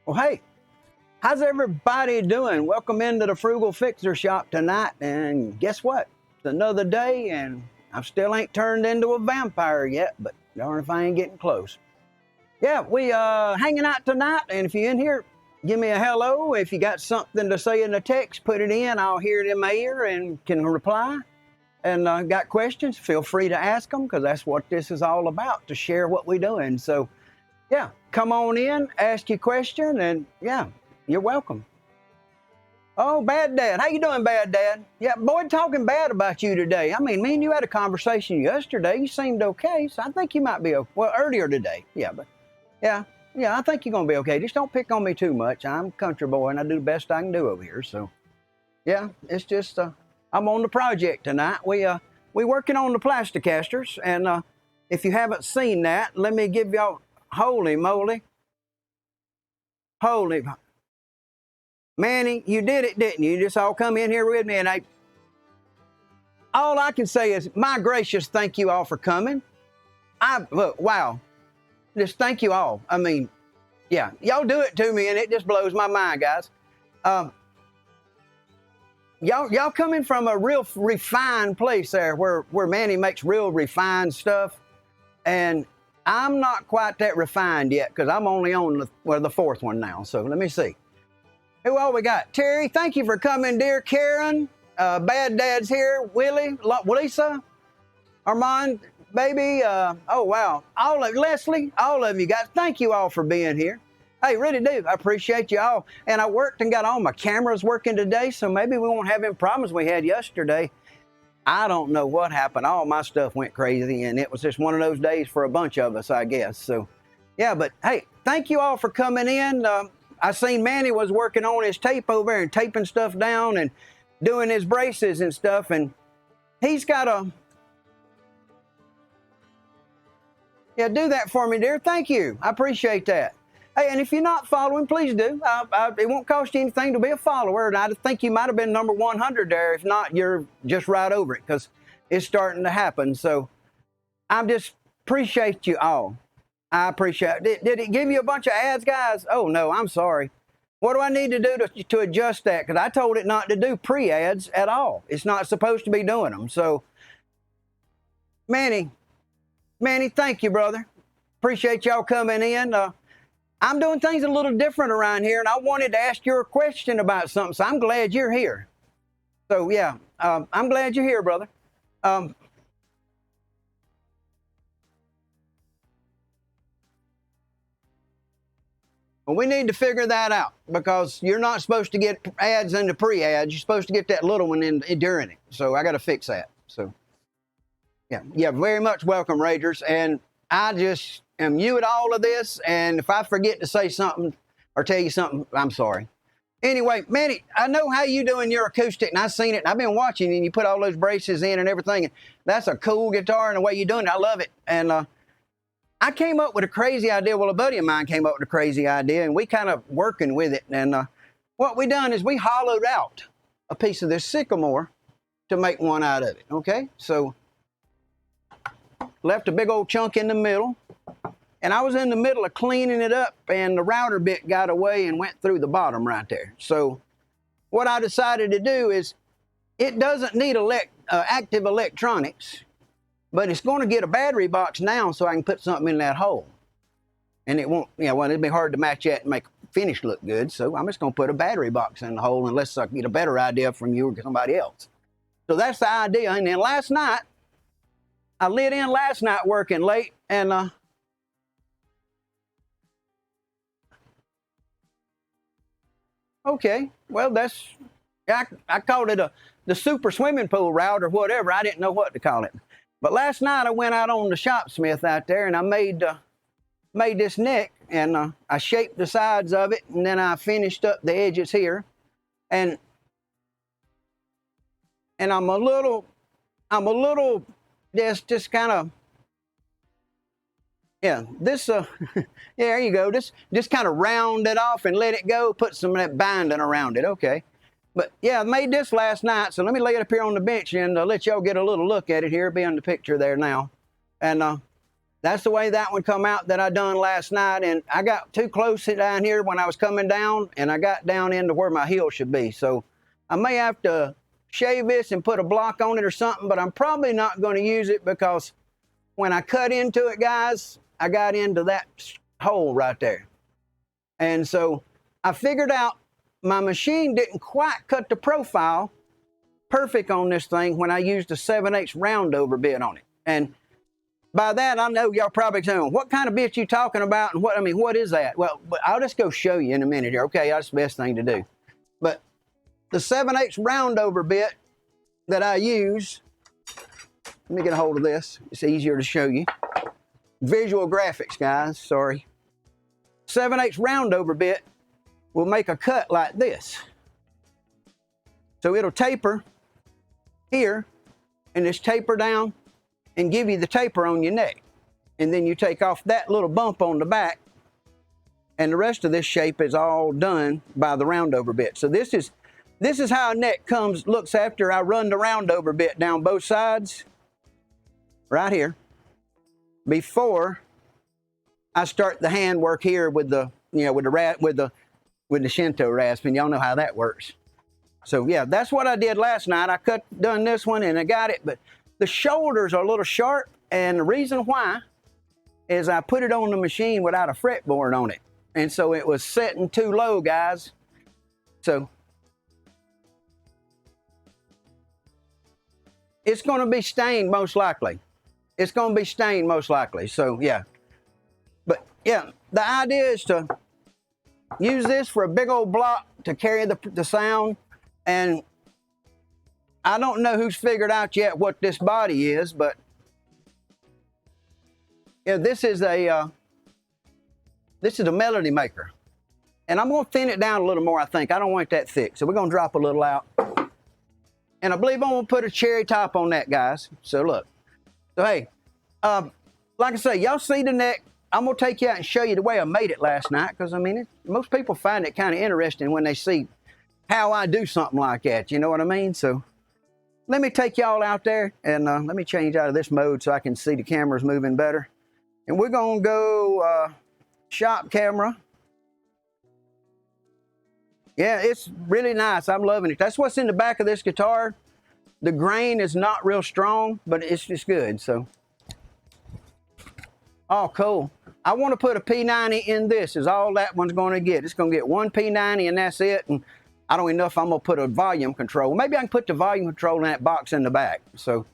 Well, hey, how's everybody doing? Welcome into the Frugal Fixer Shop tonight. And guess what? It's another day, and I still ain't turned into a vampire yet, but darn if I ain't getting close. Yeah, we hanging out tonight, and if you're in here, give me a hello. If you got something to say in the text, put it in. I'll hear it in my ear and can reply. And got questions, feel free to ask them, because that's what this is all about, to share what we're doing. So, yeah, come on in, ask your question, and yeah, you're welcome. Oh, Bad Dad. How you doing, Bad Dad? Yeah, Boyd talking bad about you today. I mean, me and you had a conversation yesterday. You seemed okay, so I think you might be okay. Well, earlier today. Yeah, but yeah, I think you're going to be okay. Just don't pick on me too much. I'm a country boy, and I do the best I can do over here. So, yeah, it's just I'm on the project tonight. We working on the Plasticasters, and if you haven't seen that, let me give y'all. Holy moly! Holy, Manny, you did it, didn't you? You just all come in here with me, and all I can say is, my gracious, thank you all for coming. Look, wow, just thank you all. I mean, yeah, y'all do it to me, and it just blows my mind, guys. Y'all coming from a real refined place there, where Manny makes real refined stuff, and I'm not quite that refined yet, because I'm only on the fourth one now. So let me see. Who all we got? Terry, thank you for coming, dear. Karen, Bad Dad's here. Willie, Lisa, Armand, baby. Oh wow, Leslie, all of you guys. Thank you all for being here. Hey, really do. I appreciate you all. And I worked and got all my cameras working today, so maybe we won't have any problems we had yesterday. I don't know what happened. All my stuff went crazy, and it was just one of those days for a bunch of us, I guess. So, yeah, but hey, thank you all for coming in. I seen Manny was working on his tape over there and taping stuff down and doing his braces and stuff, and he's got do that for me, dear. Thank you. I appreciate that. Hey, and if you're not following, please do. It won't cost you anything to be a follower, and I think you might have been number 100 there. If not, you're just right over it, because it's starting to happen. So I just appreciate you all. I appreciate it. Did it give you a bunch of ads, guys? Oh, no, I'm sorry. What do I need to do to adjust that? Because I told it not to do pre-ads at all. It's not supposed to be doing them. So, Manny, thank you, brother. Appreciate y'all coming in. I'm doing things a little different around here, and I wanted to ask you a question about something, so I'm glad you're here. So, yeah, I'm glad you're here, brother. Well, we need to figure that out, because you're not supposed to get ads into pre-ads. You're supposed to get that little one in during it. So I got to fix that. So, yeah, very much welcome, Ragers. And I just am new at all of this, and if I forget to say something or tell you something, I'm sorry. Anyway, Manny, I know how you doing your acoustic, and I've seen it, and I've been watching, and you put all those braces in and everything. And that's a cool guitar, and the way you're doing it, I love it. And I came up with a crazy idea. Well, a buddy of mine came up with a crazy idea, and we kind of working with it. And what we done is we hollowed out a piece of this sycamore to make one out of it, okay? So left a big old chunk in the middle, and I was in the middle of cleaning it up, and the router bit got away and went through the bottom right there. So what I decided to do is, it doesn't need active electronics, but it's going to get a battery box now, so I can put something in that hole. And it won't, well, it'd be hard to match that and make finish look good, so I'm just going to put a battery box in the hole unless I can get a better idea from you or somebody else. So that's the idea. And then last night, I lit in last night working late, and okay, well, I called it the super swimming pool route or whatever. I didn't know what to call it. But last night I went out on the shopsmith out there, and I made this neck, and I shaped the sides of it, and then I finished up the edges here, and I'm a little just kind of, this yeah, there you go. Just kind of round it off and let it go. Put some of that binding around it. Okay. But yeah, I made this last night, so let me lay it up here on the bench and let y'all get a little look at it here. Be on the picture there now. And that's the way that one come out that I done last night. And I got too close down here when I was coming down, and I got down into where my heel should be. So I may have to shave this and put a block on it or something, but I'm probably not going to use it because when I cut into it, guys, I got into that hole right there. And so I figured out my machine didn't quite cut the profile perfect on this thing when I used a 7/8 round over bit on it. And by that, I know y'all probably saying, what kind of bit you talking about? And what is that? Well, but I'll just go show you in a minute here. Okay, that's the best thing to do. But the 7/8 round over bit that I use, let me get a hold of this. It's easier to show you. Visual graphics, guys, sorry. 7/8 round over bit will make a cut like this. So it'll taper here and just taper down and give you the taper on your neck. And then you take off that little bump on the back, and the rest of this shape is all done by the round over bit. So this is how a neck looks after I run the round over bit down both sides, right here, before I start the hand work here with the Shinto rasp, and y'all know how that works. So yeah, that's what I did last night. I done this one and I got it, but the shoulders are a little sharp, and the reason why is I put it on the machine without a fretboard on it. And so it was setting too low, guys. So it's going to be stained most likely. It's going to be stained most likely. So yeah. But yeah, the idea is to use this for a big old block to carry the sound. And I don't know who's figured out yet what this body is, but yeah, this is a melody maker. And I'm going to thin it down a little more, I think. I don't want it that thick. So we're going to drop a little out. And I believe I'm going to put a cherry top on that, guys. So look. So hey, like I say, y'all see the neck. I'm going to take you out and show you the way I made it last night, because, I mean, most people find it kind of interesting when they see how I do something like that. You know what I mean? So let me take y'all out there, and let me change out of this mode so I can see the cameras moving better. And we're going to go shop camera. Yeah, it's really nice. I'm loving it. That's what's in the back of this guitar. The grain is not real strong, but it's just good. So, oh, cool. I want to put a P90 in this, is all that one's going to get. It's going to get one P90 and that's it. And I don't even know if I'm going to put a volume control. Maybe I can put the volume control in that box in the back. So,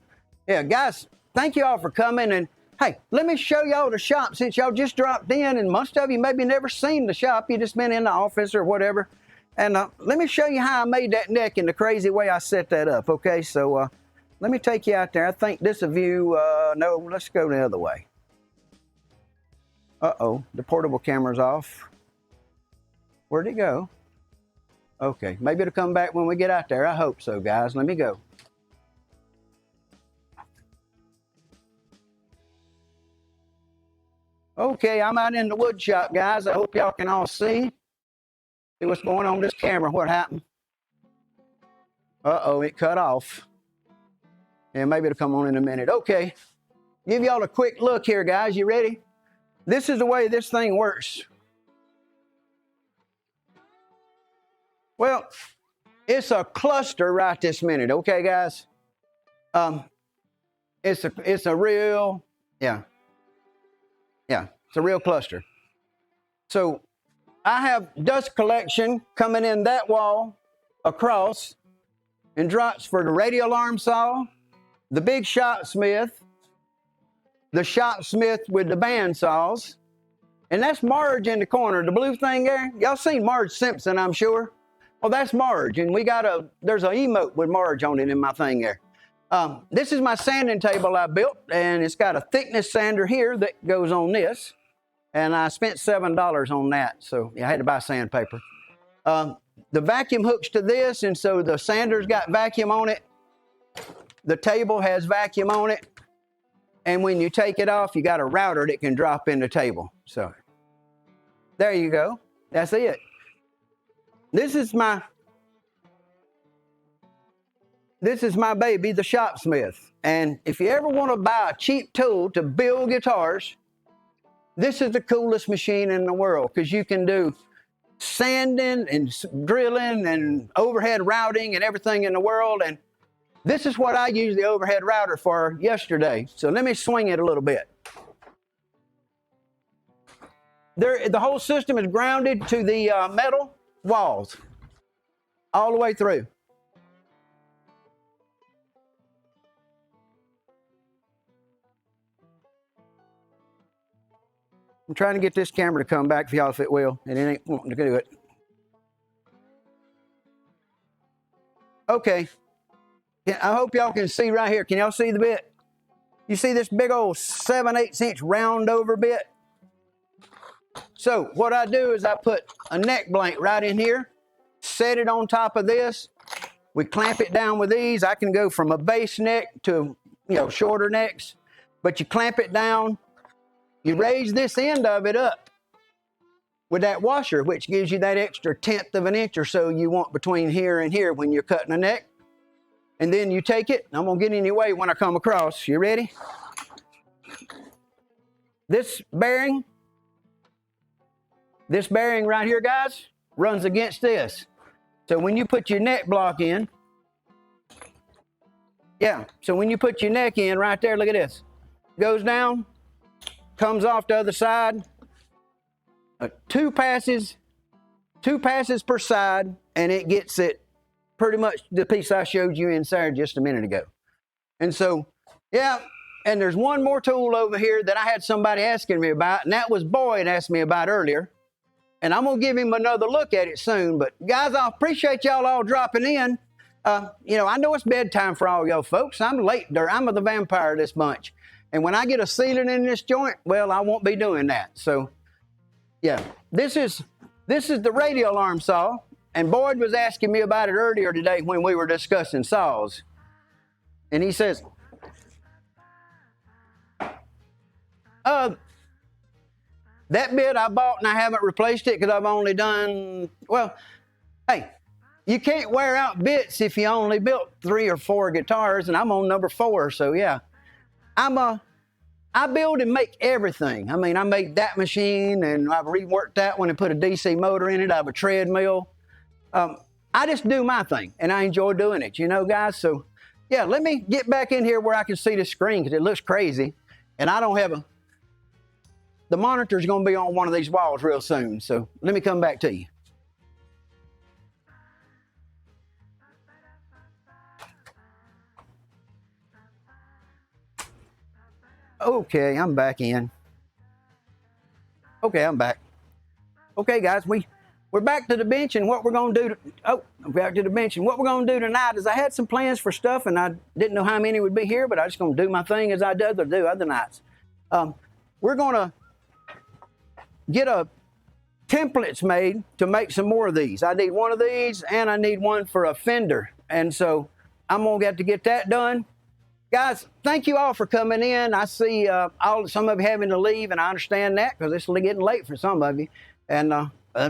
yeah, guys, thank you all for coming. And hey, let me show y'all the shop since y'all just dropped in. And most of you maybe never seen the shop. You just been in the office or whatever. And let me show you how I made that neck in the crazy way I set that up. Okay, so let me take you out there. I think this a view. No, let's go the other way. Uh-oh, the portable camera's off. Where'd it go? Okay, maybe it'll come back when we get out there. I hope so, guys. Let me go. Okay, I'm out in the wood shop, guys. I hope y'all can all see what's going on with this camera. What happened? Uh-oh, it cut off. Yeah, maybe it'll come on in a minute. Okay, give y'all a quick look here, guys. You ready? This is the way this thing works. Well, it's a cluster right this minute, okay, guys? It's a real, it's a real cluster. So I have dust collection coming in that wall across, and drops for the radio alarm saw, the big shot smith, the shot smith with the band saws, and that's Marge in the corner, the blue thing there. Y'all seen Marge Simpson, I'm sure. Well, that's Marge, and there's an emote with Marge on it in my thing there. This is my sanding table I built, and it's got a thickness sander here that goes on this, and I spent $7 on that, so yeah, I had to buy sandpaper. The vacuum hooks to this, and so the sander's got vacuum on it. The table has vacuum on it. And when you take it off, you got a router that can drop in the table. So there you go. That's it. This is This is my baby, the Shopsmith. And if you ever want to buy a cheap tool to build guitars, this is the coolest machine in the world, because you can do sanding and drilling and overhead routing and everything in the world. And this is what I used the overhead router for yesterday. So let me swing it a little bit. The whole system is grounded to the metal walls all the way through. I'm trying to get this camera to come back for y'all if it will, and it ain't wanting to do it. Okay. I hope y'all can see right here. Can y'all see the bit? You see this big old 7/8 inch round over bit? So what I do is I put a neck blank right in here, set it on top of this. We clamp it down with these. I can go from a base neck to, shorter necks, but you clamp it down. You raise this end of it up with that washer, which gives you that extra 1/10 of an inch or so you want between here and here when you're cutting a neck. And then you take it. I'm going to get in your way when I come across. You ready? This bearing right here, guys, runs against this. So when you put your neck block in, so when you put your neck in right there, look at this. Goes down, comes off the other side. Two passes per side, and it gets it pretty much the piece I showed you inside just a minute ago. And so, and there's one more tool over here that I had somebody asking me about, and that was Boyd asked me about earlier. And I'm going to give him another look at it soon. But guys, I appreciate y'all all dropping in. I know it's bedtime for all y'all folks. I'm late. I'm the vampire of this bunch. And when I get a ceiling in this joint, well, I won't be doing that. So, this is the radial arm saw. And Boyd was asking me about it earlier today when we were discussing saws. And he says, that bit I bought and I haven't replaced it because I've only done, hey, you can't wear out bits if you only built 3 or 4 guitars, and I'm on number 4, so yeah. I build and make everything. I mean, I made that machine, and I've reworked that one and put a DC motor in it. I have a treadmill. I just do my thing, and I enjoy doing it, guys. So, let me get back in here where I can see the screen because it looks crazy, and I don't have the monitor's going to be on one of these walls real soon. So let me come back to you. Okay, I'm back in. Okay, I'm back. Okay, guys, we're back to the bench, and what we're going to do, back to the bench, and what we're going to do tonight is I had some plans for stuff, and I didn't know how many would be here, but I'm just going to do my thing as I do other nights. We're going to get templates made to make some more of these. I need one of these, and I need one for a fender, and so I'm going to have to get that done. Guys, thank you all for coming in. I see some of you having to leave, and I understand that because it's getting late for some of you. And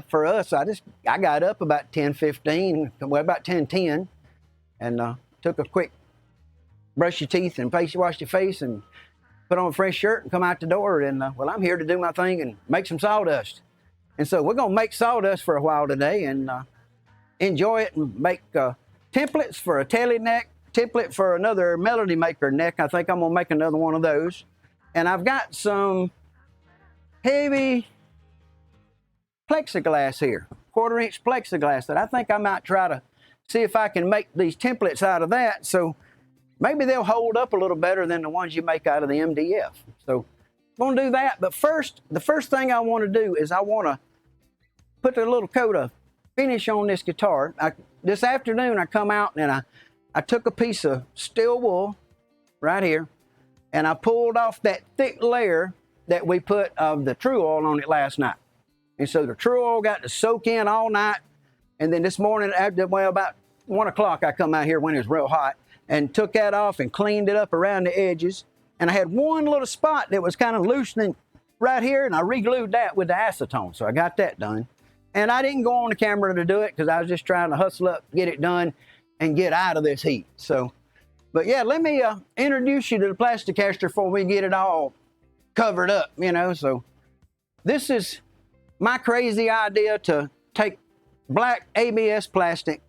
for us, I got up about 10:15, about 10:10, and took a quick brush your teeth and wash your face and put on a fresh shirt and come out the door. And I'm here to do my thing and make some sawdust. And so we're going to make sawdust for a while today and enjoy it and make templates for a telly neck, template for another Melody Maker neck. I think I'm going to make another one of those. And I've got some heavy plexiglass here, 1/4 inch plexiglass that I think I might try to see if I can make these templates out of that. So maybe they'll hold up a little better than the ones you make out of the MDF. So I'm going to do that. But first, the first thing I want to do is I want to put a little coat of finish on this guitar. This afternoon I come out and I took a piece of steel wool right here and I pulled off that thick layer that we put of the True Oil on it last night. And so the True Oil got to soak in all night. And then this morning, about 1 o'clock, I come out here when it was real hot and took that off and cleaned it up around the edges. And I had one little spot that was kind of loosening right here, and I re-glued that with the acetone. So I got that done. And I didn't go on the camera to do it because I was just trying to hustle up, get it done. and get out of this heat. So, but yeah, let me introduce you to the Plasticaster before we get it all covered up, you know. So this is my crazy idea to take black ABS plastic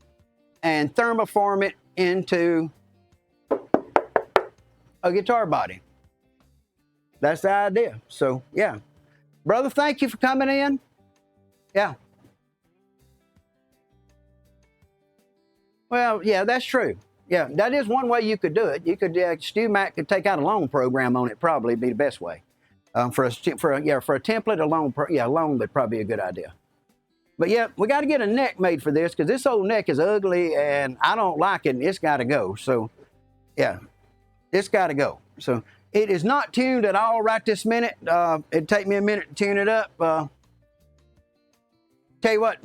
and thermoform it into a guitar body. That's the idea. So yeah, brother, thank you for coming in. Yeah. Well, yeah, that's true. Yeah, that is one way you could do it. You could, StewMac could take out a loan program on it. Probably be the best way. For a template, a loan would probably be a good idea. But yeah, we got to get a neck made for this because this old neck is ugly and I don't like it. And it's got to go. So yeah, it's got to go. So it is not tuned at all right this minute. It'd take me a minute to tune it up. Tell you what,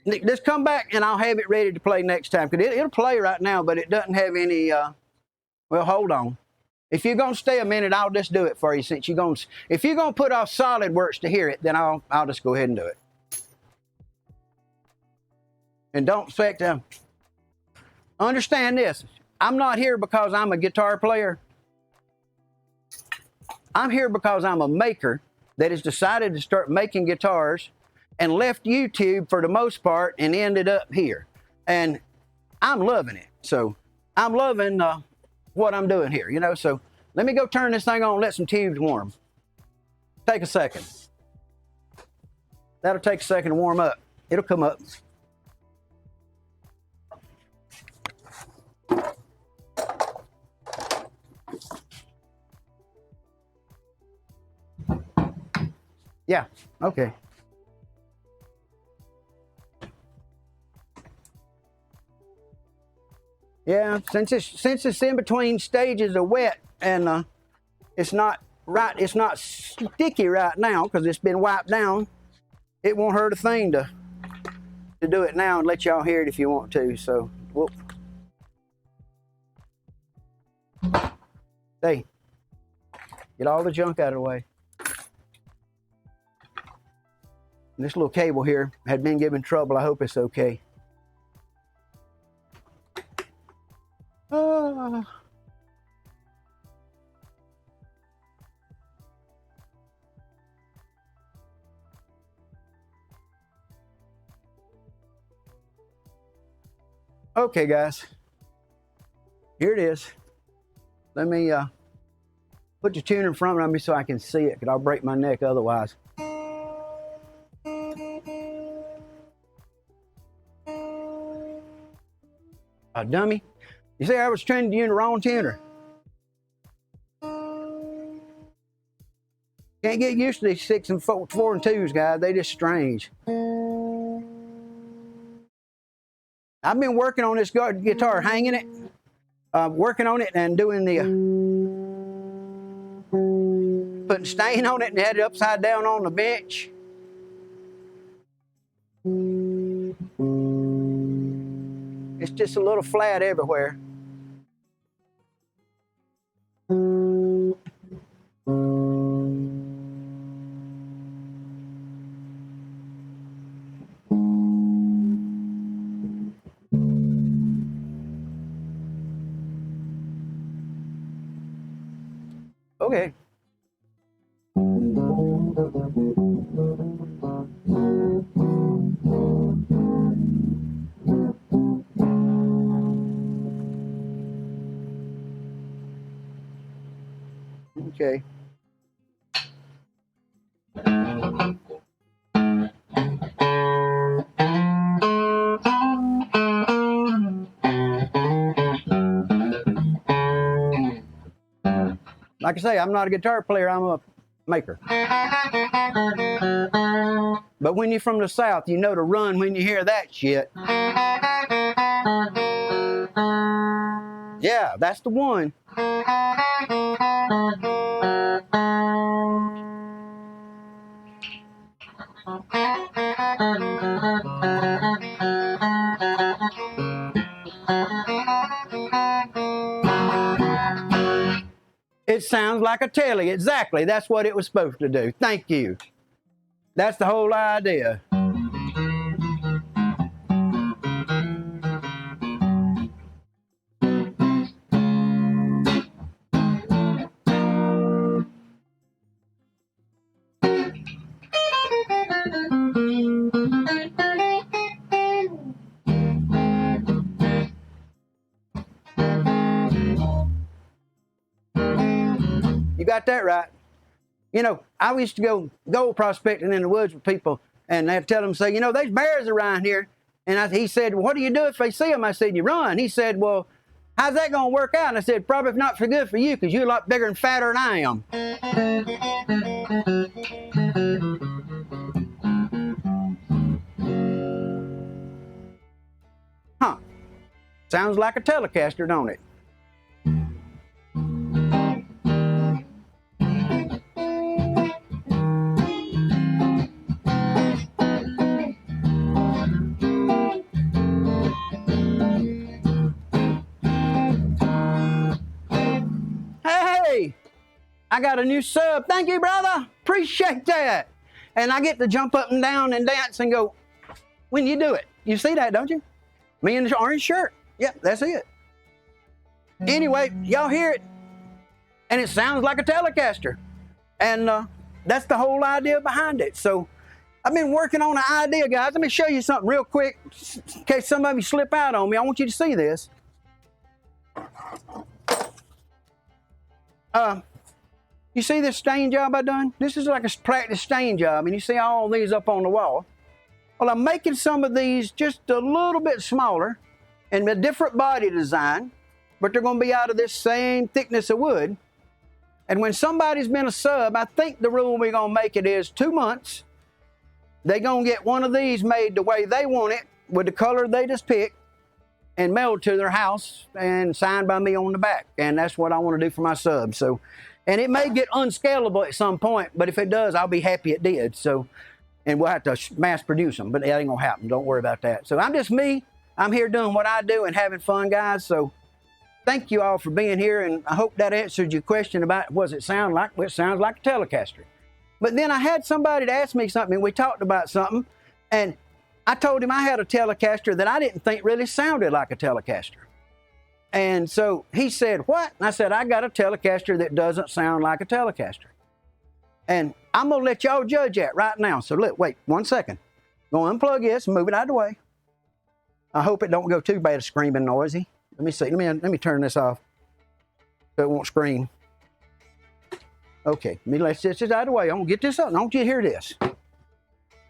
just come back and I'll have it ready to play next time. Because it'll play right now, but it doesn't have any, well, hold on. If you're going to stay a minute, I'll just do it for you. Since you're going, if you're going to put off SolidWorks to hear it, then I'll just go ahead and do it. And don't expect to understand this. I'm not here because I'm a guitar player. I'm here because I'm a maker that has decided to start making guitars and left YouTube for the most part and ended up here. And I'm loving it. So I'm loving what I'm doing here, you know. So let me go turn this thing on and let some tubes warm. Take a second. That'll take a second to warm up. It'll come up. Yeah, okay. Yeah, since it's in between stages of wet and it's not sticky right now because it's been wiped down, it won't hurt a thing to do it now and let y'all hear it if you want to. So, whoop. Hey, get all the junk out of the way. This little cable here had been giving trouble. I hope it's okay. Okay, guys. Here it is. Let me put the tuner in front of me so I can see it, because I'll break my neck otherwise. Dummy. You see, I was trying to use the wrong tuner. Can't get used to these 6 and 4 and 2s, guys. They just strange. I've been working on this guitar, hanging it, working on it and doing the putting stain on it and had it upside down on the bench. It's just a little flat everywhere. Okay. Okay. Like I say, I'm not a guitar player, I'm a maker. But when you're from the South, you know to run when you hear that shit. Yeah, that's the one. It sounds like a telly. Exactly. That's what it was supposed to do. Thank you. That's the whole idea. got that right. You know, I used to go gold prospecting in the woods with people, and they'd tell them, say, you know, there's bears around here. And he said, well, what do you do if they see them? I said, you run. He said, well, how's that going to work out? And I said, probably not for good for you, because you're a lot bigger and fatter than I am. Huh. Sounds like a Telecaster, don't it? Hey, I got a new sub. Thank you, brother. Appreciate that. And I get to jump up and down and dance and go, when you do it. You see that, don't you? Me in the orange shirt. Yep, that's it. Anyway, y'all hear it, and it sounds like a Telecaster. And that's the whole idea behind it. So I've been working on an idea, guys. Let me show you something real quick in case some of you slip out on me. I want you to see this. You see this stain job I done? This is like a practice stain job, and you see all these up on the wall. Well, I'm making some of these just a little bit smaller and a different body design, but they're going to be out of this same thickness of wood. And when somebody's been a sub, I think the rule we're going to make it is 2 months. They're going to get one of these made the way they want it, with the color they just picked, and mailed to their house and signed by me on the back. And that's what I want to do for my subs. So, and it may get unscalable at some point, but if it does, I'll be happy it did. So, and we'll have to mass produce them, but that ain't going to happen. Don't worry about that. So I'm just me. I'm here doing what I do and having fun, guys. So thank you all for being here, and I hope that answered your question about what does it sound like. Well, it sounds like a Telecaster. But then I had somebody to ask me something, and we talked about something, and I told him I had a Telecaster that I didn't think really sounded like a Telecaster. And so he said, what? And I said, I got a Telecaster that doesn't sound like a Telecaster. And I'm going to let y'all judge that right now. So look, wait 1 second. Go unplug this and move it out of the way. I hope it don't go too bad screaming noisy. Let me see. Let me turn this off so it won't scream. Okay, let's just out of the way. I'm going to get this up. I want you to hear this.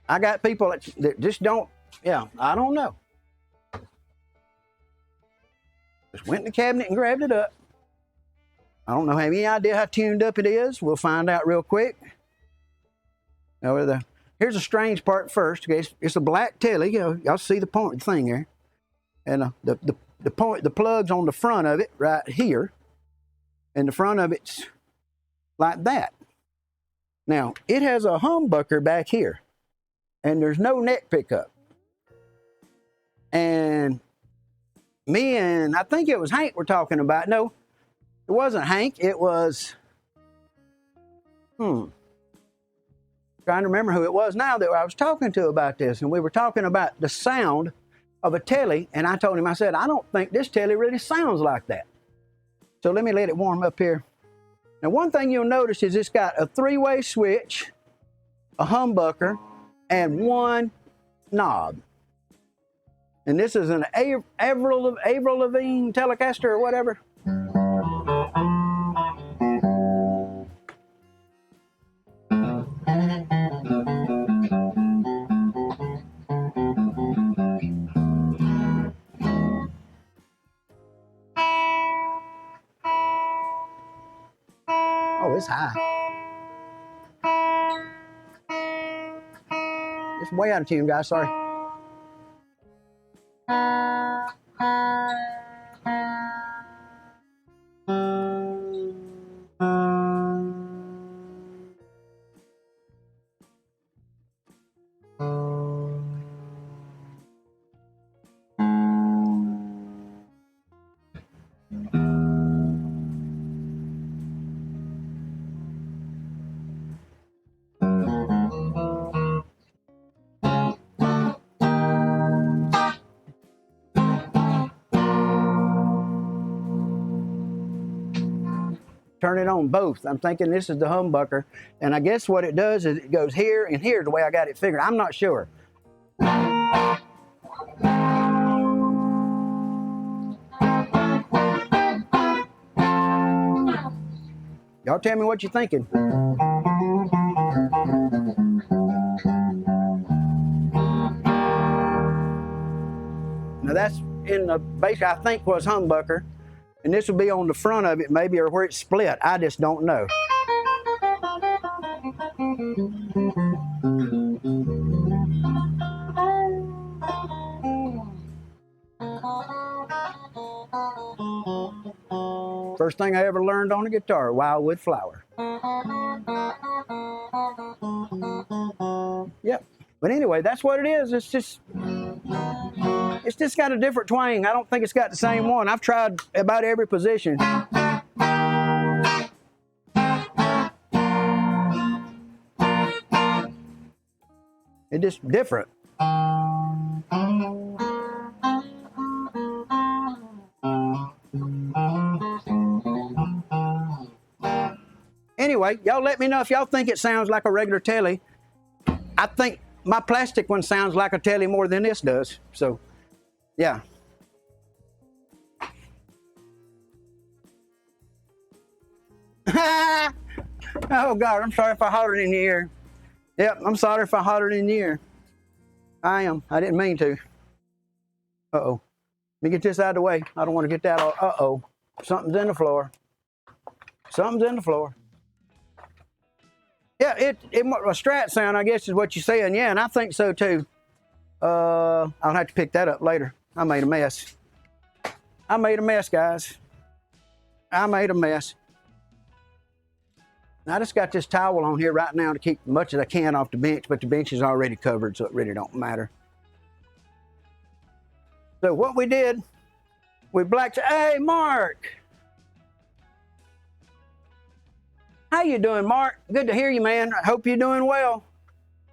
I got people that just don't, I don't know. Just went in the cabinet and grabbed it up. I don't know, have any idea how tuned up it is. We'll find out real quick. Now, here's the strange part first. Okay, it's a black telly. Y'all see the point thing there, and the plug's on the front of it right here, and the front of it's like that. Now it has a humbucker back here, and there's no neck pickup. And me and I think it was Hank we're talking about. No. It wasn't Hank, it was, trying to remember who it was now that I was talking to about this, and we were talking about the sound of a telly, and I told him, I said, I don't think this telly really sounds like that. So let me let it warm up here. Now, one thing you'll notice is it's got a 3-way switch, a humbucker, and one knob. And this is an Avril Lavigne Telecaster or whatever. Oh, it's high. It's way out of tune, guys. Sorry. Turn it on both. I'm thinking this is the humbucker, and I guess what it does is it goes here and here the way I got it figured. I'm not sure. Y'all tell me what you're thinking. Now that's in the base, I think was humbucker. And this will be on the front of it maybe, or where it's split. I just don't know. First thing I ever learned on the guitar, Wildwood Flower. Yep. But anyway, that's what it is. It's just got a different twang. I don't think it's got the same one. I've tried about every position. It's just different. Anyway, y'all let me know if y'all think it sounds like a regular telly. I think my plastic one sounds like a telly more than this does. So, yeah. Oh, God, I'm sorry if I hollered in your ear. Yep, I'm sorry if I hollered in your ear. I am. I didn't mean to. Uh-oh. Let me get this out of the way. I don't want to get that all. Uh-oh. Something's in the floor. Something's in the floor. Yeah, a Strat sound, I guess, is what you're saying. Yeah, and I think so, too. I'll have to pick that up later. I made a mess. I made a mess, guys. I made a mess. I just got this towel on here right now to keep as much as I can off the bench, but the bench is already covered, so it really don't matter. So what we did, we blacked. Hey, Mark. How you doing, Mark? Good to hear you, man. I hope you're doing well.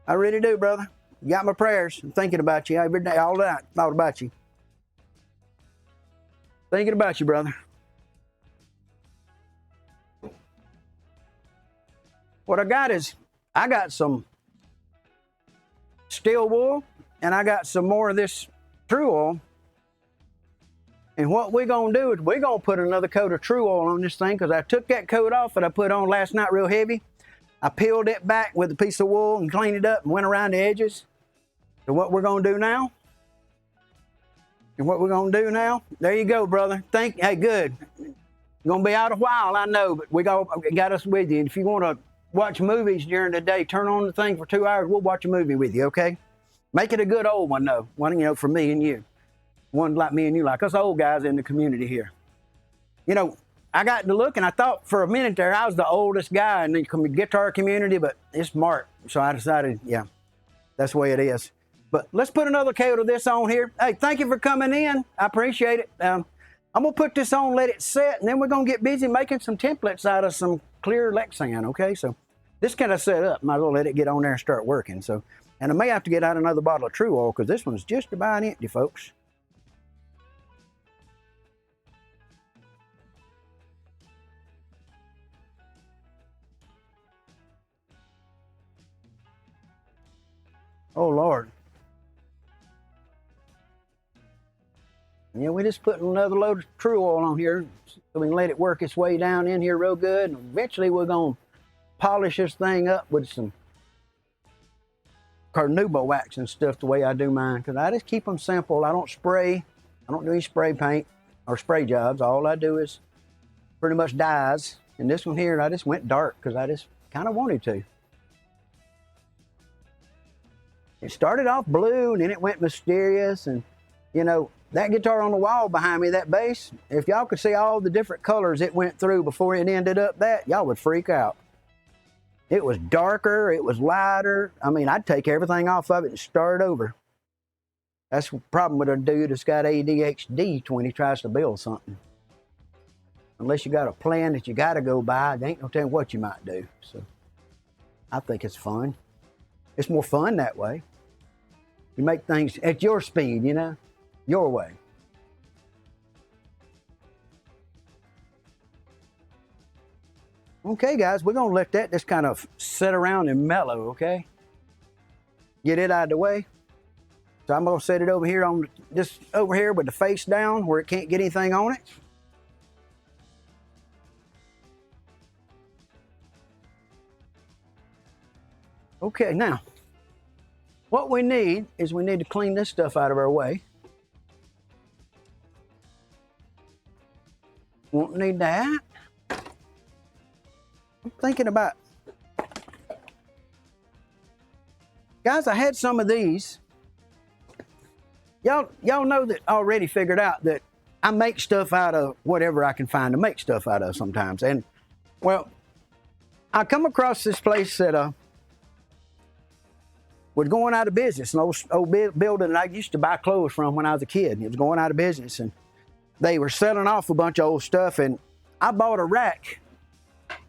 I really do, brother. You got my prayers. I'm thinking about you every day, all night. Thought about you. Thinking about you, brother. What I got is, I got some steel wool, and I got some more of this True Oil. And what we're going to do is we're going to put another coat of True Oil on this thing, because I took that coat off that I put on last night real heavy. I peeled it back with a piece of wool and cleaned it up and went around the edges. So what we're going to do now, there you go, brother. Hey, good. You're going to be out a while, I know, but we got us with you. And if you want to watch movies during the day, turn on the thing for 2 hours, we'll watch a movie with you, okay? Make it a good old one, though. One, for me and you. One like me and you, like us old guys in the community here. I got to look, and I thought for a minute there I was the oldest guy in the guitar community, but it's Mark. So I decided, yeah, that's the way it is. But let's put another coat of this on here. Hey, thank you for coming in. I appreciate it. I'm going to put this on, let it set, and then we're going to get busy making some templates out of some clear Lexan, okay? So this kind of set up. Might as well let it get on there and start working. So, and I may have to get out another bottle of True Oil, because this one's just about empty, folks. Oh, Lord. Yeah, we just put another load of True Oil on here so we can let it work its way down in here real good. And eventually we're going to polish this thing up with some carnauba wax and stuff the way I do mine, because I just keep them simple. I don't spray. I don't do any spray paint or spray jobs. All I do is pretty much dyes. And this one here, I just went dark because I just kind of wanted to. It started off blue, and then it went mysterious, and that guitar on the wall behind me, that bass, if y'all could see all the different colors it went through before it ended up that, y'all would freak out. It was darker, it was lighter. I mean, I'd take everything off of it and start over. That's the problem with a dude that's got ADHD when he tries to build something. Unless you got a plan that you got to go by, there ain't no telling what you might do. So I think it's fun. It's more fun that way. You make things at your speed, your way. Okay, guys, we're going to let that just kind of sit around and mellow, okay? Get it out of the way. So I'm going to set it over here just over here with the face down where it can't get anything on it. Okay, now, what we need is we need to clean this stuff out of our way. Won't need that. I'm thinking about, guys, I had some of these. Y'all know that I already figured out that I make stuff out of whatever I can find to make stuff out of sometimes. And, well, I come across this place that was going out of business, an old building that I used to buy clothes from when I was a kid. It was going out of business, and they were selling off a bunch of old stuff, and I bought a rack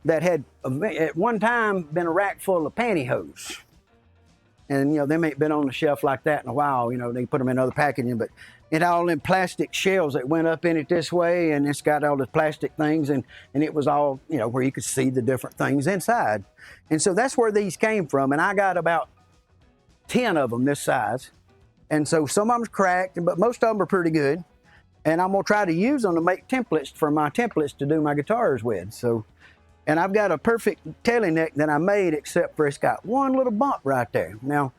that had at one time been a rack full of pantyhose. And, you know, them ain't been on the shelf like that in a while. You know, they put them in other packaging, but it had all them plastic shells that went up in it this way, and it's got all the plastic things, and it was all, you know, where you could see the different things inside. And so that's where these came from, and I got about 10 of them this size. And so some of them's cracked, but most of them are pretty good. And I'm gonna try to use them to make templates for my templates to do my guitars with. So, and I've got a perfect taily neck that I made, except for it's got one little bump right there. Now,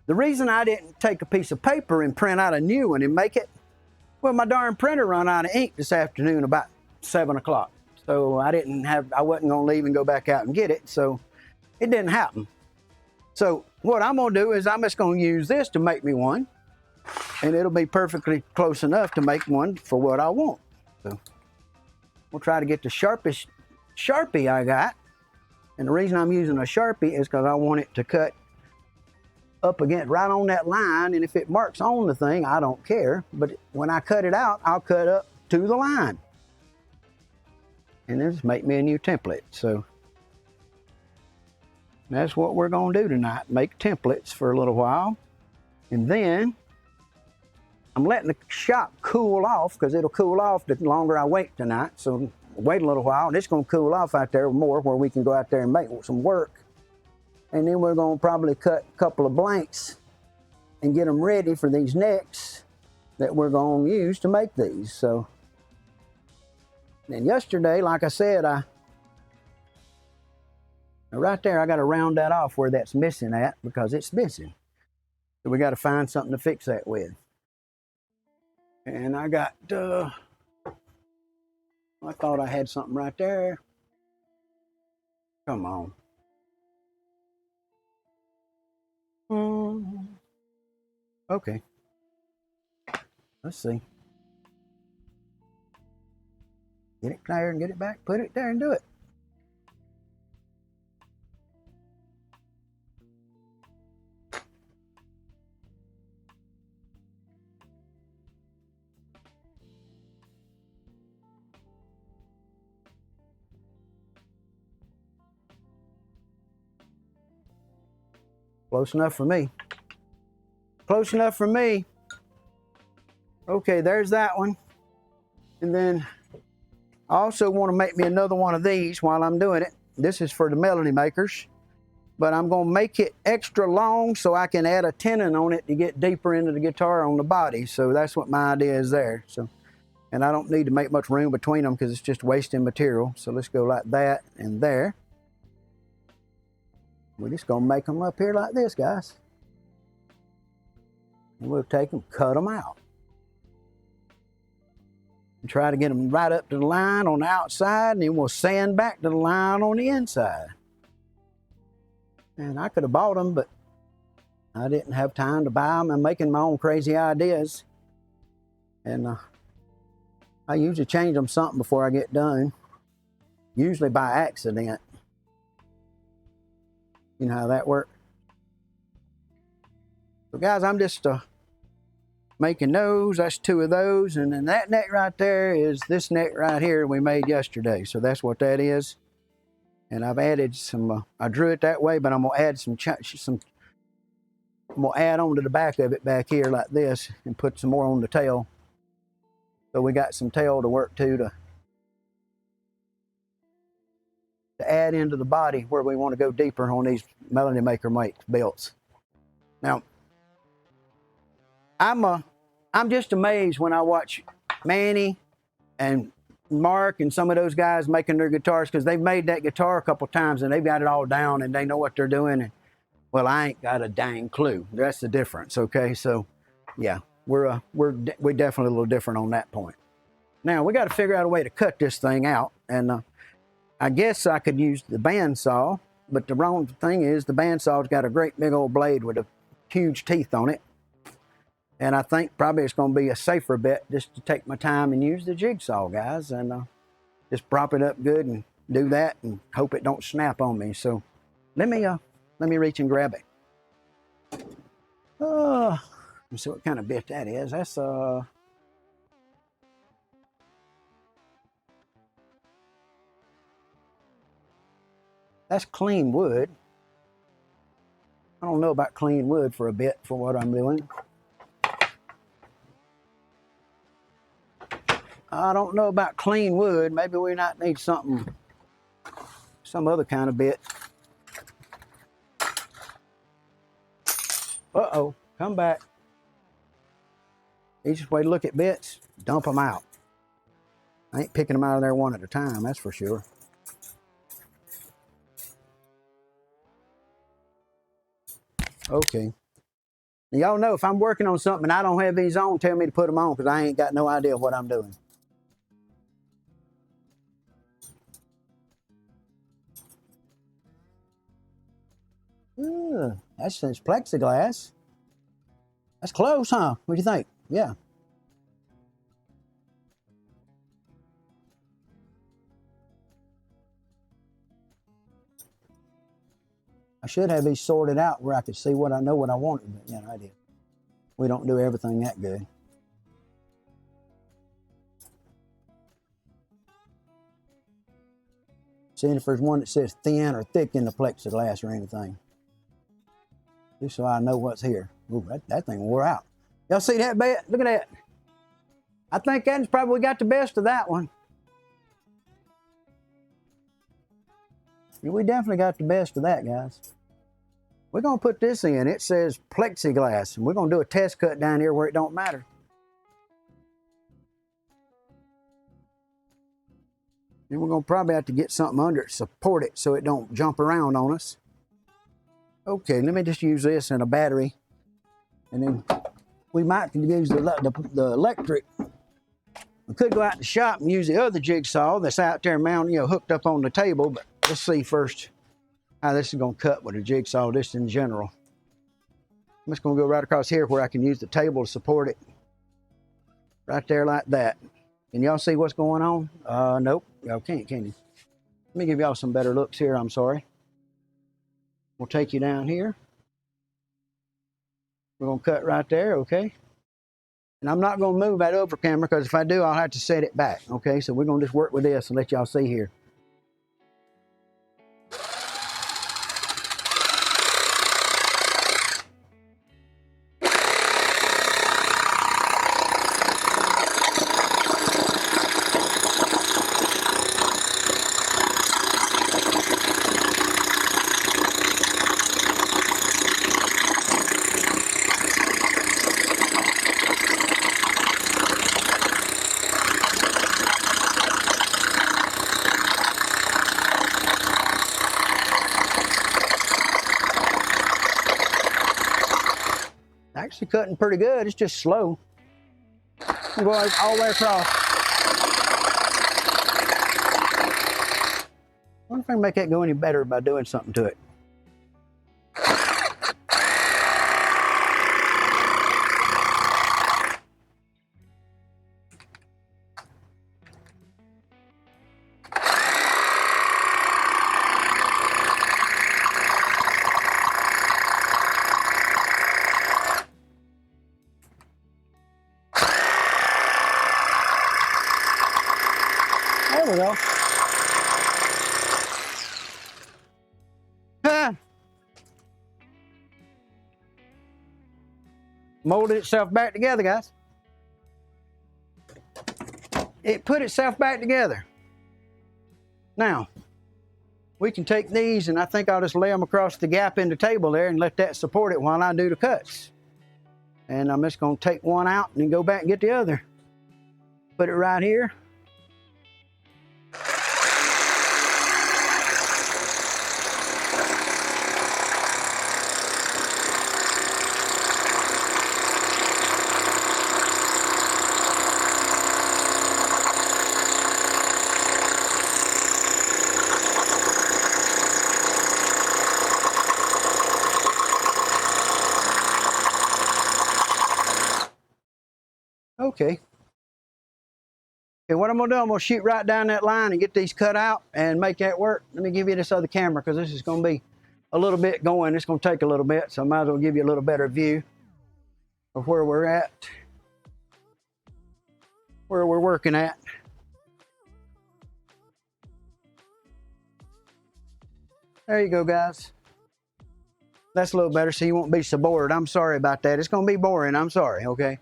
the reason I didn't take a piece of paper and print out a new one and make it, well, my darn printer run out of ink this afternoon about 7 o'clock. So I wasn't gonna leave and go back out and get it, so it didn't happen. So what I'm gonna do is I'm just gonna use this to make me one, and it'll be perfectly close enough to make one for what I want. So we'll try to get the sharpest Sharpie I got. And the reason I'm using a Sharpie is because I want it to cut up against right on that line, and if it marks on the thing, I don't care. But when I cut it out, I'll cut up to the line. And then just make me a new template. So that's what we're gonna do tonight, make templates for a little while. And then I'm letting the shop cool off, because it'll cool off the longer I wait tonight. So wait a little while, and it's gonna cool off out there more, where we can go out there and make some work. And then we're gonna probably cut a couple of blanks and get them ready for these necks that we're gonna use to make these. So, and yesterday, like I said, right there, I gotta round that off where that's missing at, because it's missing. So we gotta find something to fix that with. And I got, I thought I had something right there. Come on. Okay. Let's see. Get it there and get it back. Put it there and do it. Close enough for me. Close enough for me. Okay, there's that one. And then I also want to make me another one of these while I'm doing it. This is for the melody makers, but I'm going to make it extra long so I can add a tenon on it to get deeper into the guitar on the body. So that's what my idea is there. So, and I don't need to make much room between them because it's just wasting material. So let's go like that and there. We're just gonna make them up here like this, guys. And we'll take them, cut them out. And try to get them right up to the line on the outside, and then we'll sand back to the line on the inside. And I could have bought them, but I didn't have time to buy them. I'm making my own crazy ideas. And I usually change them something before I get done. Usually by accident. You know how that works. So guys, I'm just making those. That's 2 of those. And then that neck right there is this neck right here we made yesterday. So that's what that is. And I've added some, I drew it that way, but I'm gonna add I'm gonna add on to the back of it back here like this and put some more on the tail. So we got some tail to work to add into the body where we want to go deeper on these Melody Maker belts. Now, I'm just amazed when I watch Manny and Mark and some of those guys making their guitars, because they've made that guitar a couple times and they've got it all down and they know what they're doing. Well, I ain't got a dang clue. That's the difference, okay? So, yeah, we definitely a little different on that point. Now, we got to figure out a way to cut this thing out, and I guess I could use the bandsaw, but the wrong thing is the bandsaw's got a great big old blade with a huge teeth on it, and I think probably it's going to be a safer bet just to take my time and use the jigsaw, guys, and just prop it up good and do that and hope it don't snap on me. So let me reach and grab it. Let me see what kind of bit that is. That's clean wood. I don't know about clean wood for a bit for what I'm doing. I don't know about clean wood. Maybe we might need some other kind of bit. Uh-oh, come back. Easiest way to look at bits, dump them out. I ain't picking them out of there one at a time, that's for sure. Okay. Y'all know if I'm working on something and I don't have these on, tell me to put them on because I ain't got no idea what I'm doing. That's plexiglass. That's close, huh? What do you think? Yeah. I should have these sorted out where I could see what I know what I wanted, but yeah, I did. We don't do everything that good. Seeing if there's one that says thin or thick in the plexiglass or anything. Just so I know what's here. Ooh, that thing wore out. Y'all see that bit? Look at that. I think that's probably got the best of that one. Yeah, we definitely got the best of that, guys. We're going to put this in. It says plexiglass. And we're going to do a test cut down here where it don't matter. Then we're going to probably have to get something under it to support it so it don't jump around on us. Okay, let me just use this and a battery. And then we might use the electric. We could go out to the shop and use the other jigsaw that's out there mounted, hooked up on the table. But let's see first how this is going to cut with a jigsaw, just in general. I'm just going to go right across here where I can use the table to support it. Right there like that. Can y'all see what's going on? Nope, y'all can't, can you? Let me give y'all some better looks here, I'm sorry. We'll take you down here. We're going to cut right there, okay? And I'm not going to move that over camera because if I do, I'll have to set it back, okay? So we're going to just work with this and let y'all see here. Actually cutting pretty good, it's just slow. You go all the way across. I wonder if I can make that go any better by doing something to it. There we go. Molded itself back together, guys. It put itself back together. Now, we can take these and I think I'll just lay them across the gap in the table there and let that support it while I do the cuts. And I'm just going to take one out and then go back and get the other. Put it right here. Okay. Okay, what I'm gonna do, I'm gonna shoot right down that line and get these cut out and make that work. Let me give you this other camera because this is gonna be a little bit going. It's gonna take a little bit, so I might as well give you a little better view of where we're at, where we're working at. There you go, guys. That's a little better so you won't be so bored. I'm sorry about that. It's gonna be boring, I'm sorry, okay?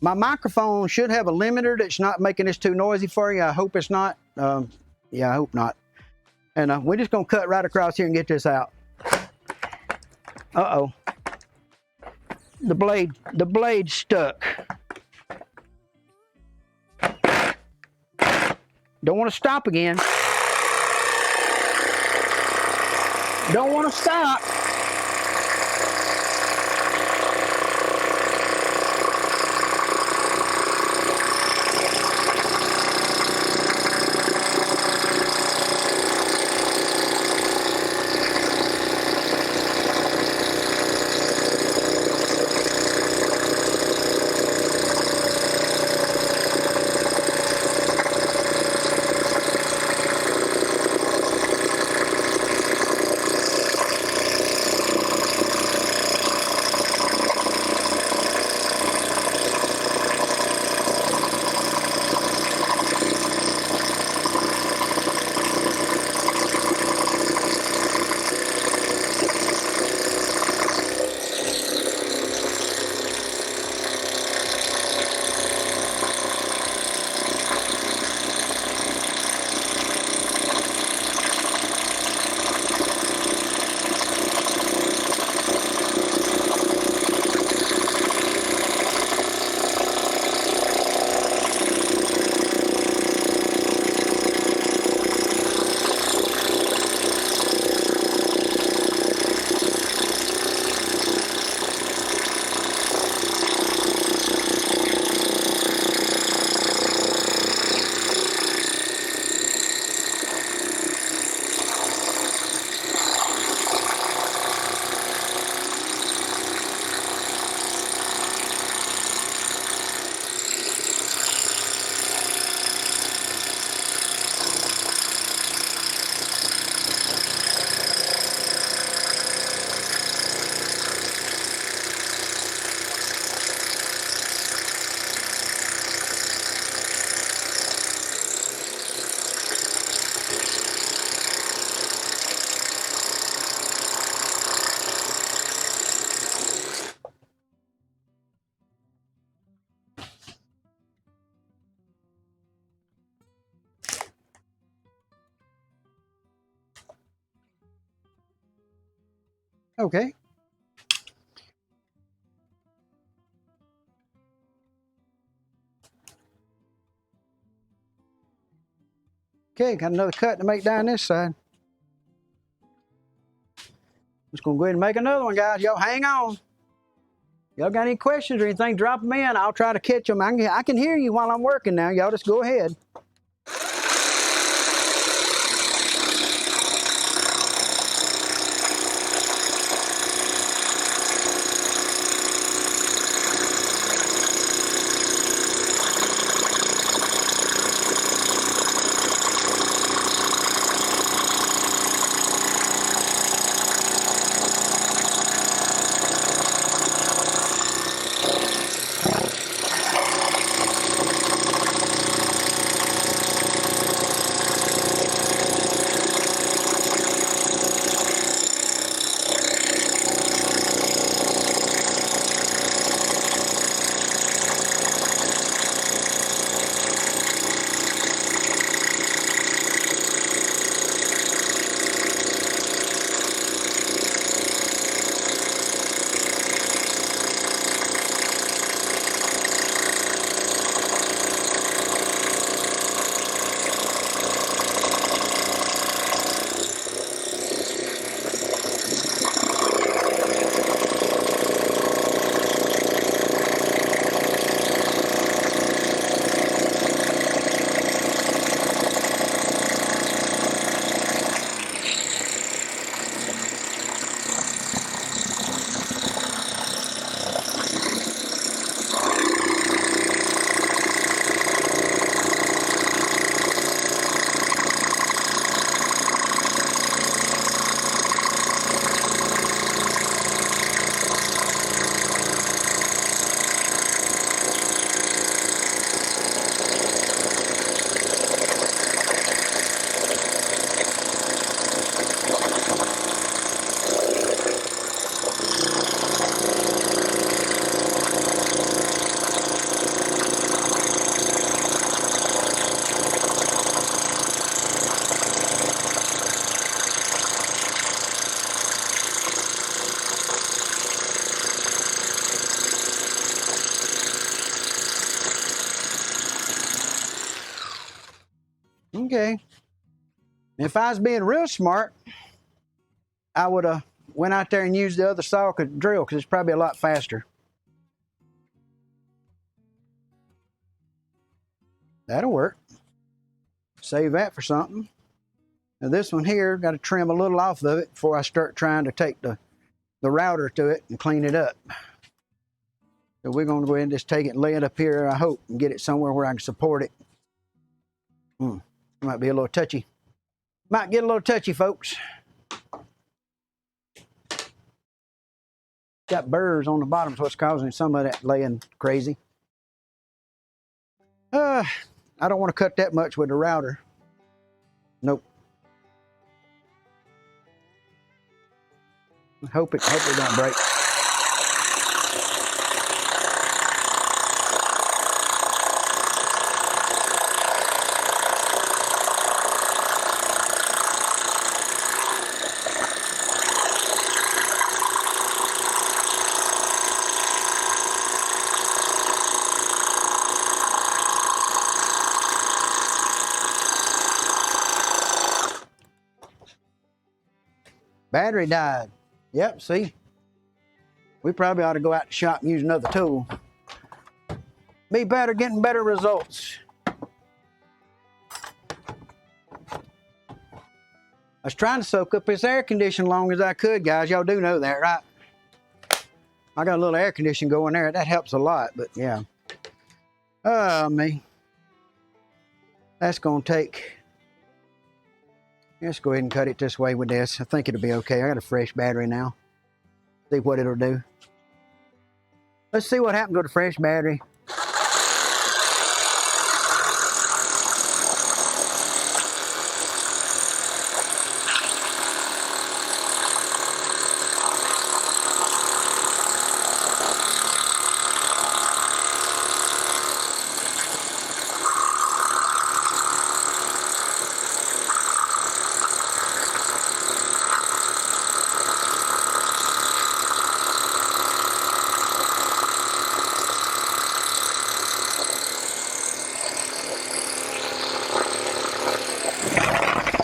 My microphone should have a limiter that's not making this too noisy for you. I hope it's not. Yeah, I hope not. And we're just gonna cut right across here and get this out. Uh-oh. The blade stuck. Don't want to stop again. Don't want to stop. Okay. Okay, got another cut to make down this side. Just gonna go ahead and make another one, guys. Y'all hang on. Y'all got any questions or anything, drop them in. I'll try to catch them. I can hear you while I'm working now. Y'all just go ahead. Okay. If I was being real smart, I would have went out there and used the other saw drill because it's probably a lot faster. That'll work. Save that for something. Now this one here, got to trim a little off of it before I start trying to take the router to it and clean it up. So we're going to go ahead and just take it and lay it up here, I hope, and get it somewhere where I can support it. Might be a little touchy. Might get a little touchy, folks. Got burrs on the bottom, is what's causing some of that laying crazy. I don't want to cut that much with the router. Nope. Hope it don't break. Battery died. Yep, see? We probably ought to go out to the shop and use another tool. Be better, getting better results. I was trying to soak up this air conditioning long as I could, guys. Y'all do know that, right? I got a little air conditioning going there. That helps a lot, but yeah. Me. That's going to take... Let's go ahead and cut it this way with this. I think it'll be okay. I got a fresh battery now. See what it'll do. Let's see what happens with a fresh battery.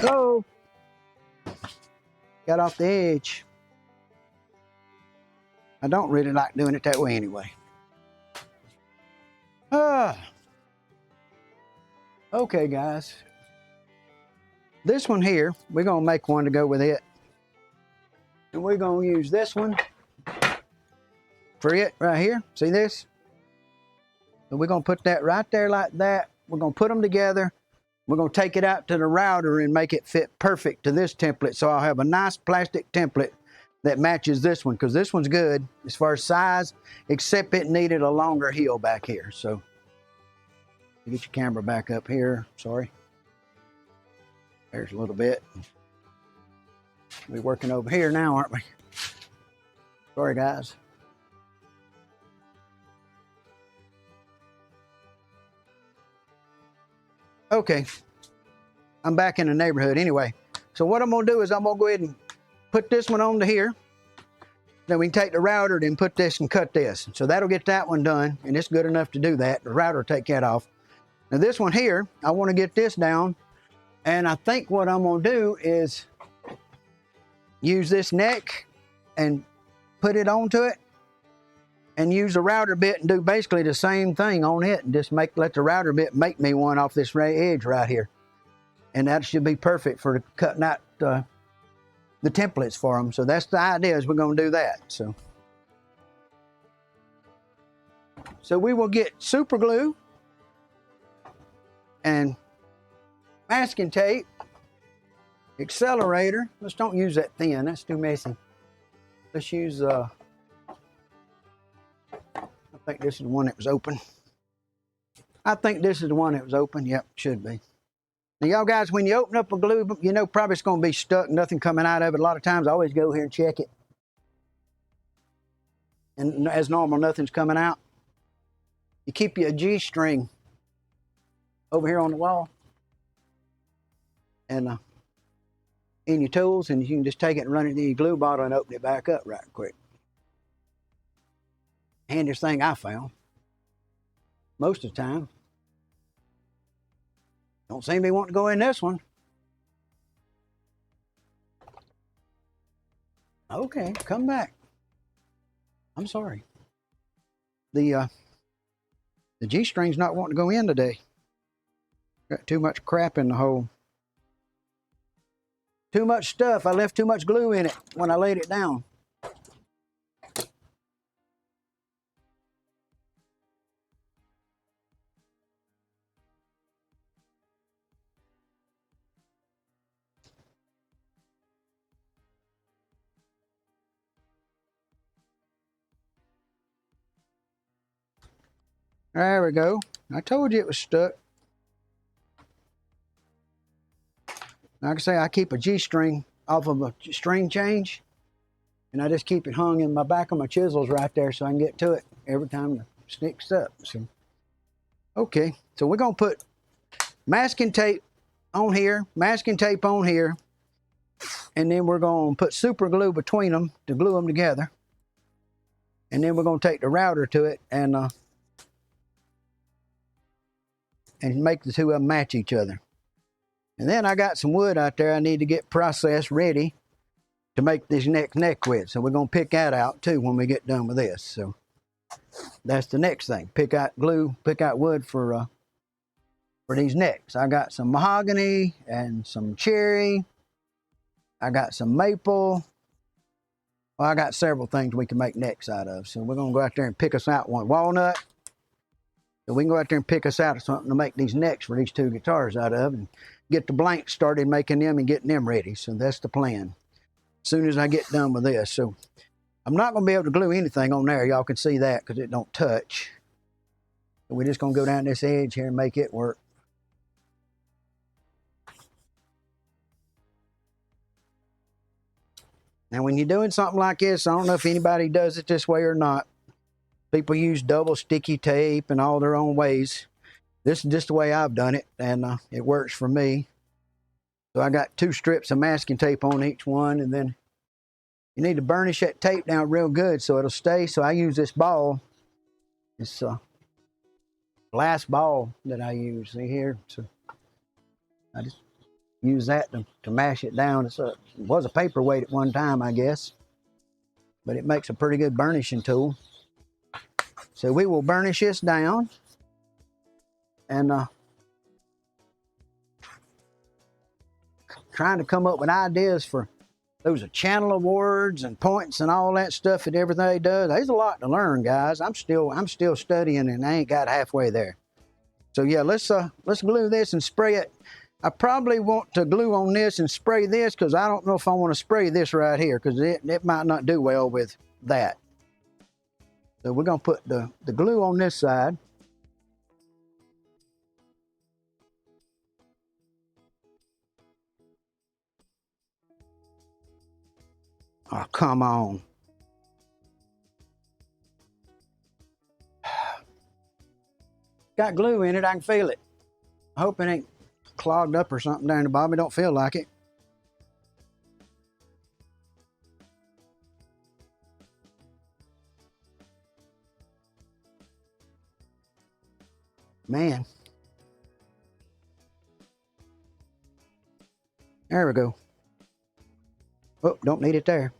Oh, got off the edge. I don't really like doing it that way anyway. Okay, guys. This one here, we're going to make one to go with it. And we're going to use this one for it right here. See this? So we're going to put that right there like that. We're going to put them together. We're going to take it out to the router and make it fit perfect to this template. So I'll have a nice plastic template that matches this one, because this one's good as far as size, except it needed a longer heel back here. So get your camera back up here. Sorry. There's a little bit. We're working over here now, aren't we? Sorry, guys. Okay, I'm back in the neighborhood anyway. So what I'm gonna do is I'm gonna go ahead and put this one onto here. Then we can take the router and put this and cut this. So that'll get that one done, and it's good enough to do that. The router will take that off. Now this one here, I wanna get this down, and I think what I'm gonna do is use this neck and put it onto it, and use the router bit and do basically the same thing on it, and just let the router bit make me one off this edge right here. And that should be perfect for cutting out the templates for them. So that's the idea, is we're going to do that. So we will get super glue and masking tape, accelerator. Let's don't use that thin, that's too messy. Let's use I think this is the one that was open. I think this is the one that was open. Yep, should be. Now, y'all guys, when you open up a glue, you know probably it's going to be stuck, nothing coming out of it. A lot of times I always go here and check it. And as normal, nothing's coming out. You keep your G-string over here on the wall and in your tools, and you can just take it and run it in your glue bottle and open it back up right quick. Handiest thing I found most of the time. Don't seem to be wanting to go in this one. Okay, come back. I'm sorry. The G-string's not wanting to go in today. Got too much crap in the hole. Too much stuff. I left too much glue in it when I laid it down. There we go. I told you it was stuck. Like I say, I keep a G-string off of a string change, and I just keep it hung in my back of my chisels right there so I can get to it every time it sticks up. So, okay, so we're gonna put masking tape on here, masking tape on here, and then we're gonna put super glue between them to glue them together. And then we're gonna take the router to it and make the two of them match each other. And then I got some wood out there I need to get processed ready to make this neck with. So we're gonna pick that out too when we get done with this. So that's the next thing. Pick out glue, pick out wood for these necks. I got some mahogany and some cherry. I got some maple. Well, I got several things we can make necks out of. So we're gonna go out there and pick us out one. Walnut. So we can go out there and pick us out something to make these necks for these two guitars out of and get the blanks started making them and getting them ready. So that's the plan. As soon as I get done with this. So I'm not gonna be able to glue anything on there. Y'all can see that because it don't touch. So we're just gonna go down this edge here and make it work. Now when you're doing something like this, I don't know if anybody does it this way or not. People use double sticky tape and all their own ways. This is just the way I've done it, and it works for me. So I got 2 strips of masking tape on each one, and then you need to burnish that tape down real good so it'll stay. So I use this ball, this glass ball that I use. See here? So I just use that to mash it down. It was a paperweight at one time, I guess, but it makes a pretty good burnishing tool. So we will burnish this down and trying to come up with ideas for those channel awards and points and all that stuff that everything does. There's a lot to learn, guys. I'm still studying and I ain't got halfway there. So yeah, let's glue this and spray it. I probably want to glue on this and spray this because I don't know if I want to spray this right here because it might not do well with that. So we're gonna put the glue on this side. Oh, come on. Got glue in it, I can feel it. I hope it ain't clogged up or something down the bottom. It don't feel like it. Man. There we go. Oh, don't need it there.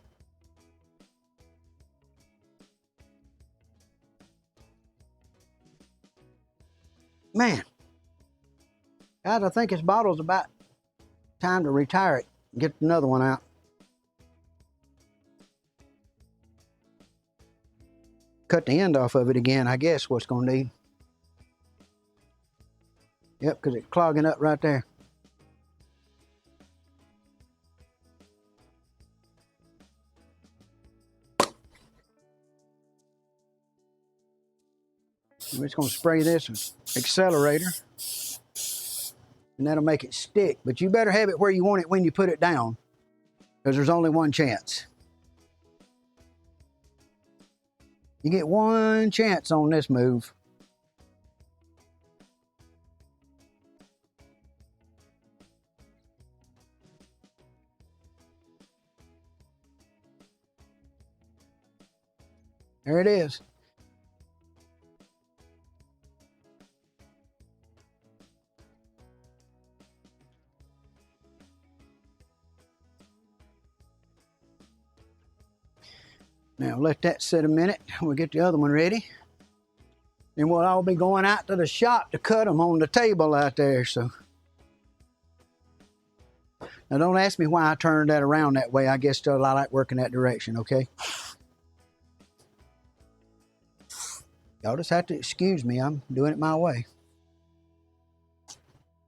Man. Guys, I think this bottle's about time to retire it. Get another one out. Cut the end off of it again, I guess, what's gonna need. Yep, because it's clogging up right there. We're just gonna spray this accelerator and that'll make it stick. But you better have it where you want it when you put it down because there's only one chance. You get one chance on this move. There it is. Now let that sit a minute. We'll get the other one ready. Then we'll all be going out to the shop to cut them on the table out there. So now don't ask me why I turned that around that way. I guess I like working that direction, okay? Y'all just have to excuse me. I'm doing it my way.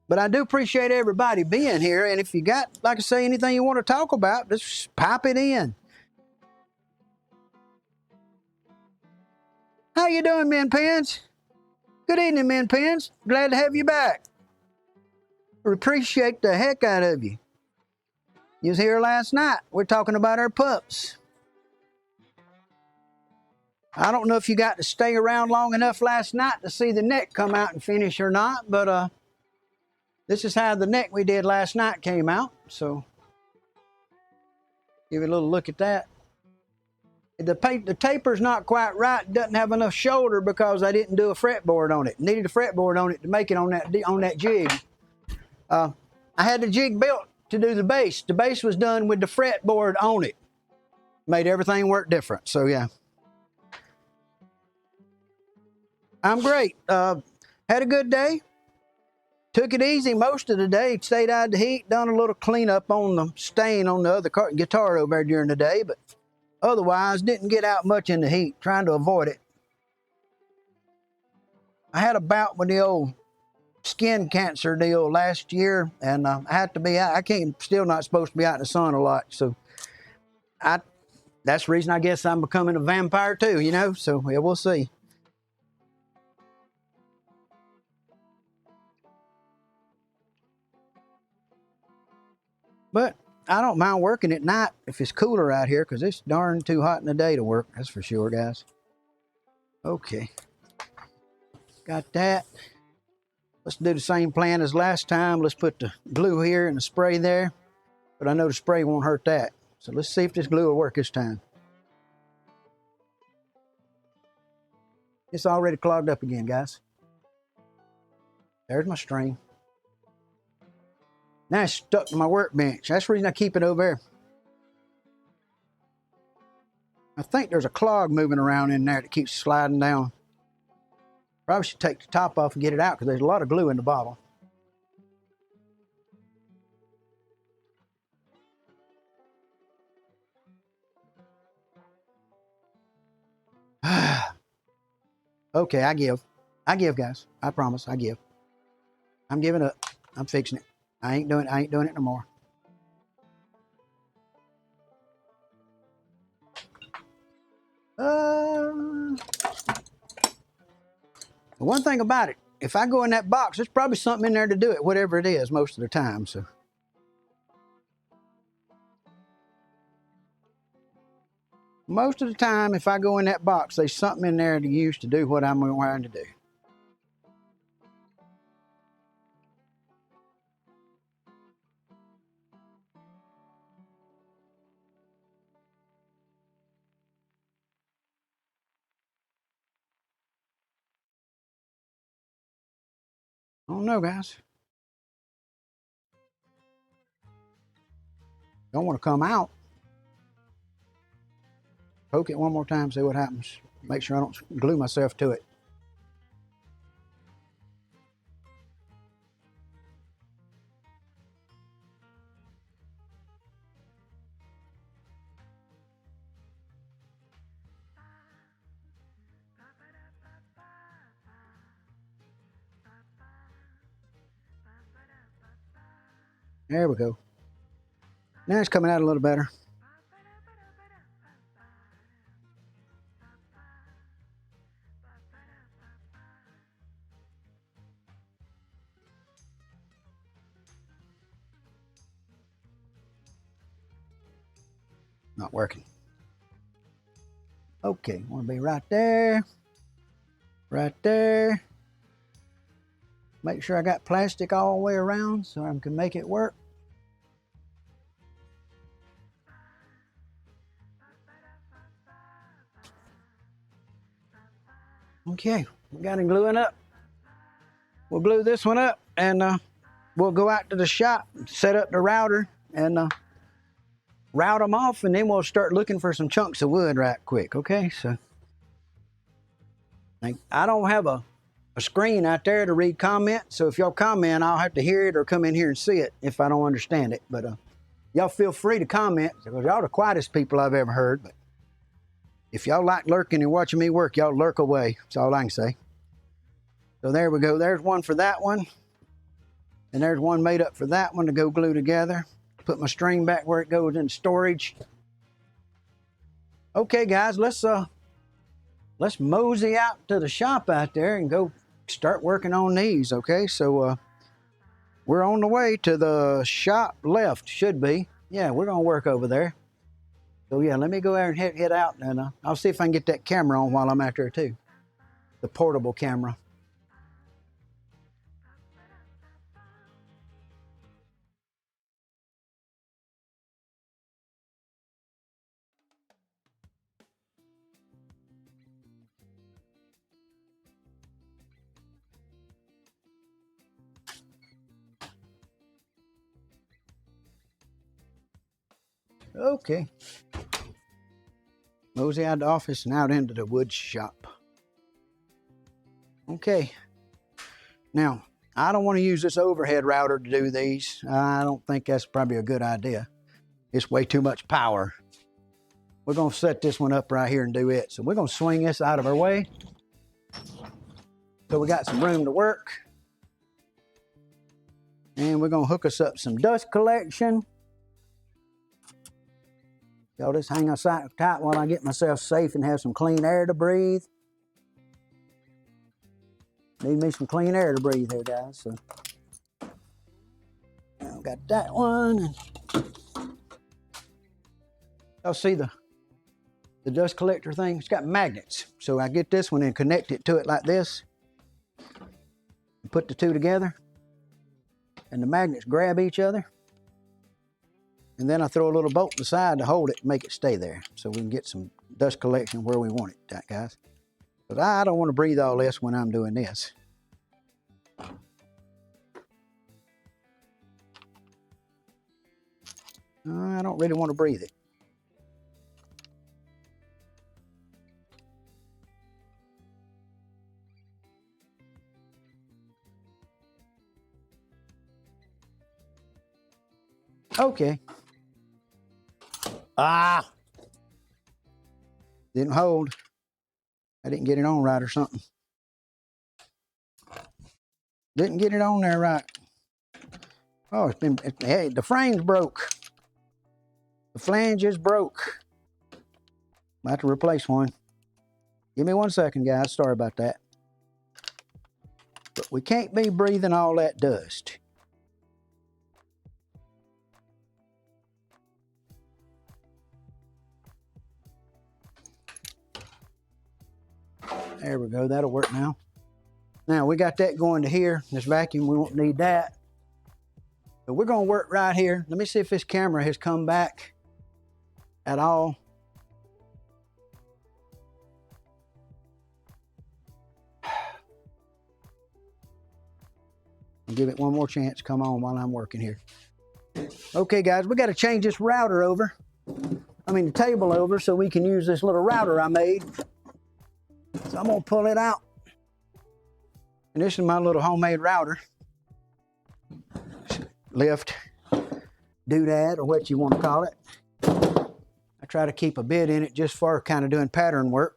But I do appreciate everybody being here. And if you got, like I say, anything you want to talk about, just pop it in. How you doing, Min Pins? Good evening, Min Pins. Glad to have you back. We appreciate the heck out of you. You was here last night. We're talking about our pups. I don't know if you got to stay around long enough last night to see the neck come out and finish or not, but this is how the neck we did last night came out. So give you a little look at that. The taper's not quite right. It doesn't have enough shoulder because I didn't do a fretboard on it. Needed a fretboard on it to make it on that jig. I had the jig built to do the base. The base was done with the fretboard on it. Made everything work different. So yeah. I'm great. Had a good day. Took it easy most of the day. Stayed out of the heat. Done a little cleanup on the stain on the other guitar over there during the day, but otherwise didn't get out much in the heat. Trying to avoid it. I had a bout with the old skin cancer deal last year, and I had to be out. Still not supposed to be out in the sun a lot, so that's the reason I guess I'm becoming a vampire too, you know. So yeah, we'll see. But I don't mind working at night if it's cooler out here, because it's darn too hot in the day to work. That's for sure, guys. Okay. Got that. Let's do the same plan as last time. Let's put the glue here and the spray there. But I know the spray won't hurt that. So let's see if this glue will work this time. It's already clogged up again, guys. There's my string. Now it's stuck to my workbench. That's the reason I keep it over there. I think there's a clog moving around in there that keeps sliding down. Probably should take the top off and get it out because there's a lot of glue in the bottle. Okay, I give. I give, guys. I promise, I give. I'm giving up. I'm fixing it. I ain't doing it no more. The one thing about it, if I go in that box, there's probably something in there to do it, whatever it is, most of the time. So most of the time, if I go in that box, there's something in there to use to do what I'm trying to do. I don't know, guys. Don't want to come out. Poke it one more time, see what happens. Make sure I don't glue myself to it. There we go. Now it's coming out a little better. Not working. Okay, want to be right there. Right there. Make sure I got plastic all the way around so I can make it work. Okay, we got it gluing up. We'll glue this one up and we'll go out to the shop, set up the router, and route them off, and then we'll start looking for some chunks of wood right quick, okay? So, like, I don't have a screen out there to read comments, so if y'all comment, I'll have to hear it or come in here and see it if I don't understand it. But y'all feel free to comment, because y'all the quietest people I've ever heard. But if y'all like lurking and watching me work, y'all lurk away. That's all I can say. So there we go. There's one for that one. And there's one made up for that one to go glue together. Put my string back where it goes in storage. Okay, guys, let's mosey out to the shop out there and go start working on these, okay? So we're on the way to the shop left, should be. Yeah, we're gonna work over there. So yeah, let me go there and head out, and I'll see if I can get that camera on while I'm out there too. The portable camera. Okay. Mosey out of the office and out into the wood shop. Okay. Now, I don't want to use this overhead router to do these. I don't think that's probably a good idea. It's way too much power. We're going to set this one up right here and do it. So we're going to swing this out of our way. So we got some room to work. And we're going to hook us up some dust collection. Y'all just hang us tight while I get myself safe and have some clean air to breathe. Need me some clean air to breathe here, guys. So I've got that one. Y'all see the dust collector thing? It's got magnets. So I get this one and connect it to it like this. Put the two together. And the magnets grab each other. And then I throw a little bolt to the side to hold it and make it stay there. So we can get some dust collection where we want it, guys. But I don't want to breathe all this when I'm doing this. I don't really want to breathe it. Okay. Didn't hold. I didn't get it on right or something. Didn't get it on there right. Oh, hey, the frame's broke. The flange is broke. I have to replace one. Give me 1 second, guys. Sorry about that. But we can't be breathing all that dust. There we go. That'll work now. Now, we got that going to here. This vacuum, we won't need that. But we're going to work right here. Let me see if this camera has come back at all. I'll give it one more chance. Come on while I'm working here. Okay, guys, we got to change this router over. The table over so we can use this little router I made. So I'm going to pull it out. And this is my little homemade router. Lift, doodad, or what you want to call it. I try to keep a bit in it just for kind of doing pattern work.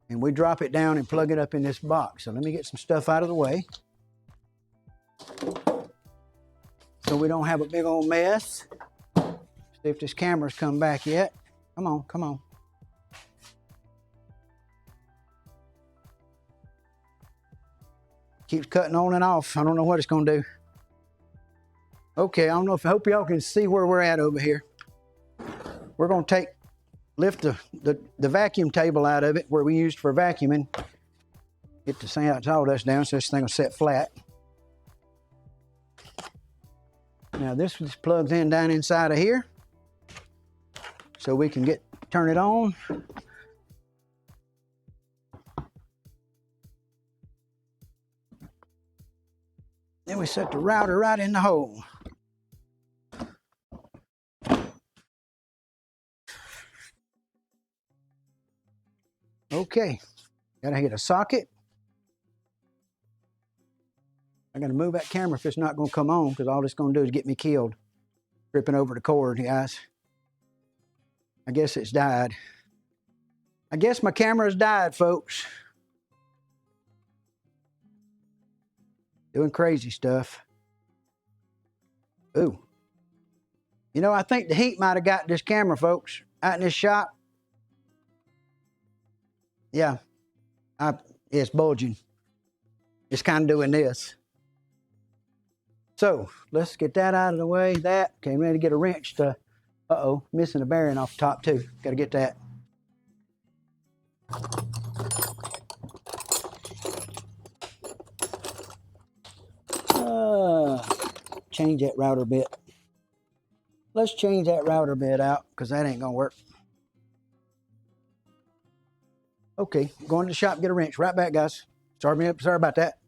And we drop it down and plug it up in this box. So let me get some stuff out of the way. So we don't have a big old mess. See if this camera's come back yet. Come on, come on. Keeps cutting on and off. I don't know what it's gonna do. Okay, I hope y'all can see where we're at over here. We're gonna lift the vacuum table out of it where we used for vacuuming. Get the sawdust down so this thing will set flat. Now this just plugs in down inside of here. So we can turn it on. Then we set the router right in the hole. Okay, gotta hit a socket. I gotta move that camera if it's not gonna come on, because all it's gonna do is get me killed. Tripping over the cord, guys. I guess it's died. I guess my camera's died, folks. Doing crazy stuff. Ooh. You know, I think the heat might have got this camera, folks, out in this shop. Yeah, it's bulging. It's kind of doing this. So let's get that out of the way. That, okay, ready to get a wrench to, uh-oh, missing a bearing off the top too. Got to get that. Change that router bit. Let's change that router bit out, because that ain't gonna work. Okay, going to the shop, get a wrench. Right back, guys. Sorry about that.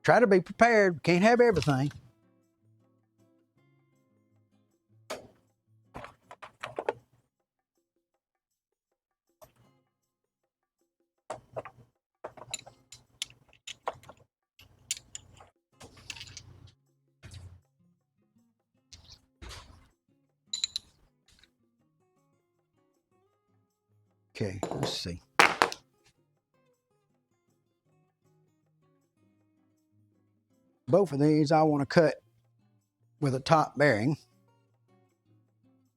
Try to be prepared. Can't have everything. Okay, let's see. Both of these I want to cut with a top bearing.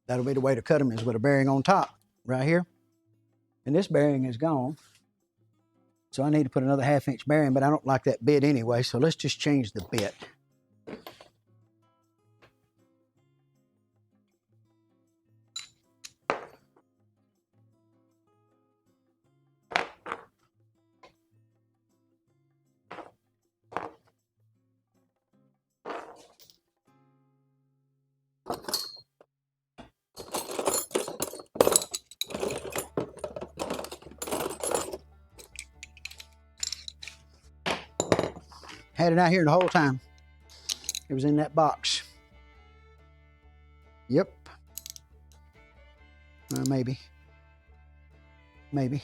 That'll be the way to cut them, is with a bearing on top right here. And this bearing is gone. So I need to put another 1/2 inch bearing, but I don't like that bit anyway. So let's just change the bit. Had it out here the whole time. It was in that box. Yep. Maybe. Maybe.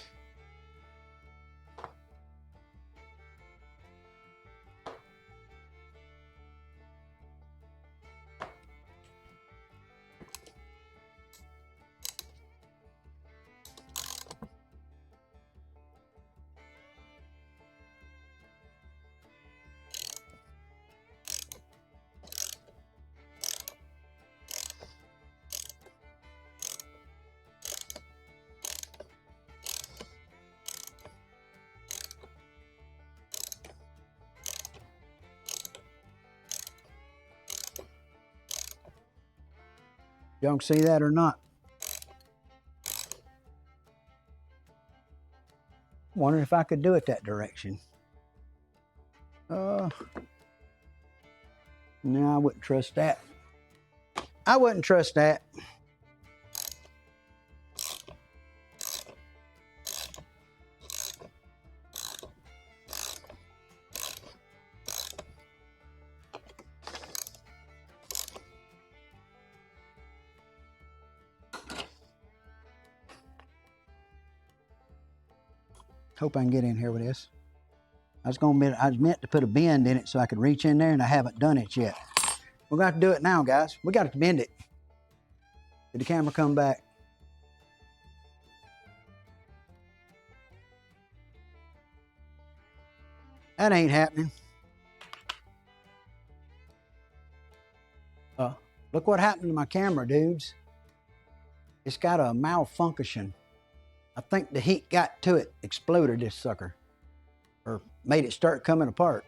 Y'all can see that or not? Wondering if I could do it that direction. No, I wouldn't trust that. I wouldn't trust that. Hope I can get in here with this. I was meant to put a bend in it so I could reach in there, and I haven't done it yet. We're going to have to do it now, guys. We got to bend it. Did the camera come back? That ain't happening. Look what happened to my camera, dudes. It's got a malfunction. I think the heat got to it, exploded this sucker, or made it start coming apart.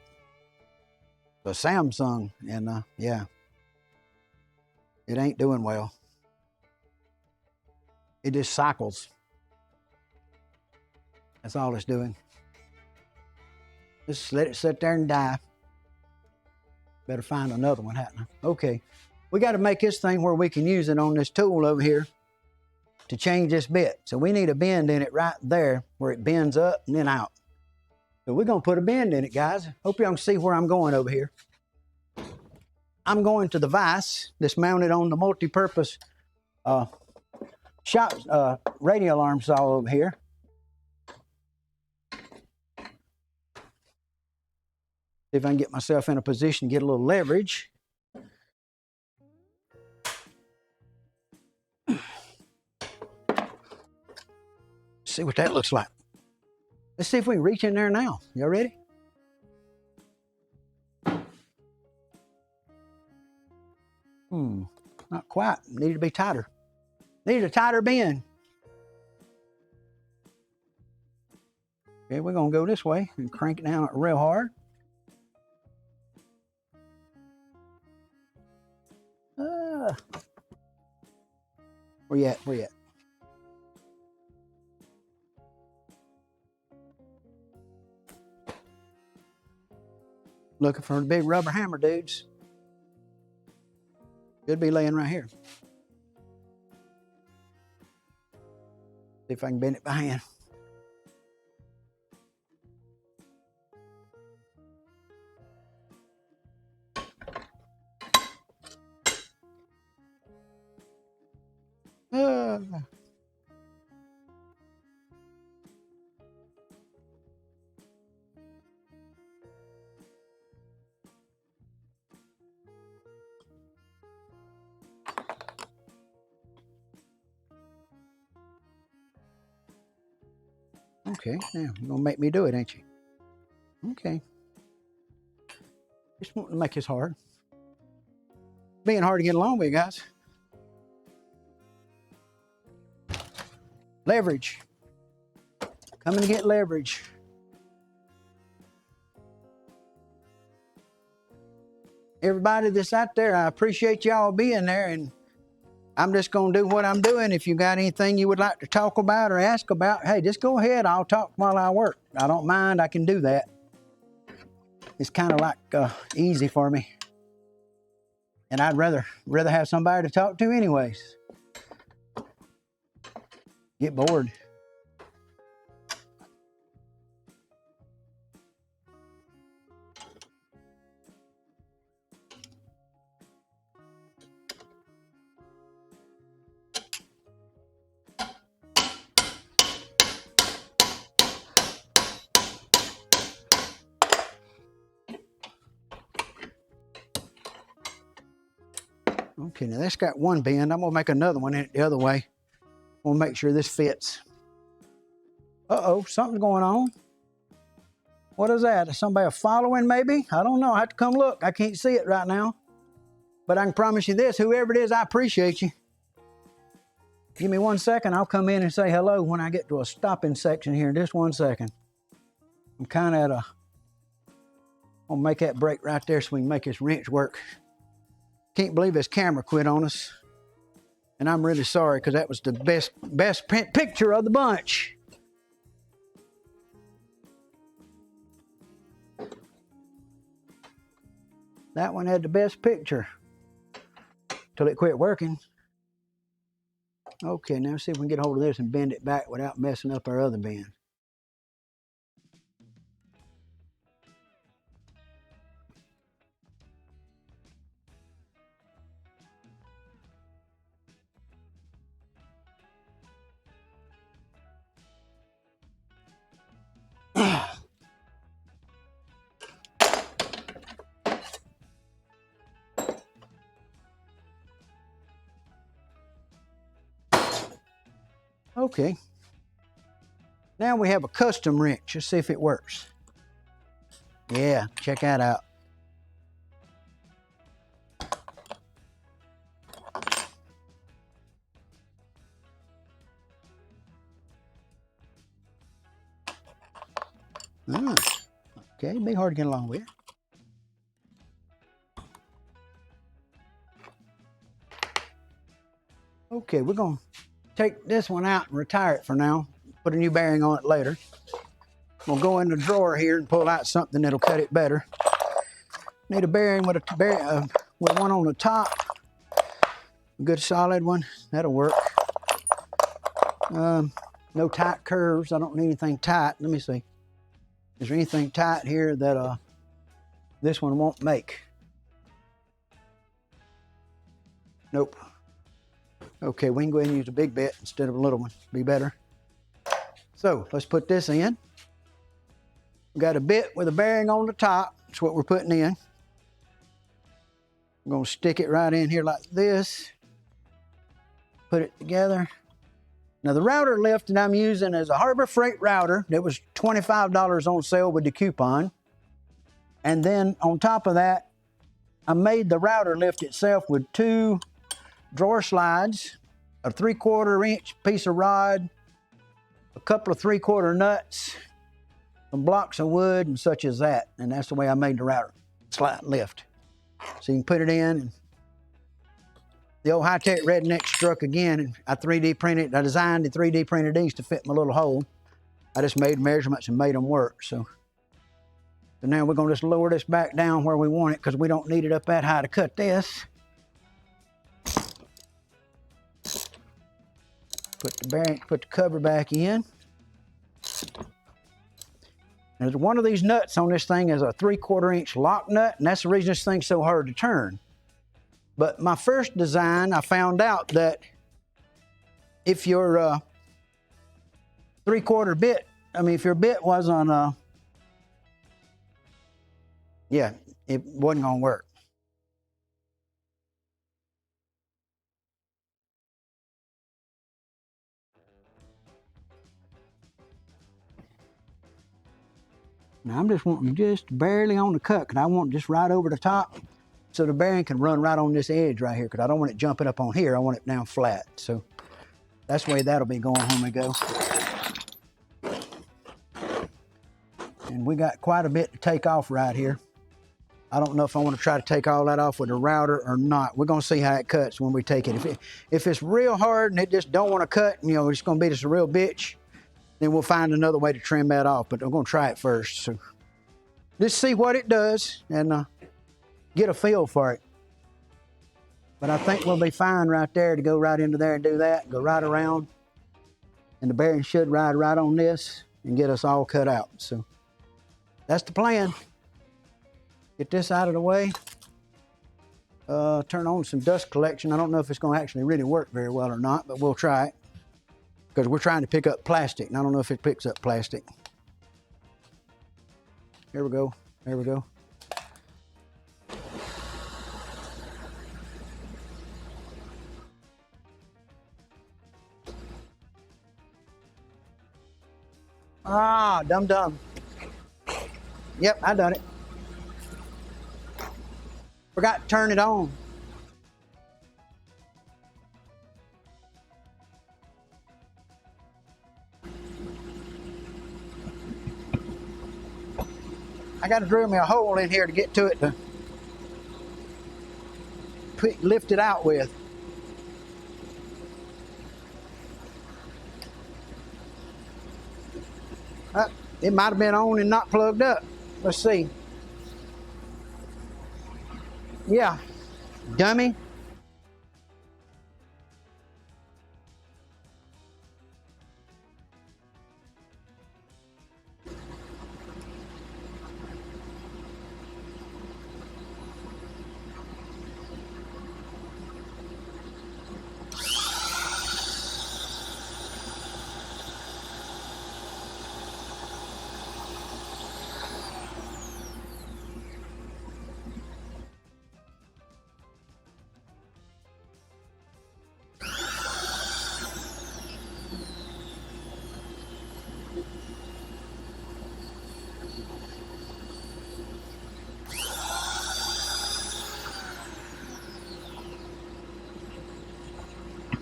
The Samsung, and yeah, it ain't doing well. It just cycles. That's all it's doing. Just let it sit there and die. Better find another one happening. Okay, we got to make this thing where we can use it on this tool over here to change this bit. So we need a bend in it right there where it bends up and then out. So we're gonna put a bend in it, guys. Hope y'all can see where I'm going over here. I'm going to the vise that's mounted on the multi-purpose shop radio alarm saw over here. See if I can get myself in a position to get a little leverage. See what that looks like. Let's see if we can reach in there now. Y'all ready? Not quite. Need to be tighter. Need a tighter bend. Okay, we're gonna go this way and crank it down real hard. Where you at? Where you at? Looking for the big rubber hammer, dudes. Could be laying right here. See if I can bend it by hand. Okay, now you're gonna make me do it, ain't you? Okay. Just want to make this hard. Being hard to get along with, guys. Leverage. Coming to get leverage. Everybody that's out there, I appreciate y'all being there, and I'm just going to do what I'm doing. If you got anything you would like to talk about or ask about, hey, just go ahead. I'll talk while I work. I don't mind. I can do that. It's kind of like easy for me. And I'd rather have somebody to talk to anyways. Get bored. Okay, now that's got one bend. I'm gonna make another one in it the other way. I'm gonna make sure this fits. Uh-oh, something's going on. What is that? Is somebody following maybe? I don't know, I have to come look. I can't see it right now. But I can promise you this, whoever it is, I appreciate you. Give me 1 second, I'll come in and say hello when I get to a stopping section here. Just 1 second. I'm kind of at a, I'll make that break right there so we can make this wrench work. Can't believe this camera quit on us. And I'm really sorry because that was the best picture of the bunch. That one had the best picture. Till it quit working. Okay, now see if we can get a hold of this and bend it back without messing up our other bend. Okay. Now we have a custom wrench. Let's see if it works. Yeah, check that out. Okay, be hard to get along with. Okay, we're going to take this one out and retire it for now. Put a new bearing on it later. We'll go in the drawer here and pull out something that'll cut it better. Need a bearing with with one on the top. A good solid one. That'll work. No tight curves. I don't need anything tight. Let me see. Is there anything tight here that this one won't make? Nope. Okay, we can go ahead and use a big bit instead of a little one. Be better. So let's put this in. We got a bit with a bearing on the top. That's what we're putting in. I'm going to stick it right in here like this. Put it together. Now the router lift that I'm using is a Harbor Freight router that was $25 on sale with the coupon. And then on top of that, I made the router lift itself with 2 drawer slides, a 3/4 inch piece of rod, a couple of 3/4 nuts, some blocks of wood and such as that. And that's the way I made the router slide lift. So you can put it in. And the old high-tech redneck struck again, and I 3D printed. I designed and 3D printed these to fit my little hole. I just made measurements and made them work. So now we're gonna just lower this back down where we want it because we don't need it up that high to cut this. Put the cover back in. There's one of these nuts on this thing is a 3/4 inch lock nut, and that's the reason this thing's so hard to turn. But my first design, I found out that if your 3/4 bit, if your bit wasn't, yeah, it wasn't gonna work. Now I'm just wanting just barely on the cut, because I want just right over the top so the bearing can run right on this edge right here, because I don't want it jumping up on here. I want it down flat. So that's the way that'll be going when we go. And we got quite a bit to take off right here. I don't know if I want to try to take all that off with a router or not. We're going to see how it cuts when we take it. If it's real hard and it just don't want to cut, it's going to be just a real bitch, then we'll find another way to trim that off. But I'm going to try it first. So just see what it does and get a feel for it. But I think we'll be fine right there to go right into there and do that, go right around. And the bearing should ride right on this and get us all cut out. So that's the plan. Get this out of the way. Turn on some dust collection. I don't know if it's going to actually really work very well or not, but we'll try it. Because we're trying to pick up plastic, and I don't know if it picks up plastic. Here we go. There we go. Ah, dumb. Yep, I done it. Forgot to turn it on. I got to drill me a hole in here to get to it to lift it out with. It might have been on and not plugged up. Let's see. Yeah, dummy.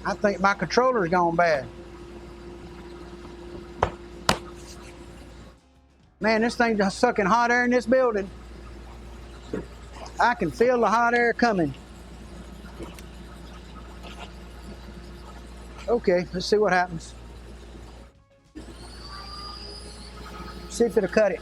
I think my controller's gone bad. Man, this thing's just sucking hot air in this building. I can feel the hot air coming. Okay, let's see what happens. See if it'll cut it.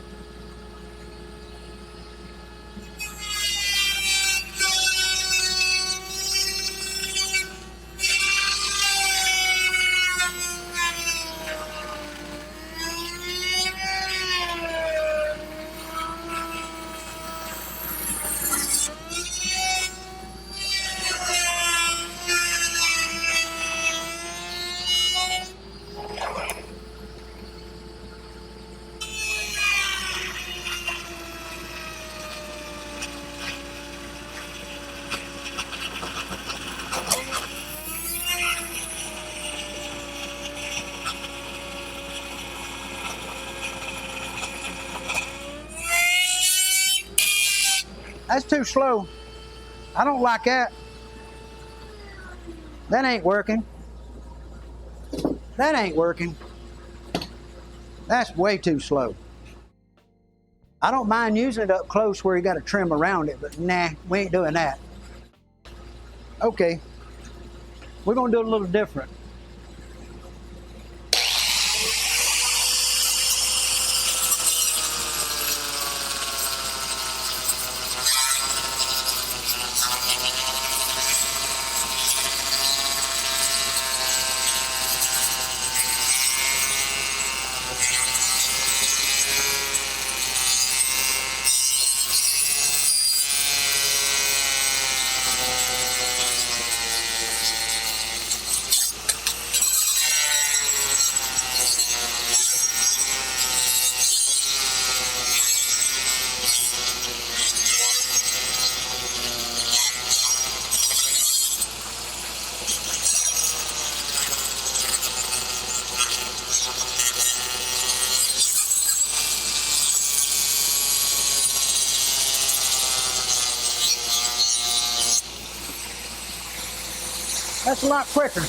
That's too slow. I don't like that. That ain't working. That ain't working. That's way too slow. I don't mind using it up close where you got to trim around it, but nah, we ain't doing that. Okay, we're gonna do it a little different. That's a lot quicker.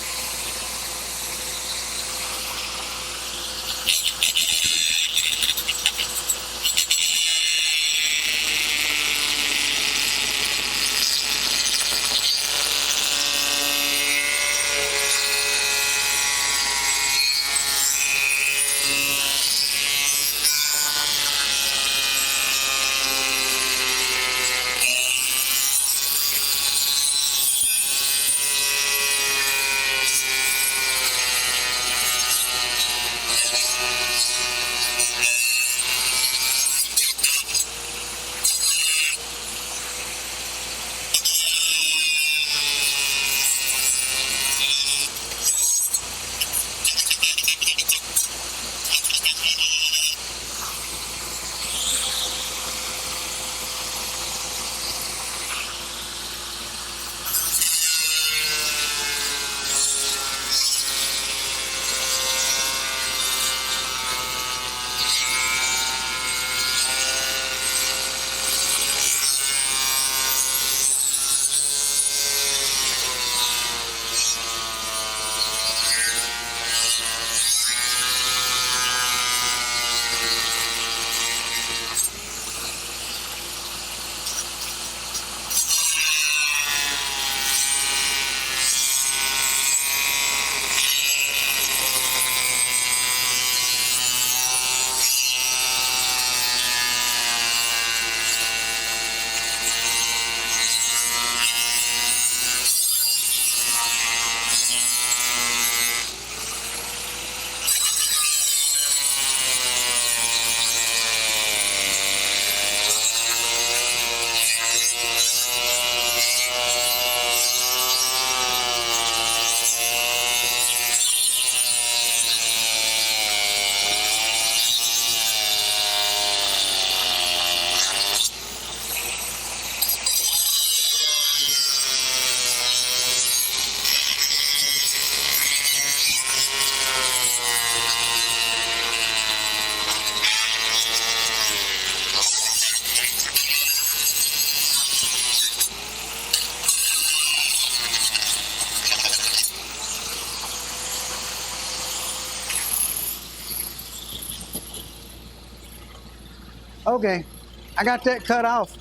Okay, I got that cut off,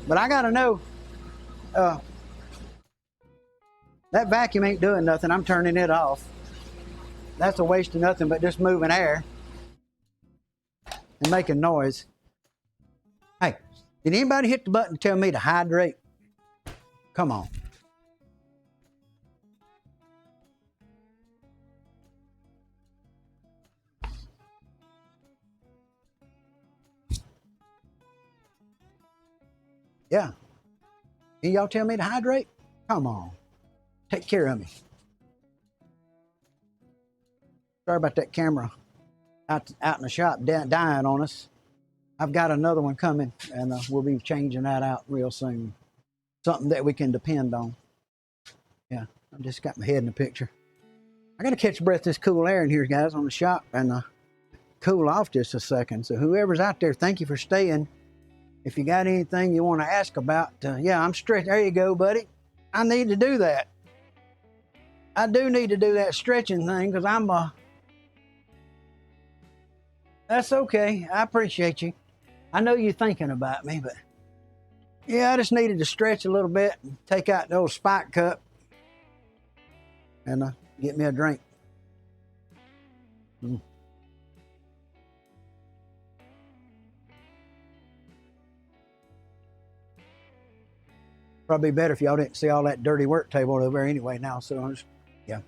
but I gotta know, that vacuum ain't doing nothing. I'm turning it off. That's a waste of nothing but just moving air and making noise. Hey, did anybody hit the button to tell me to hydrate? Come on. Yeah. Can y'all tell me to hydrate? Come on. Take care of me. Sorry about that camera out in the shop dying on us. I've got another one coming, and we'll be changing that out real soon. Something that we can depend on. Yeah, I just got my head in the picture. I got to catch a breath of this cool air in here, guys, on the shop, and cool off just a second. So whoever's out there, thank you for staying. if you got anything you want to ask about, yeah, I'm stretching. There you go, buddy. I need to do that. I do need to do that stretching thing because I'm that's okay. I appreciate you. I know you're thinking about me, but yeah, I just needed to stretch a little bit and take out the old spike cup and get me a drink. Probably better if y'all didn't see all that dirty work table over there anyway now, so I'm just, yeah.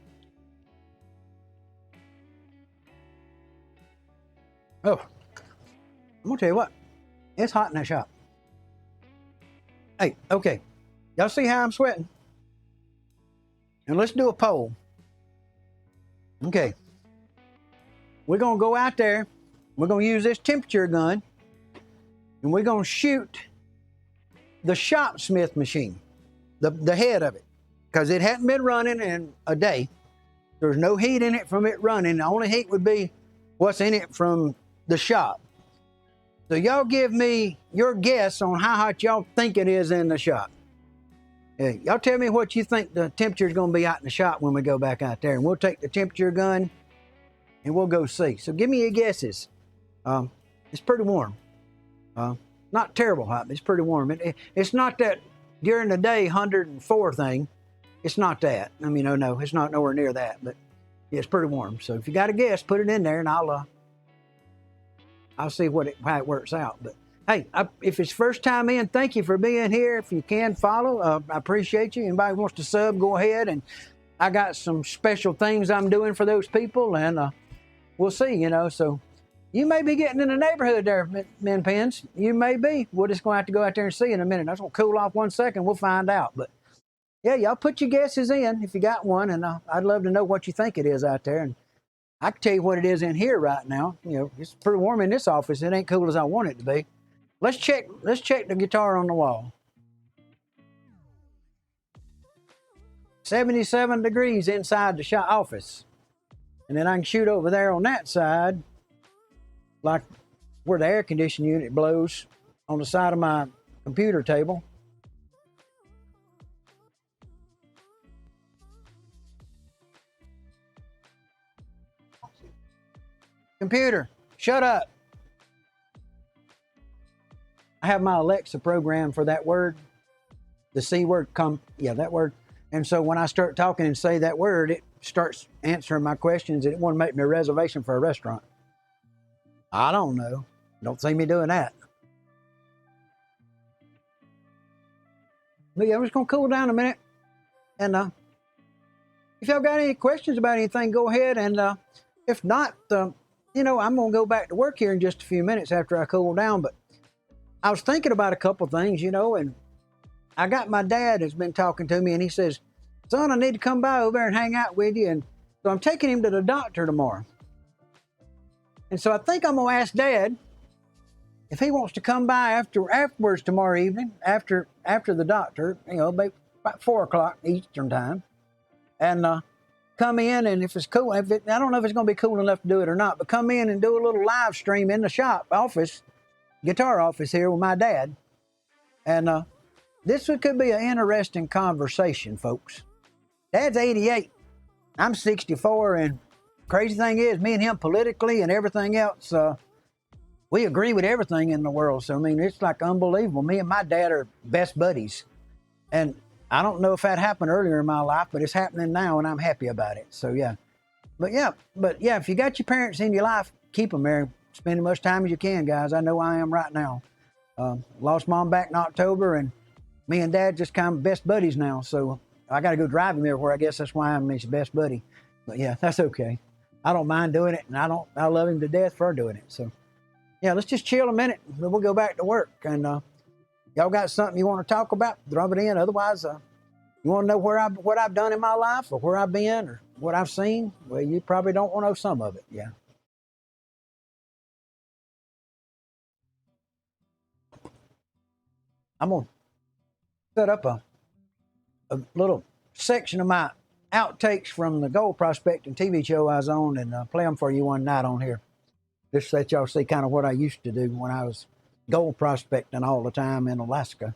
Oh, I'm gonna tell you what, it's hot in that shop. Hey, okay, y'all see how I'm sweating? And let's do a poll. Okay, we're gonna go out there, we're gonna use this temperature gun, and we're gonna shoot the shopsmith machine, the head of it, because it hadn't been running in a day. There's no heat in it from it running. The only heat would be what's in it from the shop. So y'all give me your guess on how hot y'all think it is in the shop. Yeah, y'all tell me what you think the temperature is going to be out in the shop when we go back out there, and we'll take the temperature gun and we'll go see. So give me your guesses. It's pretty warm. Not terrible hot, but it's pretty warm. It's not that during the day 104 thing. It's not that. I mean, no, it's not nowhere near that, but yeah, it's pretty warm. So if you got a guess, put it in there and I'll see how it works out. But hey, if it's first time in, thank you for being here. If you can follow, I appreciate you. Anybody wants to sub, go ahead. And I got some special things I'm doing for those people, and we'll see, so you may be getting in the neighborhood there, Men Pens. You may be. We're just going to have to go out there and see in a minute. That's going to cool off 1 second. We'll find out. But yeah, y'all put your guesses in if you got one, and I'd love to know what you think it is out there. And I can tell you what it is in here right now. It's pretty warm in this office. It ain't cool as I want it to be. Let's check the guitar on the wall. 77 degrees inside the shop office. And then I can shoot over there on that side, like where the air conditioning unit blows, on the side of my computer table. Computer, shut up. I have my Alexa program for that word, the C word, that word. And so when I start talking and say that word, it starts answering my questions, and it want to make me a reservation for a restaurant. I don't know. Don't see me doing that. But yeah, I'm just going to cool down a minute. And if y'all got any questions about anything, go ahead. And if not, I'm going to go back to work here in just a few minutes after I cool down. But I was thinking about a couple things, and I got my dad has been talking to me, and he says, son, I need to come by over there and hang out with you. And so I'm taking him to the doctor tomorrow. And so I think I'm going to ask Dad if he wants to come by afterwards tomorrow evening, after the doctor, about 4 o'clock Eastern time, and come in, and if it's cool, I don't know if it's going to be cool enough to do it or not, but come in and do a little live stream in the shop office, guitar office here with my dad. And this could be an interesting conversation, folks. Dad's 88. I'm 64, and crazy thing is, me and him politically and everything else, we agree with everything in the world. So, I mean, it's like unbelievable. Me and my dad are best buddies. And I don't know if that happened earlier in my life, but it's happening now, and I'm happy about it. So, yeah. But yeah, if you got your parents in your life, keep them there. Spend as much time as you can, guys. I know I am right now. Lost Mom back in October, and me and Dad just kind of best buddies now. So I got to go drive him everywhere. I guess that's why I'm his best buddy. But yeah, that's okay. I don't mind doing it, and I love him to death for doing it. So yeah, let's just chill a minute, and then we'll go back to work. And y'all got something you want to talk about, drop it in. Otherwise, you want to know what I've done in my life, or where I've been, or what I've seen? Well, you probably don't want to know some of it. Yeah. I'm going to set up a little section of my outtakes from the gold prospecting TV show I was on, and play them for you one night on here. Just so that y'all see kind of what I used to do when I was gold prospecting all the time in Alaska.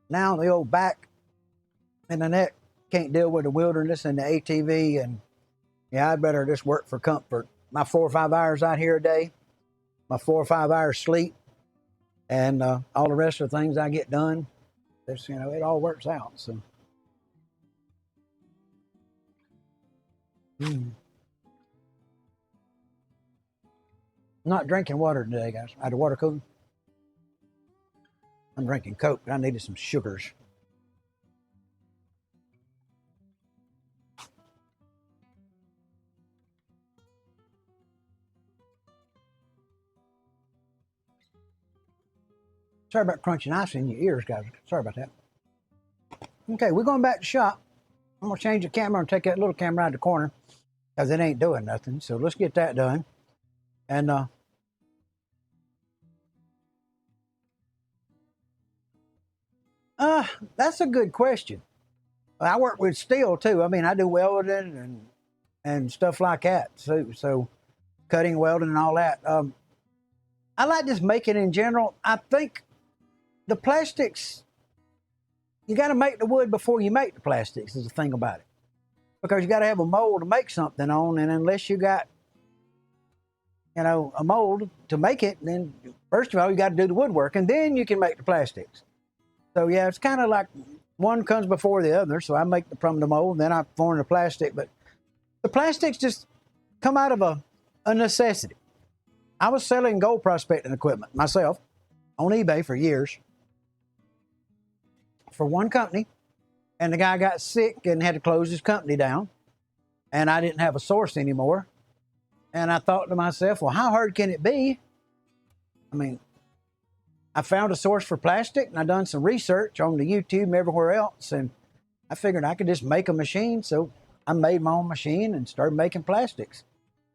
Now the old back and the neck can't deal with the wilderness and the ATV, and yeah, I'd better just work for comfort. My 4 or 5 hours out here a day, my 4 or 5 hours sleep, and all the rest of the things I get done, it's, it all works out. So, I'm not drinking water today, guys. I had a water cooler. I'm drinking Coke, but I needed some sugars. Sorry about crunching ice in your ears, guys. Sorry about that. Okay, we're going back to shop. I'm going to change the camera and take that little camera out of the corner because it ain't doing nothing. So let's get that done. And that's a good question. I work with steel too. I mean, I do welding and stuff like that. So cutting, welding, and all that. I like just making in general. I think the plastics, you got to make the wood before you make the plastics is the thing about it. Because you got to have a mold to make something on, and unless you got, a mold to make it, then first of all, you got to do the woodwork, and then you can make the plastics. So yeah, it's kind of like one comes before the other. So I make from the mold, and then I form the plastic. But the plastics just come out of a necessity. I was selling gold prospecting equipment myself on eBay for years for one company, and the guy got sick and had to close his company down, and I didn't have a source anymore. And I thought to myself, well, how hard can it be? I mean, I found a source for plastic, and I done some research on the YouTube and everywhere else, and I figured I could just make a machine. So I made my own machine and started making plastics.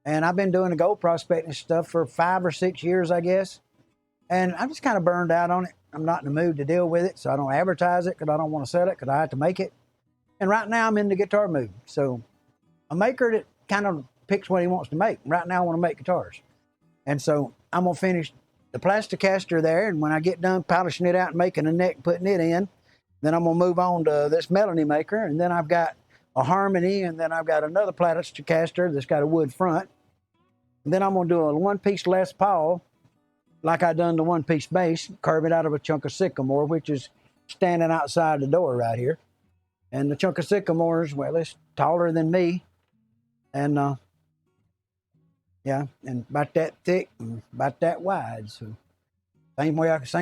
And I've been doing the gold prospecting stuff for 5 or 6 years, I guess. And I'm just kind of burned out on it. I'm not in the mood to deal with it, so I don't advertise it because I don't want to sell it because I have to make it. And right now I'm in the guitar mood. So a maker that kind of picks what he wants to make. Right now I want to make guitars. And so I'm going to finish the Plasticaster there, and when I get done polishing it out and making a neck and putting it in, then I'm going to move on to this Melanie maker, and then I've got a Harmony, and then I've got another Plasticaster that's got a wood front. And then I'm going to do a one-piece Les Paul, like I done the one-piece bass, carve it out of a chunk of sycamore, which is standing outside the door right here. And the chunk of sycamores, well, it's taller than me, and yeah, and about that thick and about that wide. So same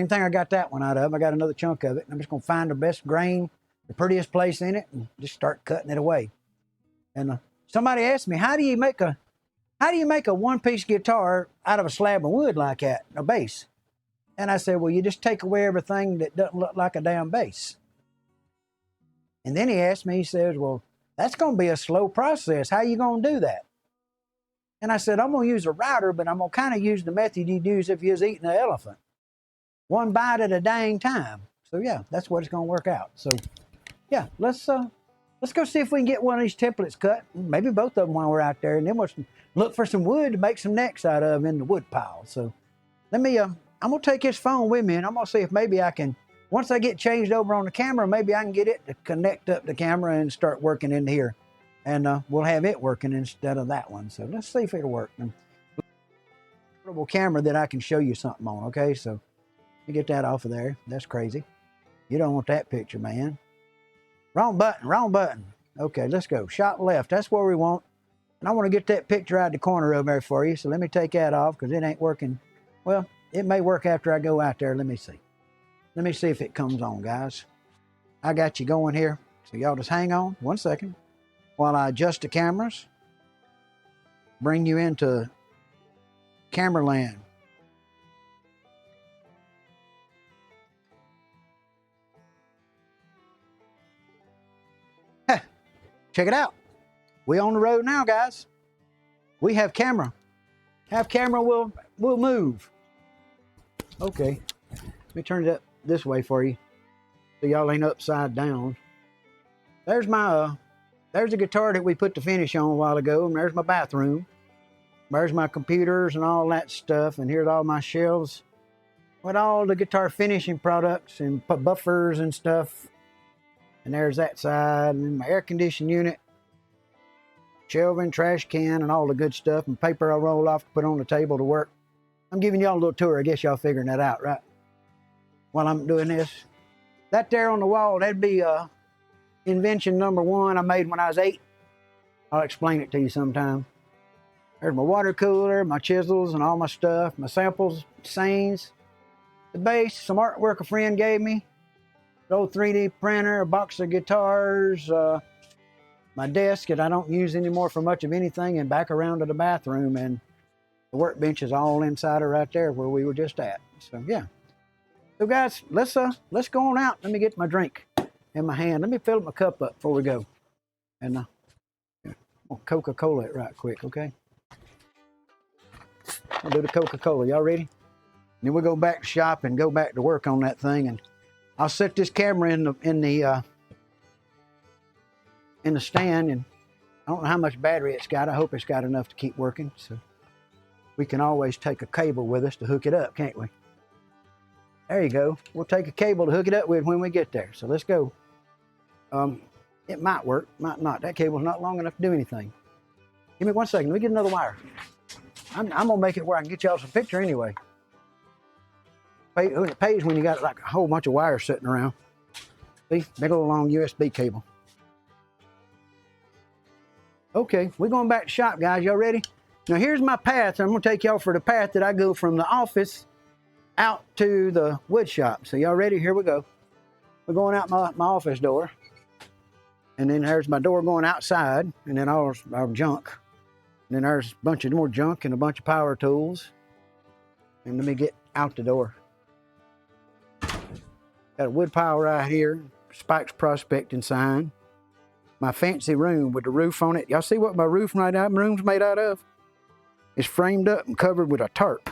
thing I got that one out of. I got another chunk of it. I'm just going to find the best grain, the prettiest place in it, and just start cutting it away. And somebody asked me, how do you make a one-piece guitar out of a slab of wood like that, a bass? And I said, well, you just take away everything that doesn't look like a damn bass. And then he asked me, he says, well, that's going to be a slow process. How you going to do that? And I said, I'm going to use a router, but I'm going to kind of use the method you'd use if you was eating an elephant. One bite at a dang time. So yeah, that's what it's going to work out. So yeah, let's go see if we can get one of these templates cut. Maybe both of them while we're out there. And then we'll look for some wood to make some necks out of in the wood pile. So let me, I'm going to take this phone with me, and I'm going to see if maybe I can, once I get changed over on the camera, maybe I can get it to connect up the camera and start working in here. And we'll have it working instead of that one. So let's see if it'll work. And portable camera that I can show you something on, okay? So let me get that off of there. That's crazy. You don't want that picture, man. Wrong button, wrong button. Okay, let's go. Shot left, that's where we want. And I want to get that picture out of the corner over there for you. So let me take that off because it ain't working. Well, it may work after I go out there. Let me see. Let me see if it comes on, guys. I got you going here. So y'all just hang on 1 second while I adjust the cameras. Bring you into camera land. Check it out. We on the road now, guys. We have camera. Have camera will move. Okay. Let me turn it up this way for you so y'all ain't upside down. There's my there's a guitar that we put the finish on a while ago, and there's my bathroom. There's my computers and all that stuff, and here's all my shelves with all the guitar finishing products and buffers and stuff. And there's that side, and my air conditioning unit, shelving, trash can, and all the good stuff, and paper I roll off to put on the table to work. I'm giving y'all a little tour. I guess y'all figuring that out, right? While I'm doing this. That there on the wall, that'd be invention number 1 I made when I was 8. I'll explain it to you sometime. There's my water cooler, my chisels, and all my stuff, my samples, scenes, the bass, some artwork a friend gave me, the old 3D printer, a box of guitars, my desk that I don't use anymore for much of anything, and back around to the bathroom, and the workbench is all inside of right there where we were just at. So yeah. So guys, let's go on out. Let me get my drink in my hand. Let me fill my cup up before we go. And I'll Coca-Cola it right quick, okay? I'll do the Coca-Cola. Y'all ready? And then we'll go back to shop and go back to work on that thing. And I'll set this camera in the stand. And I don't know how much battery it's got. I hope it's got enough to keep working. So we can always take a cable with us to hook it up, can't we? There you go. We'll take a cable to hook it up with when we get there. So let's go. It might work, might not. That cable's not long enough to do anything. Give me 1 second. Let me get another wire. I'm gonna make it where I can get y'all some picture anyway. It pays when you got like a whole bunch of wires sitting around. See, big old long USB cable. Okay, we're going back to shop, guys. Y'all ready? Now here's my path. I'm gonna take y'all for the path that I go from the office out to the wood shop. So y'all ready? Here we go. We're going out my office door. And then there's my door going outside, and then all our junk. And then there's a bunch of more junk and a bunch of power tools. And let me get out the door. Got a wood pile right here, Spike's Prospecting sign. My fancy room with the roof on it. Y'all see what my room's made out of? It's framed up and covered with a tarp.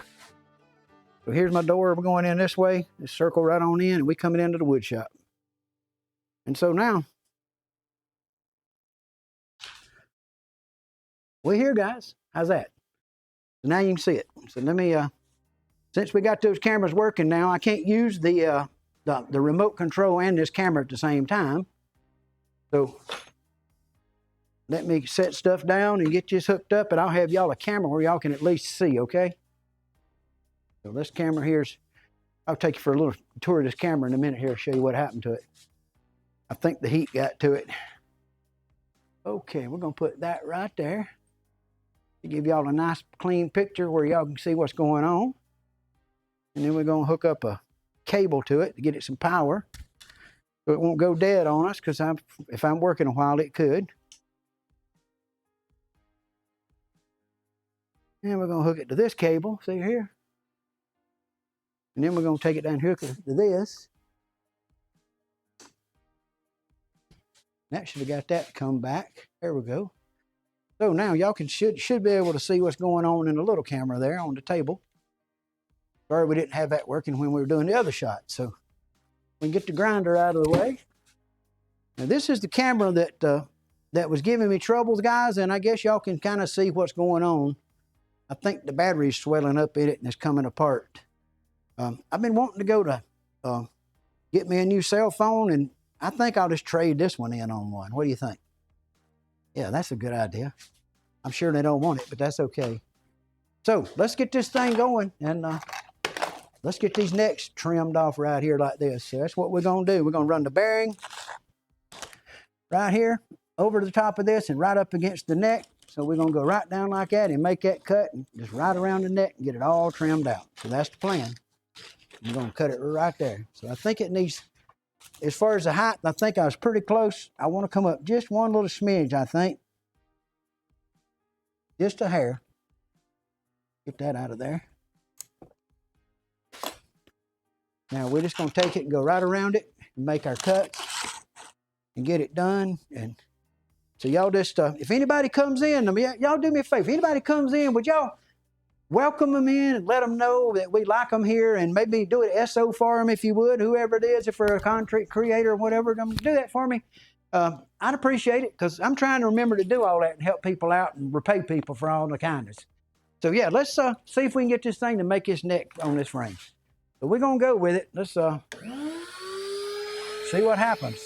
So here's my door. We're going in this way. Just circle right on in, and we're coming into the wood shop. And so now, we're here, guys. How's that? So now you can see it. So let me, since we got those cameras working now, I can't use the remote control and this camera at the same time. So let me set stuff down and get this hooked up, and I'll have y'all a camera where y'all can at least see, okay? So this camera here's, I'll take you for a little tour of this camera in a minute here, show you what happened to it. I think the heat got to it. Okay, we're gonna put that right there to give y'all a nice clean picture where y'all can see what's going on. And then we're gonna hook up a cable to it to get it some power so it won't go dead on us, because if I'm working a while, it could. And we're gonna hook it to this cable, see here? And then we're gonna take it down here to this. That should have got that to come back. There we go. So now y'all should be able to see what's going on in the little camera there on the table. Sorry we didn't have that working when we were doing the other shot. So we can get the grinder out of the way. Now this is the camera that was giving me troubles, guys, and I guess y'all can kind of see what's going on. I think the battery's swelling up in it and it's coming apart. I've been wanting to go to get me a new cell phone, and I think I'll just trade this one in on one. What do you think? Yeah, that's a good idea. I'm sure they don't want it, but that's okay. So let's get this thing going, and let's get these necks trimmed off right here like this. So that's what we're gonna do. We're gonna run the bearing right here over the top of this and right up against the neck. So we're gonna go right down like that and make that cut and just right around the neck and get it all trimmed out. So that's the plan. I'm gonna cut it right there. So I think it needs, as far as the height, I think I was pretty close. I want to come up just one little smidge, I think. Just a hair. Get that out of there. Now we're just going to take it and go right around it and make our cuts and get it done. And so y'all just, if anybody comes in, y'all do me a favor. If anybody comes in, would y'all welcome them in and let them know that we like them here, and maybe do it SO for them if you would, whoever it is, if they're a content creator or whatever, do that for me. I'd appreciate it because I'm trying to remember to do all that and help people out and repay people for all the kindness. So yeah, let's see if we can get this thing to make its neck on this frame. So we're gonna go with it. Let's see what happens.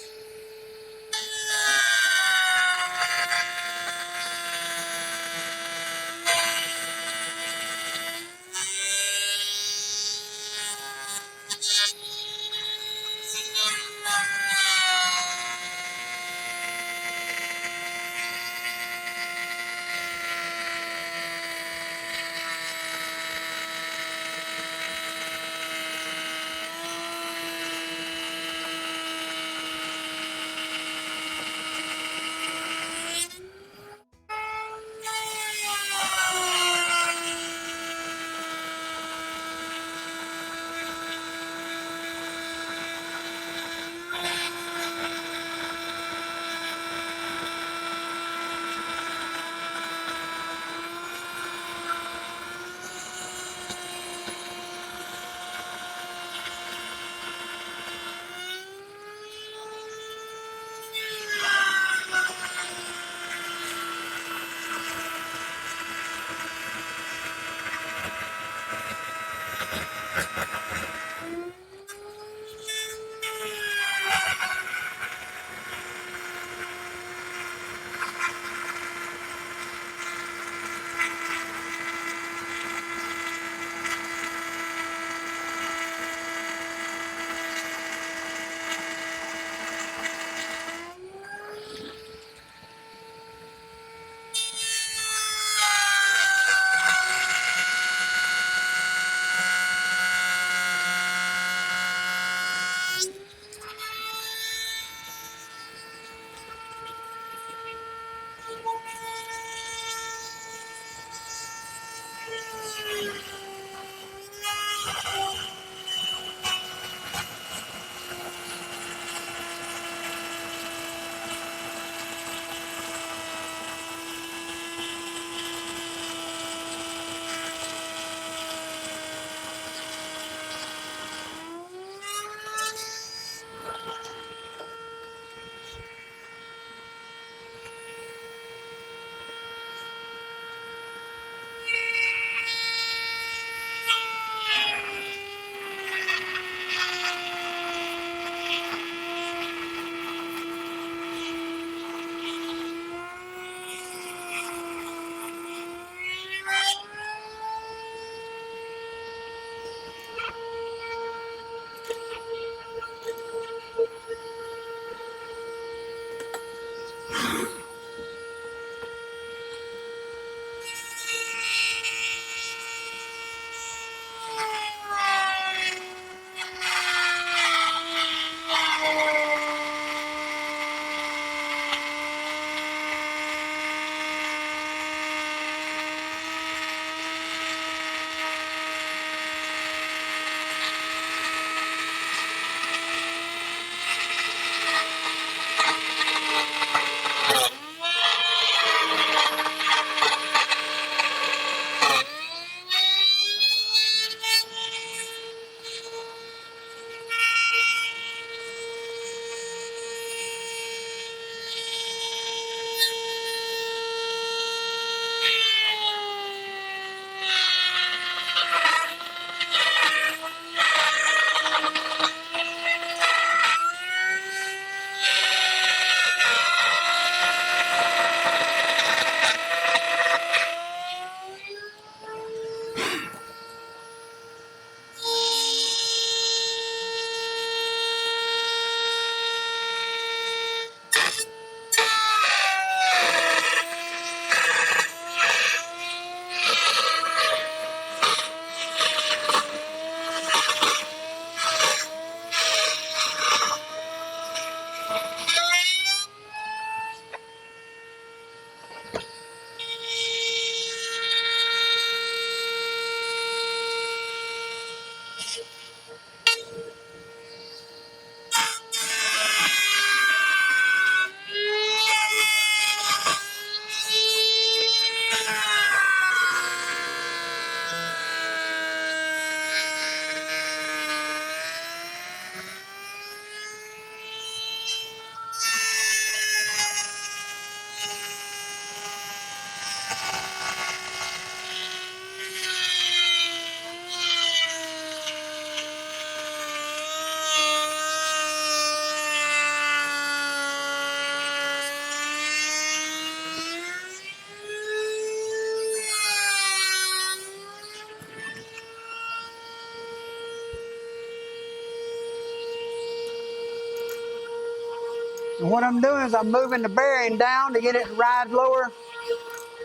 And what I'm doing is I'm moving the bearing down to get it to ride lower.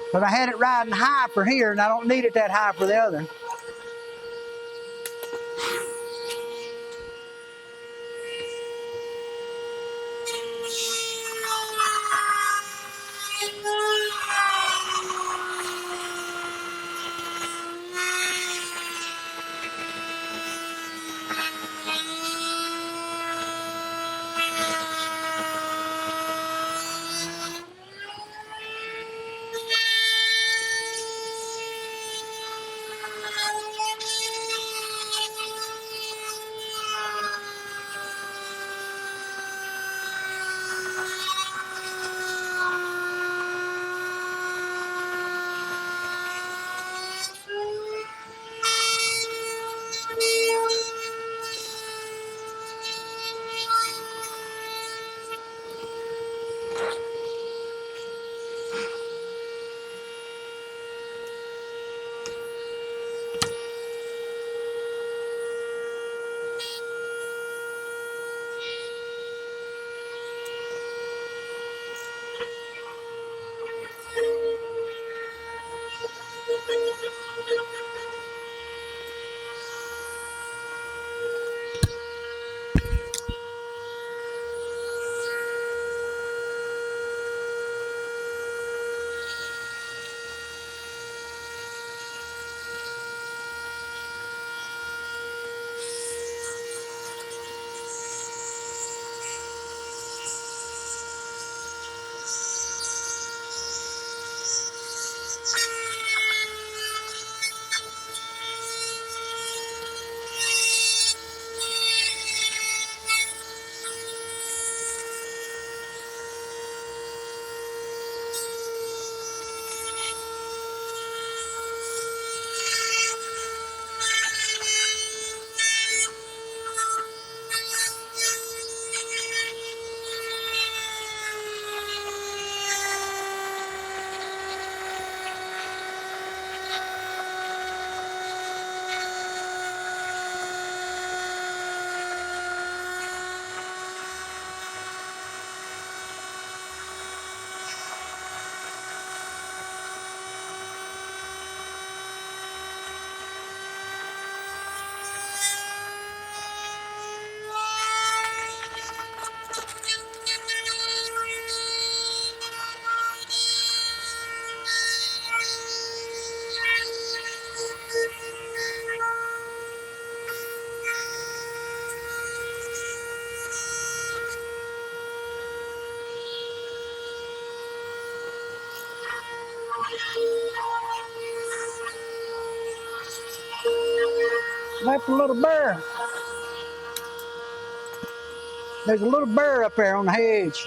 Because I had it riding high for here, and I don't need it that high for the other. Left a little burr. There's a little burr up there on the hedge.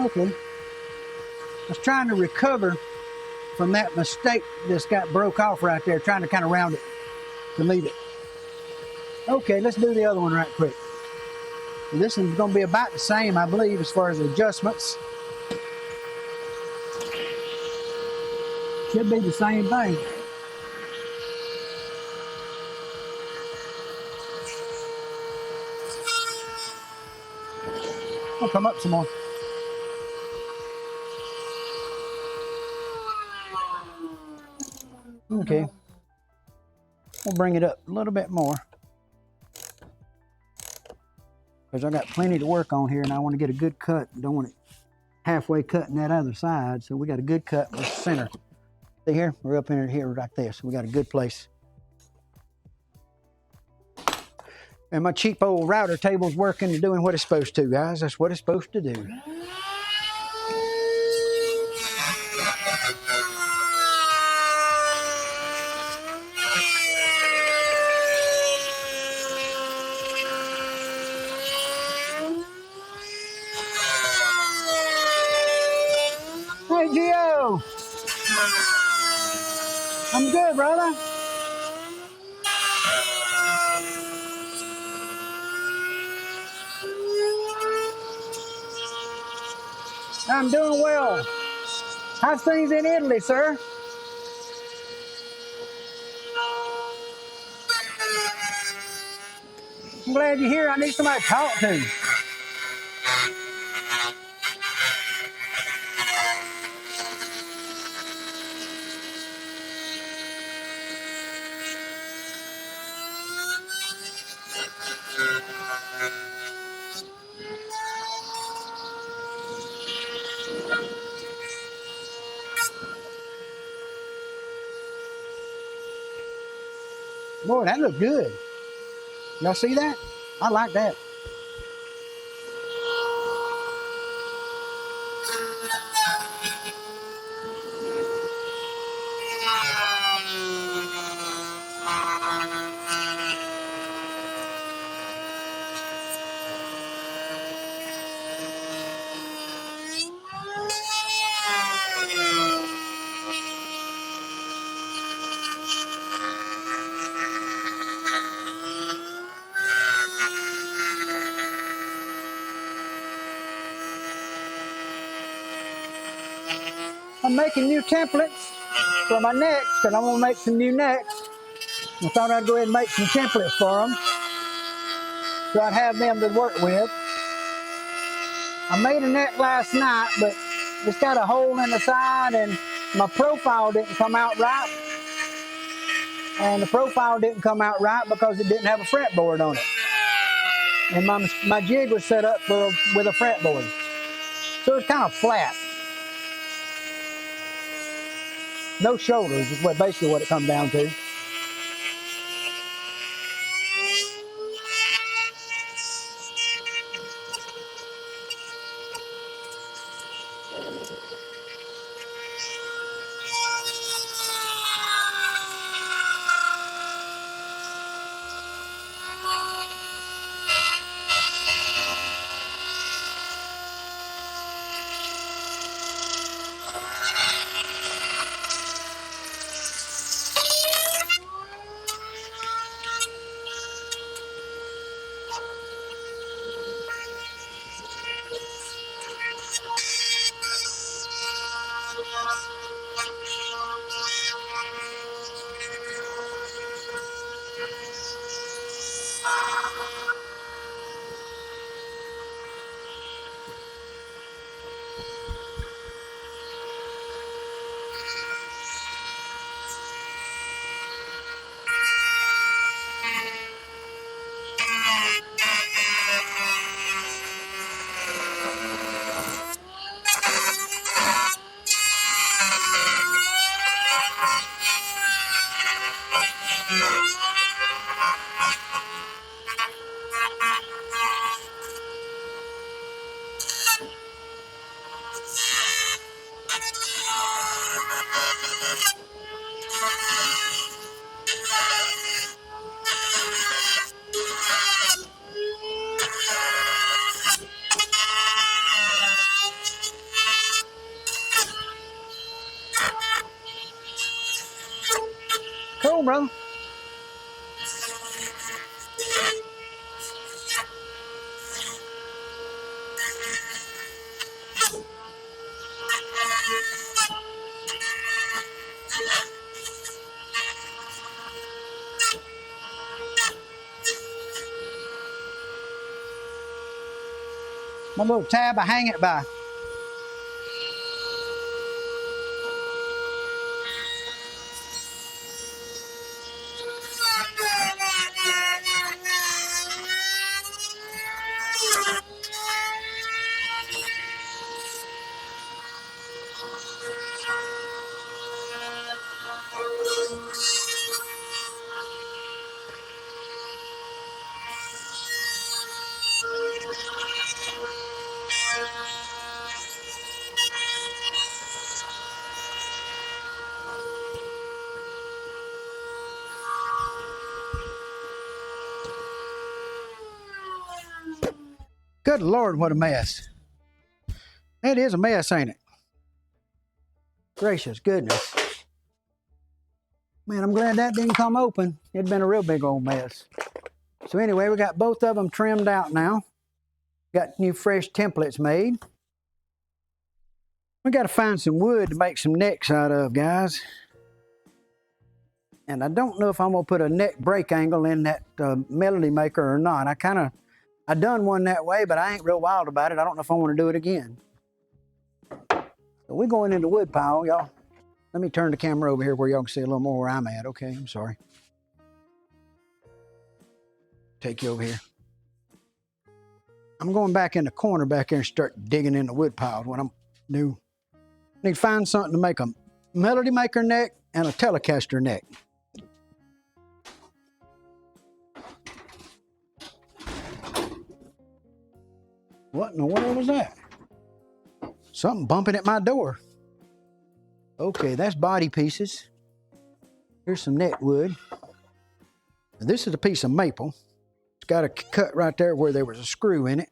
Okay. I was trying to recover from that mistake that's got broke off right there, trying to kind of round it to leave it. Okay, let's do the other one right quick. This one's going to be about the same, I believe, as far as adjustments. Should be the same thing. I'll come up some more. Okay. We'll bring it up a little bit more, because I got plenty to work on here and I want to get a good cut. Don't want it halfway cutting that other side. So we got a good cut in the center. See here? We're up in here like this. We got a good place. And my cheap old router table's working and doing what it's supposed to, guys. That's what it's supposed to do. Hey, Gio. I'm good, brother. I'm doing well. How's things in Italy, sir? I'm glad you're here. I need somebody to talk to. Boy, that looks good. Y'all see that? I like that. I'm making new templates for my necks, because I'm going to make some new necks. I thought I'd go ahead and make some templates for them, so I'd have them to work with. I made a neck last night, but it's got a hole in the side, and my profile didn't come out right. And the profile didn't come out right because it didn't have a fretboard on it. And my jig was set up with a fretboard. So it's kind of flat. No shoulders is basically what it comes down to. Cool, brother. My little tab, I hang it by. Good Lord, what a mess. It is a mess, ain't it? Gracious goodness. Man, I'm glad that didn't come open. It'd been a real big old mess. So anyway, we got both of them trimmed out now. Got new fresh templates made. We got to find some wood to make some necks out of, guys. And I don't know if I'm going to put a neck break angle in that Melody Maker or not. I done one that way, but I ain't real wild about it. I don't know if I want to do it again. So we're going in the wood pile, y'all. Let me turn the camera over here where y'all can see a little more where I'm at. Okay, I'm sorry. Take you over here. I'm going back in the corner back here and start digging in the wood pile. What I'm do. I need to find something to make a Melody Maker neck and a Telecaster neck. What in the world was that? Something bumping at my door. Okay, that's body pieces. Here's some neck wood. This is a piece of maple. It's got a cut right there where there was a screw in it.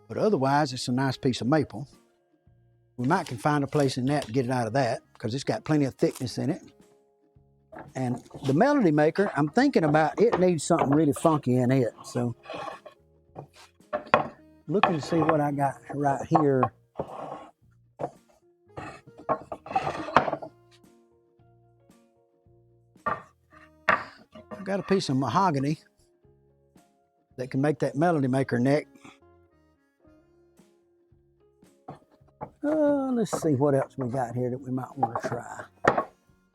But otherwise, it's a nice piece of maple. We might can find a place in that to get it out of that because it's got plenty of thickness in it. And the Melody Maker, I'm thinking about it needs something really funky in it. So, looking to see what I got right here. I've got a piece of mahogany that can make that Melody Maker neck. Let's see what else we got here that we might want to try.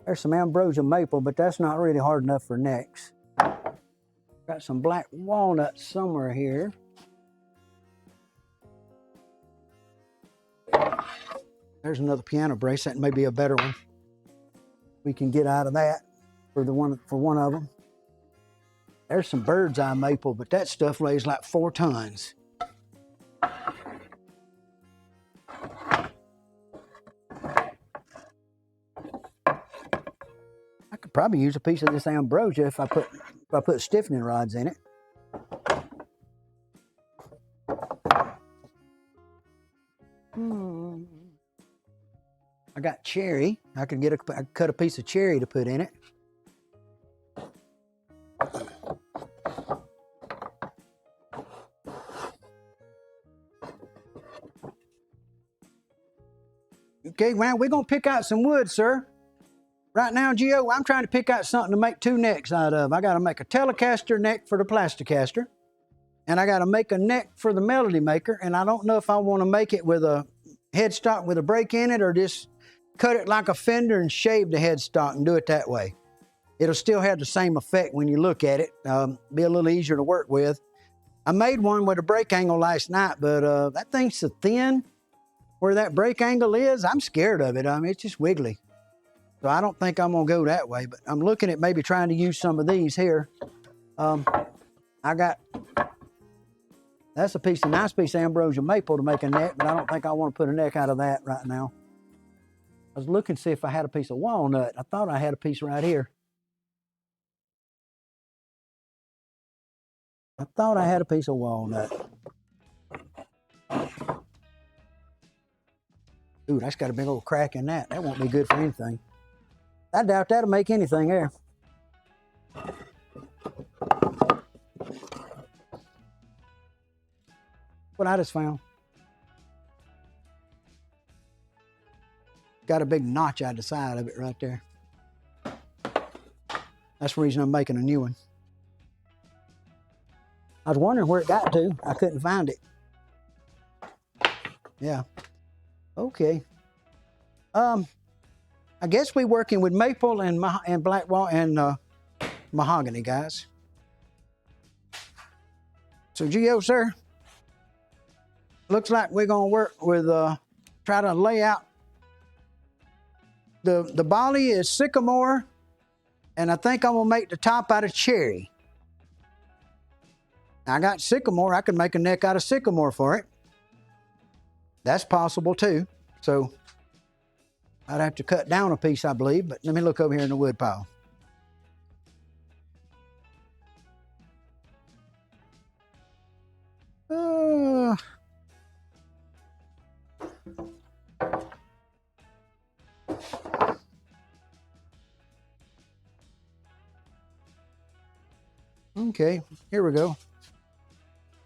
There's some ambrosia maple, but that's not really hard enough for necks. Got some black walnut somewhere here. There's another piano brace. That may be a better one. We can get out of that for one of them. There's some bird's eye maple, but that stuff weighs like 4 tons. I could probably use a piece of this ambrosia if I put stiffening rods in it. I got cherry. I could cut a piece of cherry to put in it. Okay, well, we're going to pick out some wood, sir. Right now, Gio, I'm trying to pick out something to make 2 necks out of. I got to make a Telecaster neck for the Plasticaster, and I got to make a neck for the Melody Maker, and I don't know if I want to make it with a headstock with a break in it or just cut it like a fender and shave the headstock and do it that way. It'll still have the same effect when you look at it. Be a little easier to work with. I made one with a break angle last night, but that thing's so thin where that break angle is, I'm scared of it. I mean, it's just wiggly. So I don't think I'm gonna go that way, but I'm looking at maybe trying to use some of these here. That's a nice piece of ambrosia maple to make a neck, but I don't think I want to put a neck out of that right now. I was looking to see if I had a piece of walnut. I thought I had a piece right here. I thought I had a piece of walnut. Ooh, that's got a big old crack in that. That won't be good for anything. I doubt that'll make anything there. What I just found. Got a big notch out the side of it right there. That's the reason I'm making a new one. I was wondering where it got to. I couldn't find it. Yeah. Okay. I guess we're working with maple and black walnut and mahogany, guys. So, Geo, sir, looks like we're gonna work with try to lay out. The body is sycamore, and I think I'm gonna make the top out of cherry. I got sycamore. I could make a neck out of sycamore for it. That's possible too. So I'd have to cut down a piece, I believe, but let me look over here in the wood pile. Okay, here we go.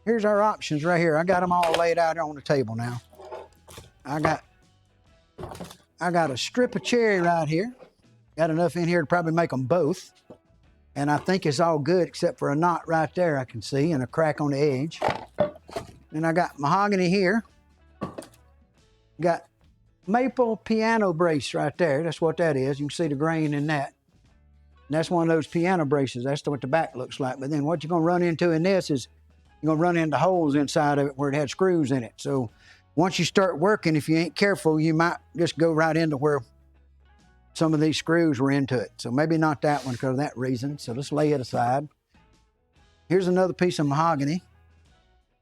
Here's our options right here. I got them all laid out on the table now. I got a strip of cherry right here. Got enough in here to probably make them both. And I think it's all good except for a knot right there I can see and a crack on the edge. And I got mahogany here. Got maple piano brace right there. That's what that is. You can see the grain in that. And that's one of those piano braces. That's what the back looks like. But then what you're gonna run into in this is you're gonna run into holes inside of it where it had screws in it. So once you start working, if you ain't careful, you might just go right into where some of these screws were into it. So maybe not that one because of that reason. So let's lay it aside. Here's another piece of mahogany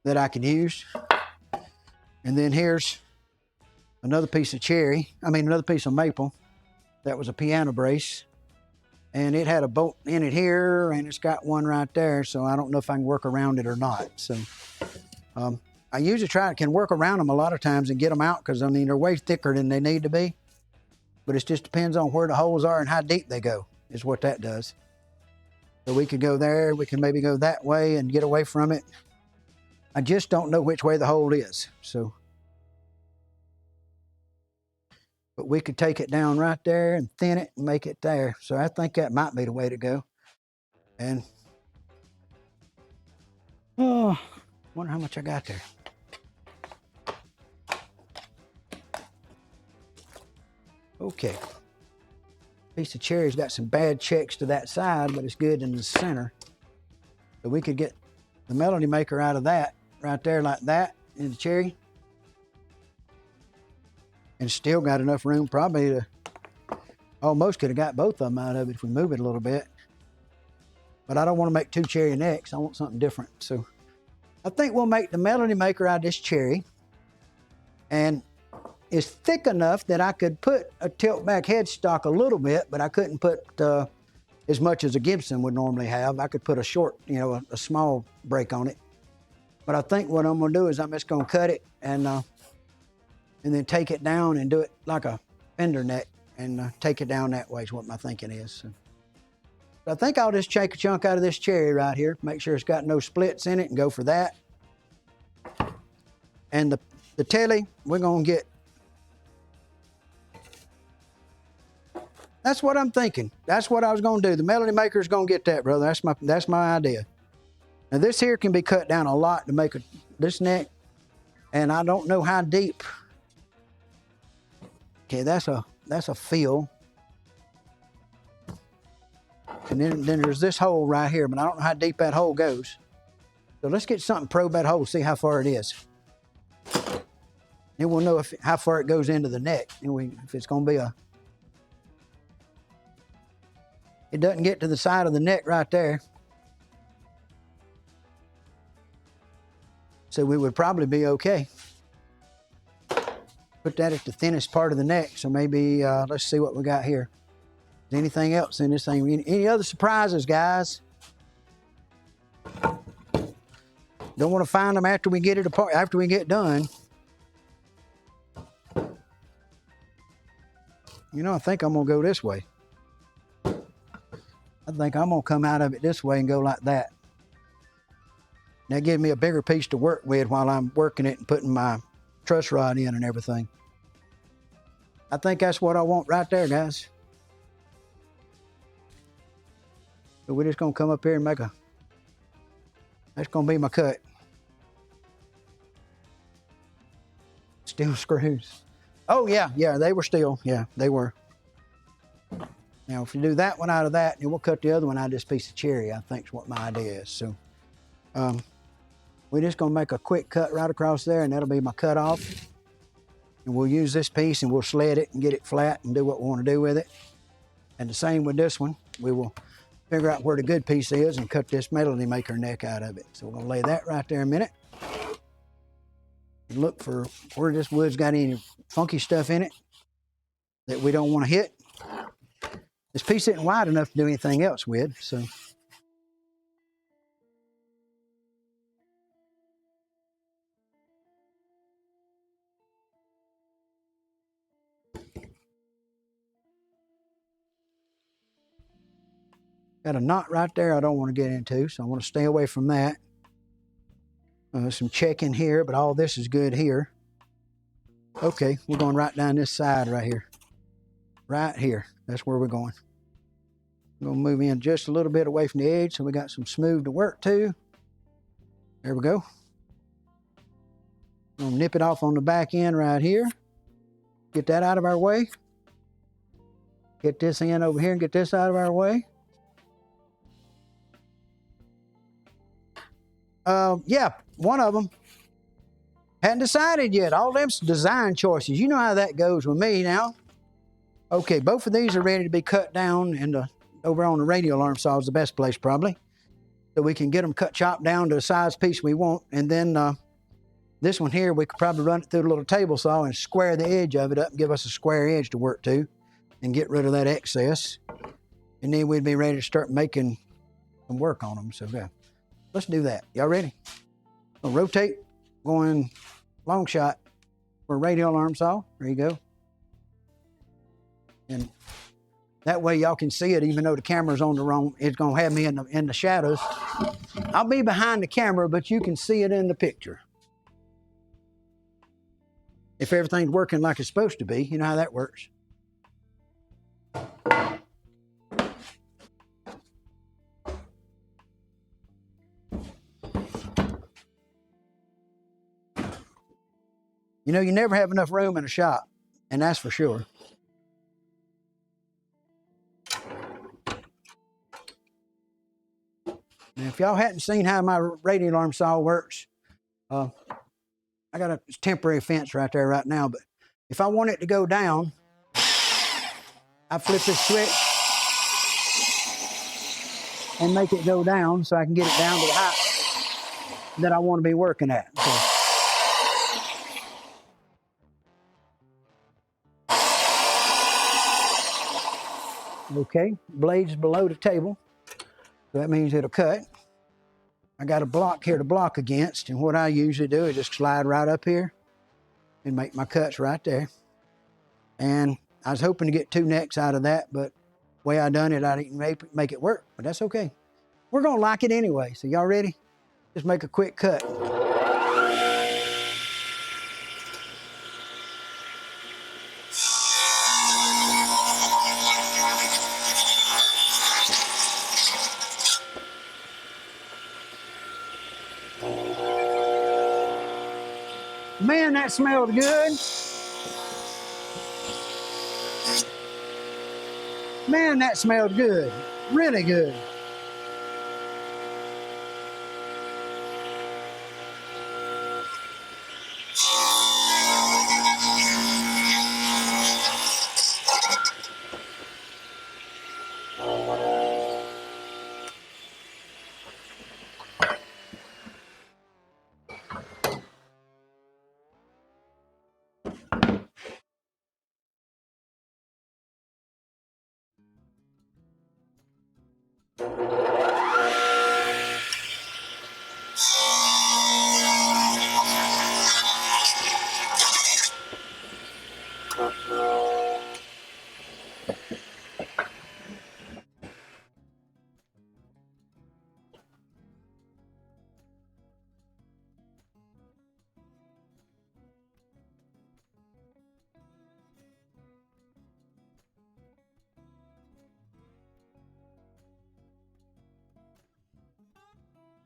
that I could use. And then here's another piece of another piece of maple. That was a piano brace. And it had a bolt in it here, and it's got one right there. So I don't know if I can work around it or not. So I usually can work around them a lot of times and get them out because, I mean, they're way thicker than they need to be. But it just depends on where the holes are and how deep they go is what that does. So we could go there. We can maybe go that way and get away from it. I just don't know which way the hole is. So, but we could take it down right there and thin it and make it there. So I think that might be the way to go. And, oh, wonder how much I got there. Okay. Piece of cherry's got some bad checks to that side, but it's good in the center. So we could get the melody maker out of that right there like that in the cherry. And still got enough room probably to almost could have got both of them out of it if we move it a little bit. But I don't want to make two cherry necks. I want something different. So I think we'll make the melody maker out of this cherry. And it's thick enough that I could put a tilt back headstock a little bit, but I couldn't put as much as a Gibson would normally have. I could put a short, a small break on it. But I think what I'm gonna do is I'm just gonna cut it and then take it down and do it like a fender neck and take it down that way is what my thinking is. So I think I'll just take a chunk out of this cherry right here, make sure it's got no splits in it and go for that. And the telly, we're gonna get. That's what I'm thinking. That's what I was gonna do. The melody maker's gonna get that, brother. That's my idea. Now this here can be cut down a lot to make this neck, and I don't know how deep. Okay, that's a fill. And then there's this hole right here, but I don't know how deep that hole goes. So let's get something probe that hole, see how far it is. Then we'll know how far it goes into the neck, and if it's gonna be it doesn't get to the side of the neck right there. So we would probably be okay. Put that at the thinnest part of the neck. So maybe, let's see what we got here. Is anything else in this thing? Any other surprises, guys? Don't want to find them after we get it apart, after we get done. I think I'm gonna go this way. I think I'm gonna come out of it this way and go like that. That gives me a bigger piece to work with while I'm working it and putting my truss rod in and everything. I think that's what I want right there, guys. So we're just gonna come up here and that's gonna be my cut. Steel screws. Oh yeah, they were steel. Yeah, they were. Now if you do that one out of that, then we'll cut the other one out of this piece of cherry, I think is what my idea is. So we're just gonna make a quick cut right across there, and that'll be my cut off. And we'll use this piece and we'll sled it and get it flat and do what we want to do with it. And the same with this one. We will figure out where the good piece is and cut this melody maker neck out of it. So we're gonna lay that right there a minute. And look for where this wood's got any funky stuff in it that we don't want to hit. This piece isn't wide enough to do anything else with, so. Got a knot right there I don't want to get into, so I want to stay away from that. Some checking here, but all this is good here. Okay, we're going right down this side right here. Right here, that's where we're going. I'm gonna move in just a little bit away from the edge so we got some smooth to work to. There we go. I'm gonna nip it off on the back end right here. Get that out of our way. Get this in over here and get this out of our way. Yeah, one of them. Hadn't decided yet. All them's design choices. You know how that goes with me now. Okay, both of these are ready to be cut down, and over on the radial arm saw is the best place probably. So we can get them chopped down to the size piece we want. And then this one here, we could probably run it through the little table saw and square the edge of it up and give us a square edge to work to and get rid of that excess. And then we'd be ready to start making some work on them. So yeah, let's do that. Y'all ready? We'll rotate, going long shot for a radial arm saw. There you go. And that way y'all can see it even though the camera's on the wrong, it's gonna have me in the shadows. I'll be behind the camera, but you can see it in the picture. If everything's working like it's supposed to be, you know how that works. You know, you never have enough room in a shop, and that's for sure. Now, if y'all hadn't seen how my radial arm saw works, I got a temporary fence right there right now, but if I want it to go down, I flip this switch and make it go down so I can get it down to the height that I want to be working at. So. Okay, blade's below the table, so that means it'll cut. I got a block here to block against, and what I usually do is just slide right up here and make my cuts right there. And I was hoping to get 2 necks out of that, but the way I done it, I didn't make it work, but that's okay. We're gonna like it anyway, so y'all ready? Just make a quick cut. Man, that smelled good. Man, that smelled good. Really good.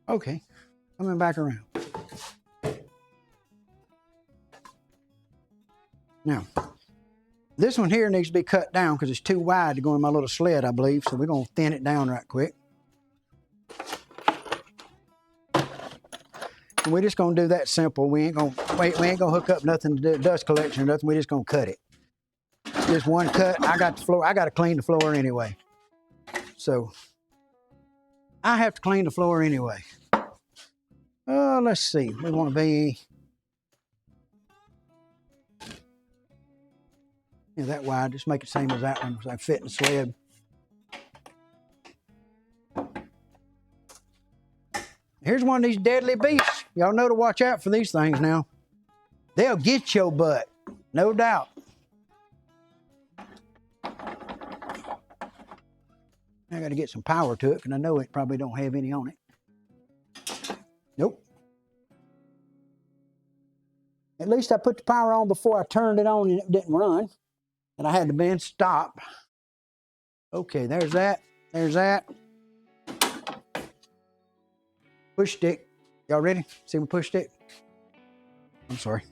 Okay, coming back around. Now, this one here needs to be cut down because it's too wide to go in my little sled, I believe. So we're gonna thin it down right quick. And we're just gonna do that simple. We ain't gonna hook up nothing to do dust collection or nothing. We're just gonna cut it. Just one cut. I got the floor. I got to clean the floor anyway. So I have to clean the floor anyway. Let's see. We want to be that wide. Just make it same as that one, so I fit in the sled. Here's one of these deadly beasts. Y'all know to watch out for these things now. They'll get your butt, no doubt. I got to get some power to it, because I know it probably don't have any on it. Nope. At least I put the power on before I turned it on and it didn't run. And I had to bend stop. Okay, there's that. There's that. Push stick. Y'all ready? See my push stick? I'm sorry.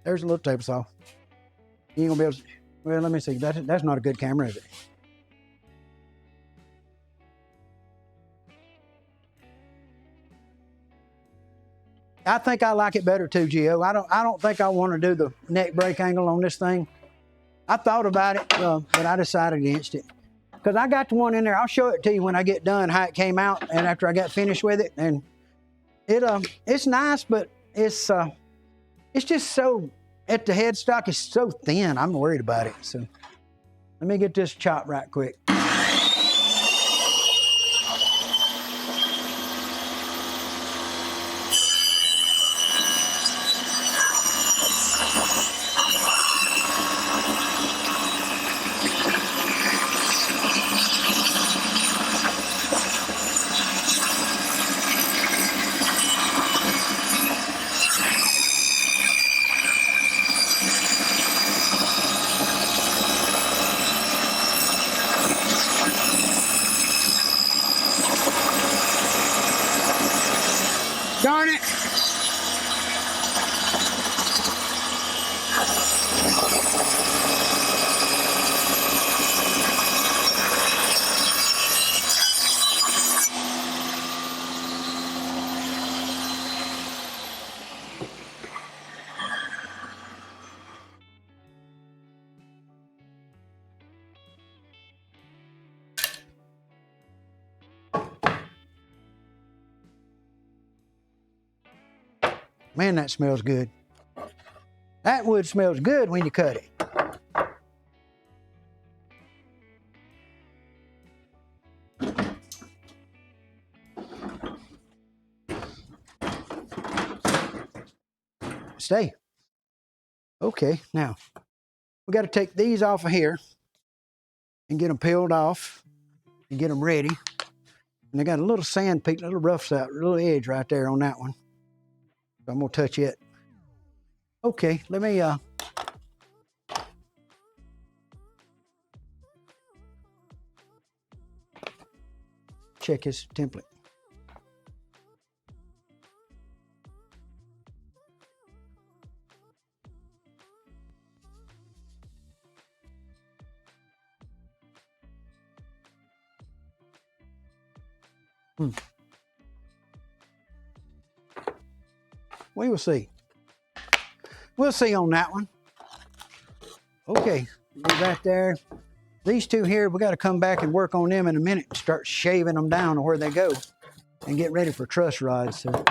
There's a little table saw. You ain't gonna be able to, well, let me see. That's not a good camera, is it? I think I like it better too, Gio. I don't think I want to do the neck break angle on this thing. I thought about it, but I decided against it. Because I got the one in there. I'll show it to you when I get done, how it came out, and after I got finished with it. And it's nice, but it's just so, at the headstock, it's so thin. I'm worried about it. So let me get this chopped right quick. Darn it! Man, that smells good. That wood smells good when you cut it. Stay. Okay, now we got to take these off of here and get them peeled off and get them ready. And they got a little sand peak, a little rough side, a little edge right there on that one. So I'm gonna touch it. Okay, let me check his template. We will see. We'll see on that one. Okay, leave that there. These two here, we got to come back and work on them in a minute and start shaving them down to where they go and get ready for truss rods. So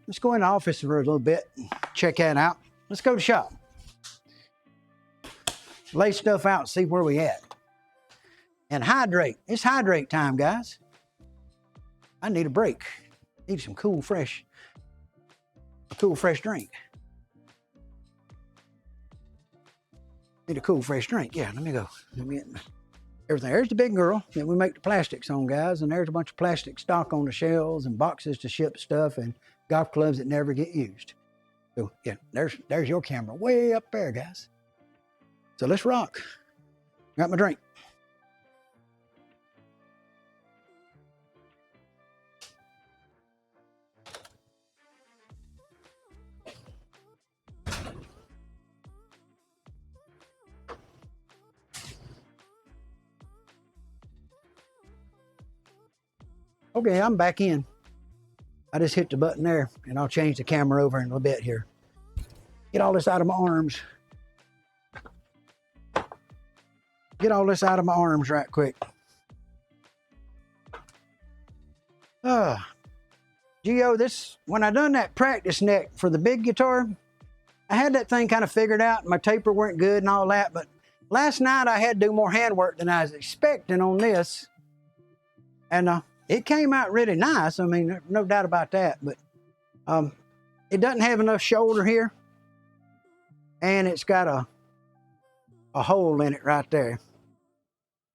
let's go in the office for a little bit and check that out. Let's go to shop. Lay stuff out and see where we at. And hydrate. It's hydrate time, guys. I need a break. Need some cool, fresh drink. Need a cool, fresh drink. Yeah, let me go. Let me get everything. There's the big girl that we make the plastics on, guys. And there's a bunch of plastic stock on the shelves and boxes to ship stuff and golf clubs that never get used. So yeah, there's your camera way up there, guys. So let's rock. Got my drink. Okay, I'm back in. I just hit the button there, and I'll change the camera over in a little bit here. Get all this out of my arms. Get all this out of my arms right quick. Geo, when I done that practice neck for the big guitar, I had that thing kind of figured out. My taper weren't good and all that, but last night I had to do more handwork than I was expecting on this. And it came out really nice. I mean, no doubt about that, but it doesn't have enough shoulder here. And it's got a hole in it right there.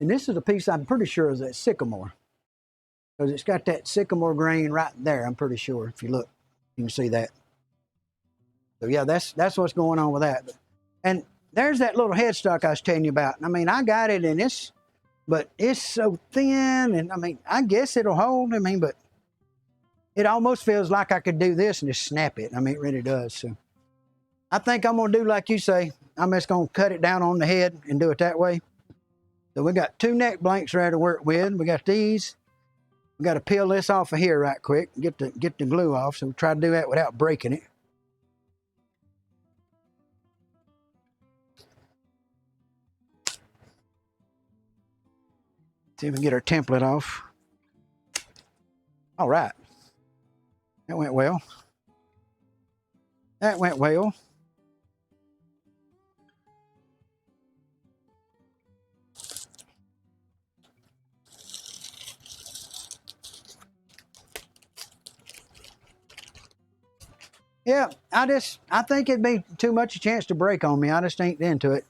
And this is a piece I'm pretty sure is that sycamore. Because it's got that sycamore grain right there, I'm pretty sure. If you look, you can see that. So yeah, that's what's going on with that. And there's that little headstock I was telling you about. I mean, I got it in this, but it's so thin, and I mean, I guess it'll hold. I mean, but it almost feels like I could do this and just snap it. I mean, it really does. So I think I'm gonna do like you say. I'm just gonna cut it down on the head and do it that way. So we got 2 neck blanks ready to work with. We got these. We got to peel this off of here right quick, get the glue off. So we'll try to do that without breaking it. See if we can get our template off. All right. That went well. That went well. Yeah, I think it'd be too much a chance to break on me. I just ain't into it.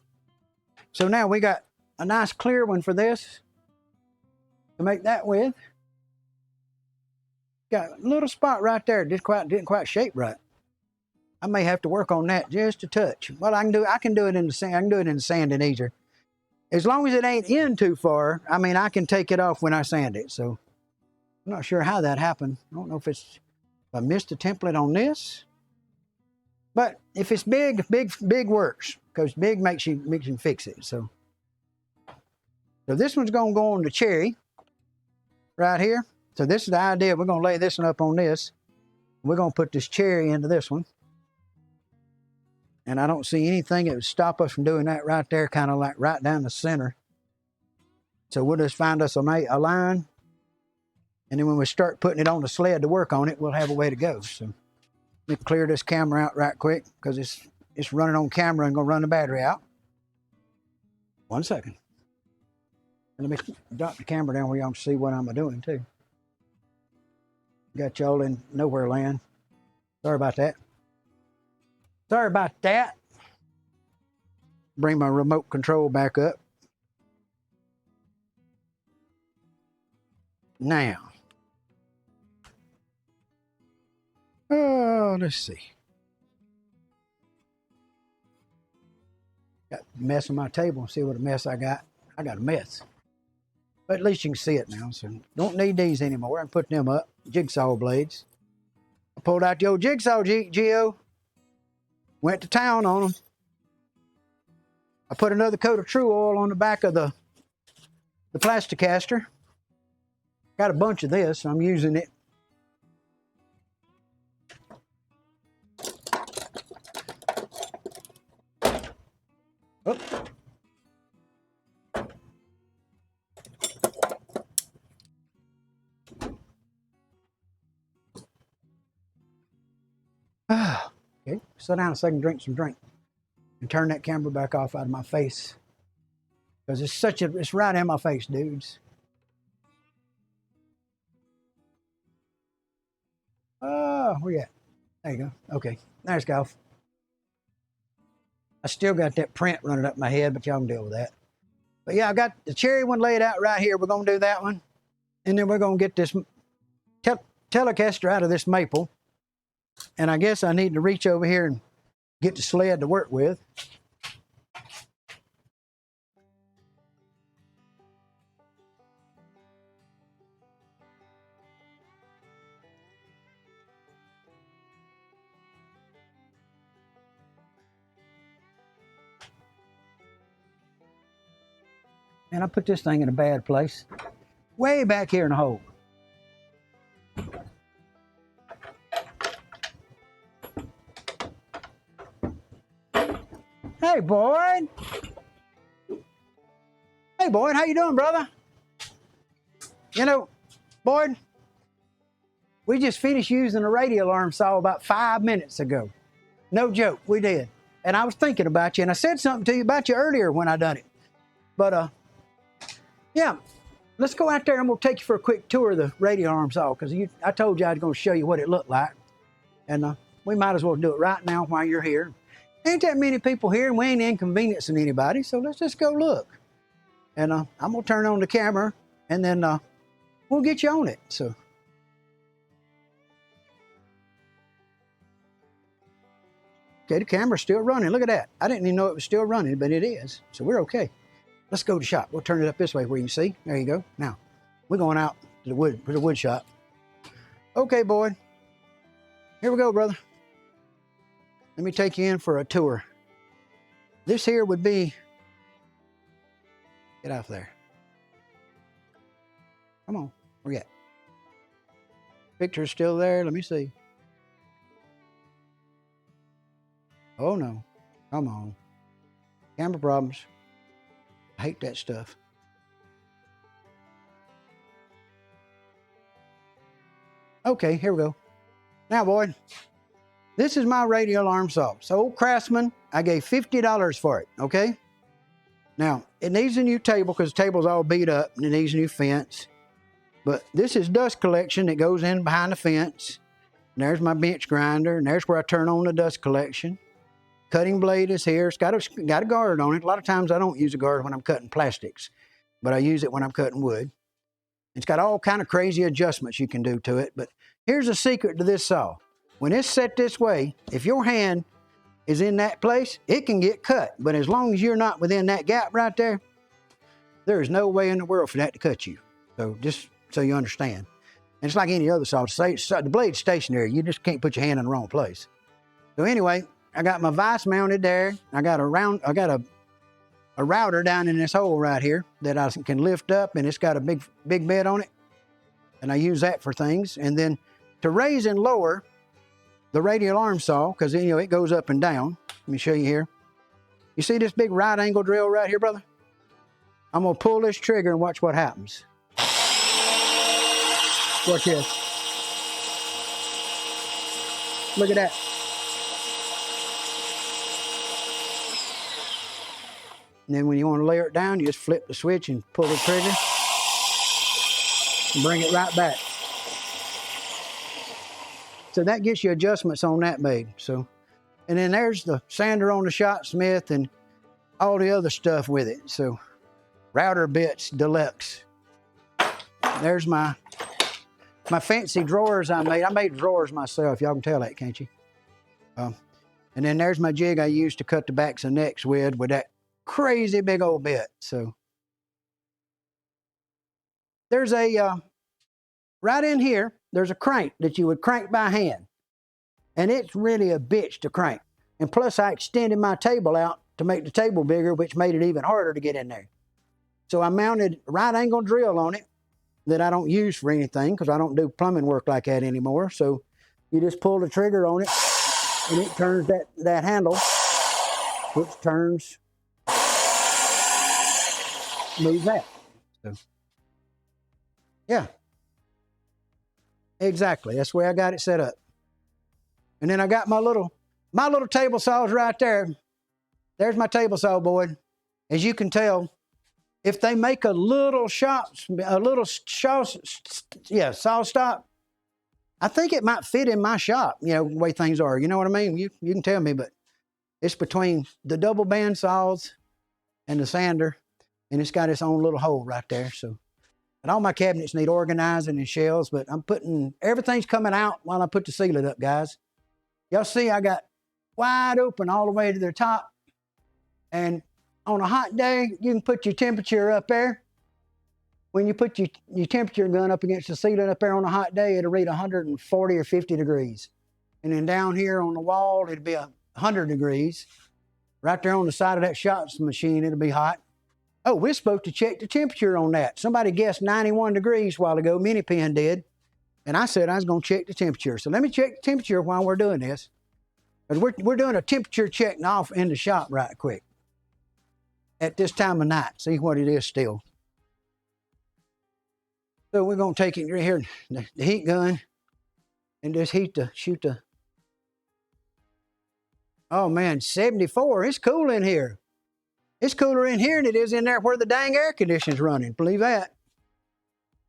So now we got a nice clear one for this to make that with. Got a little spot right there, didn't quite shape right. I may have to work on that just a touch. Well, I can do it in the sand. I can do it in the sand and easier. As long as it ain't in too far, I mean, I can take it off when I sand it. So I'm not sure how that happened. I don't know if I missed the template on this. But if it's big works, because big makes you fix it. So this one's gonna go on the cherry right here. So this is the idea. We're gonna lay this one up on this. We're gonna put this cherry into this one. And I don't see anything that would stop us from doing that right there, kind of like right down the center. So we'll just find us a line. And then when we start putting it on the sled to work on it, we'll have a way to go. So let me clear this camera out right quick because it's running on camera and gonna run the battery out. 1 second. And let me drop the camera down where y'all can see what I'm doing too. Got y'all in nowhere land. Sorry about that. Sorry about that. Bring my remote control back up. Now. Oh, let's see. Got a mess on my table. See what a mess I got. I got a mess. But at least you can see it now. So don't need these anymore. I'm putting them up. Jigsaw blades. I pulled out the old jigsaw, Geo. Went to town on them. I put another coat of True Oil on the back of the Plasticaster. Got a bunch of this, so I'm using it. Oh. Okay, sit down a second, drink some drink. And turn that camera back off out of my face. Because it's right in my face, dudes. Oh, where you at? There you go. Okay, there's golf. I still got that print running up my head, but y'all can deal with that. But yeah, I got the cherry one laid out right here. We're going to do that one. And then we're going to get this Telecaster out of this maple. And I guess I need to reach over here and get the sled to work with. And I put this thing in a bad place. Way back here in the hole. Boyd. Hey, Boyd, how you doing, brother? You know, Boyd, we just finished using a radio alarm saw about 5 minutes ago. No joke, we did. And I was thinking about you, and I said something to you about you earlier when I done it. But, yeah, let's go out there and we'll take you for a quick tour of the radio alarm saw, because I told you I was going to show you what it looked like. And we might as well do it right now while you're here. Ain't that many people here, and we ain't inconveniencing anybody, so let's just go look. And I'm going to turn on the camera, and then we'll get you on it. So. Okay, the camera's still running. Look at that. I didn't even know it was still running, but it is. So we're okay. Let's go to the shop. We'll turn it up this way where you can see. There you go. Now, we're going out to the wood shop. Okay, Boyd. Here we go, brother. Let me take you in for a tour. This here would be... Get off there. Come on. Where you at? Picture's still there. Let me see. Oh, no. Come on. Camera problems. I hate that stuff. Okay, here we go. Now, Boyd, this is my radio alarm saw. So, old Craftsman, I gave $50 for it, okay? Now, it needs a new table because the table's all beat up and it needs a new fence. But this is dust collection that goes in behind the fence. And there's my bench grinder, and there's where I turn on the dust collection. Cutting blade is here. It's got a guard on it. A lot of times I don't use a guard when I'm cutting plastics, but I use it when I'm cutting wood. It's got all kind of crazy adjustments you can do to it. But here's a secret to this saw. When it's set this way, if your hand is in that place, it can get cut. But as long as you're not within that gap right there, there is no way in the world for that to cut you. So just so you understand. And it's like any other saw. The blade's stationary. You just can't put your hand in the wrong place. So anyway, I got my vise mounted there. I got a router down in this hole right here that I can lift up, and it's got a big bed on it. And I use that for things. And then to raise and lower the radio alarm saw, because you know it goes up and down. Let me show you here. You see this big right angle drill right here, brother? I'm gonna pull this trigger and watch what happens. Watch this. Look at that. And then when you want to layer it down, you just flip the switch and pull the trigger and bring it right back. So that gets you adjustments on that made. So, and then there's the sander on the shot smith and all the other stuff with it. So router bits deluxe. There's my fancy drawers I made. I made drawers myself. Y'all can tell that, can't you? And then there's my jig I used to cut the backs of necks with that crazy big old bit. So there's a right in here, there's a crank that you would crank by hand, and it's really a bitch to crank. And plus I extended my table out to make the table bigger, which made it even harder to get in there. So I mounted a right angle drill on it that I don't use for anything because I don't do plumbing work like that anymore. So you just pull the trigger on it and it turns that handle, which turns, moves that. So, yeah, exactly. That's the way I got it set up. And then I got my little table saws right there. There's my table saw, Boyd. As you can tell, if they make a little saw stop, I think it might fit in my shop, you know, the way things are. You know what I mean? You can tell me, but it's between the double band saws and the sander, and it's got its own little hole right there. So, and all my cabinets need organizing and shelves, but everything's coming out while I put the ceiling up, guys. Y'all see I got wide open all the way to the top. And on a hot day, you can put your temperature up there. When you put your temperature gun up against the ceiling up there on a hot day, it'll read 140 or 50 degrees. And then down here on the wall, it'll be 100 degrees. Right there on the side of that shots machine, it'll be hot. Oh, we're supposed to check the temperature on that. Somebody guessed 91 degrees a while ago, Minipen did. And I said I was gonna check the temperature. So let me check the temperature while we're doing this. Because we're doing a temperature check off in the shop right quick. at this time of night. See what it is still. So we're gonna take it right here, the heat gun, and just shoot the. Oh man, 74. It's cool in here. It's cooler in here than it is in there where the dang air conditioner's running. Believe that.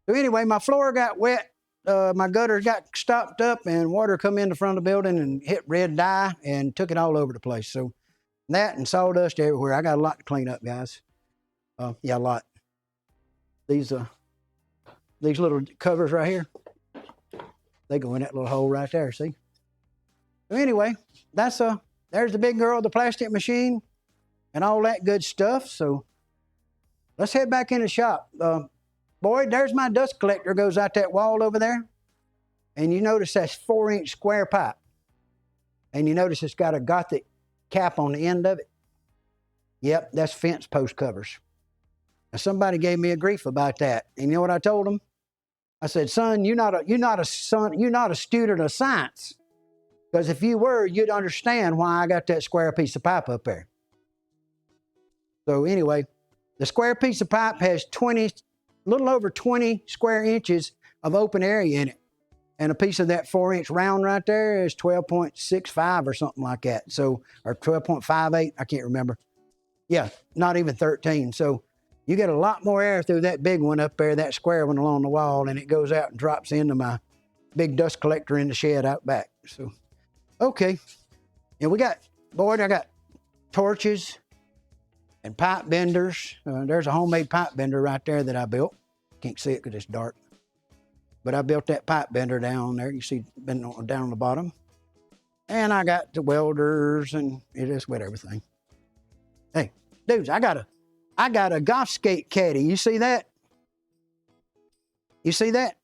So anyway, my floor got wet. My gutters got stopped up, and water come in the front of the building and hit red dye and took it all over the place. So that and sawdust everywhere. I got a lot to clean up, guys. Yeah, a lot. These little covers right here, they go in that little hole right there. See. So anyway, there's the big girl, the plastic machine, and all that good stuff. So let's head back in the shop. Boy, there's my dust collector, goes out that wall over there. And you notice that's 4-inch square pipe. And you notice it's got a Gothic cap on the end of it. Yep, that's fence post covers. Now somebody gave me a grief about that. And you know what I told them? I said, son, you're not a student of science. Because if you were, you'd understand why I got that square piece of pipe up there. So anyway, the square piece of pipe has a little over 20 square inches of open area in it. And a piece of that 4-inch round right there is 12.65 or something like that. So, or 12.58, I can't remember. Yeah, not even 13. So you get a lot more air through that big one up there, that square one along the wall, and it goes out and drops into my big dust collector in the shed out back. So, okay. And I got torches and pipe benders. There's a homemade pipe bender right there that I built. Can't see it because it's dark. But I built that pipe bender down there. You see down on the bottom. And I got the welders, and it just wet everything. Hey, dudes, I got a golf skate caddy. You see that? You see that?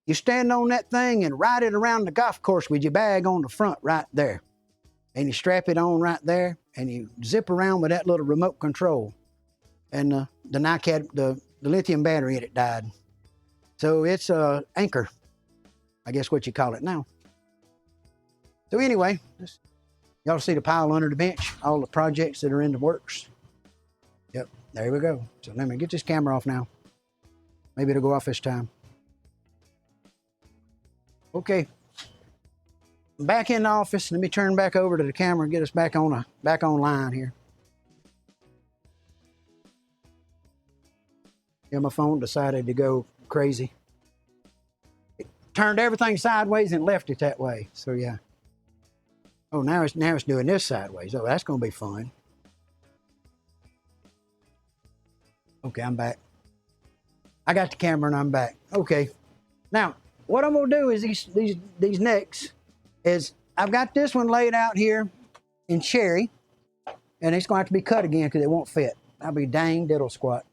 You stand on that thing and ride it around the golf course with your bag on the front right there. And you strap it on right there, and you zip around with that little remote control. And the lithium battery in it died. So it's a anchor, I guess what you call it now. So anyway, y'all see the pile under the bench, all the projects that are in the works. Yep, there we go. So let me get this camera off now. Maybe it'll go off this time. Okay. Back in the office. Let me turn back over to the camera and get us back online here. Yeah, my phone decided to go crazy. It turned everything sideways and left it that way. So yeah. Oh, now it's doing this sideways. Oh, that's gonna be fun. Okay, I'm back. I got the camera and I'm back. Okay. Now, what I'm gonna do is these necks is I've got this one laid out here in cherry, and it's going to have to be cut again because it won't fit. I'll be dang diddle squat.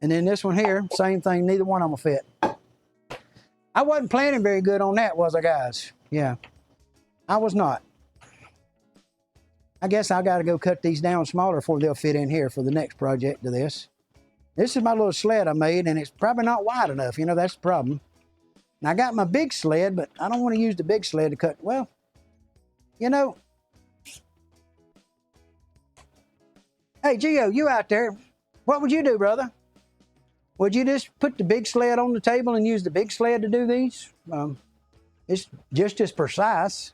And then this one here, same thing, neither one of them will fit. I wasn't planning very good on that, was I, guys? Yeah, I was not. I guess I got to go cut these down smaller before they'll fit in here for the next project to this. This is my little sled I made, and it's probably not wide enough. You know, that's the problem. Now, I got my big sled, but I don't want to use the big sled to cut. Well, you know. Hey, Gio, you out there. What would you do, brother? Would you just put the big sled on the table and use the big sled to do these? It's just as precise.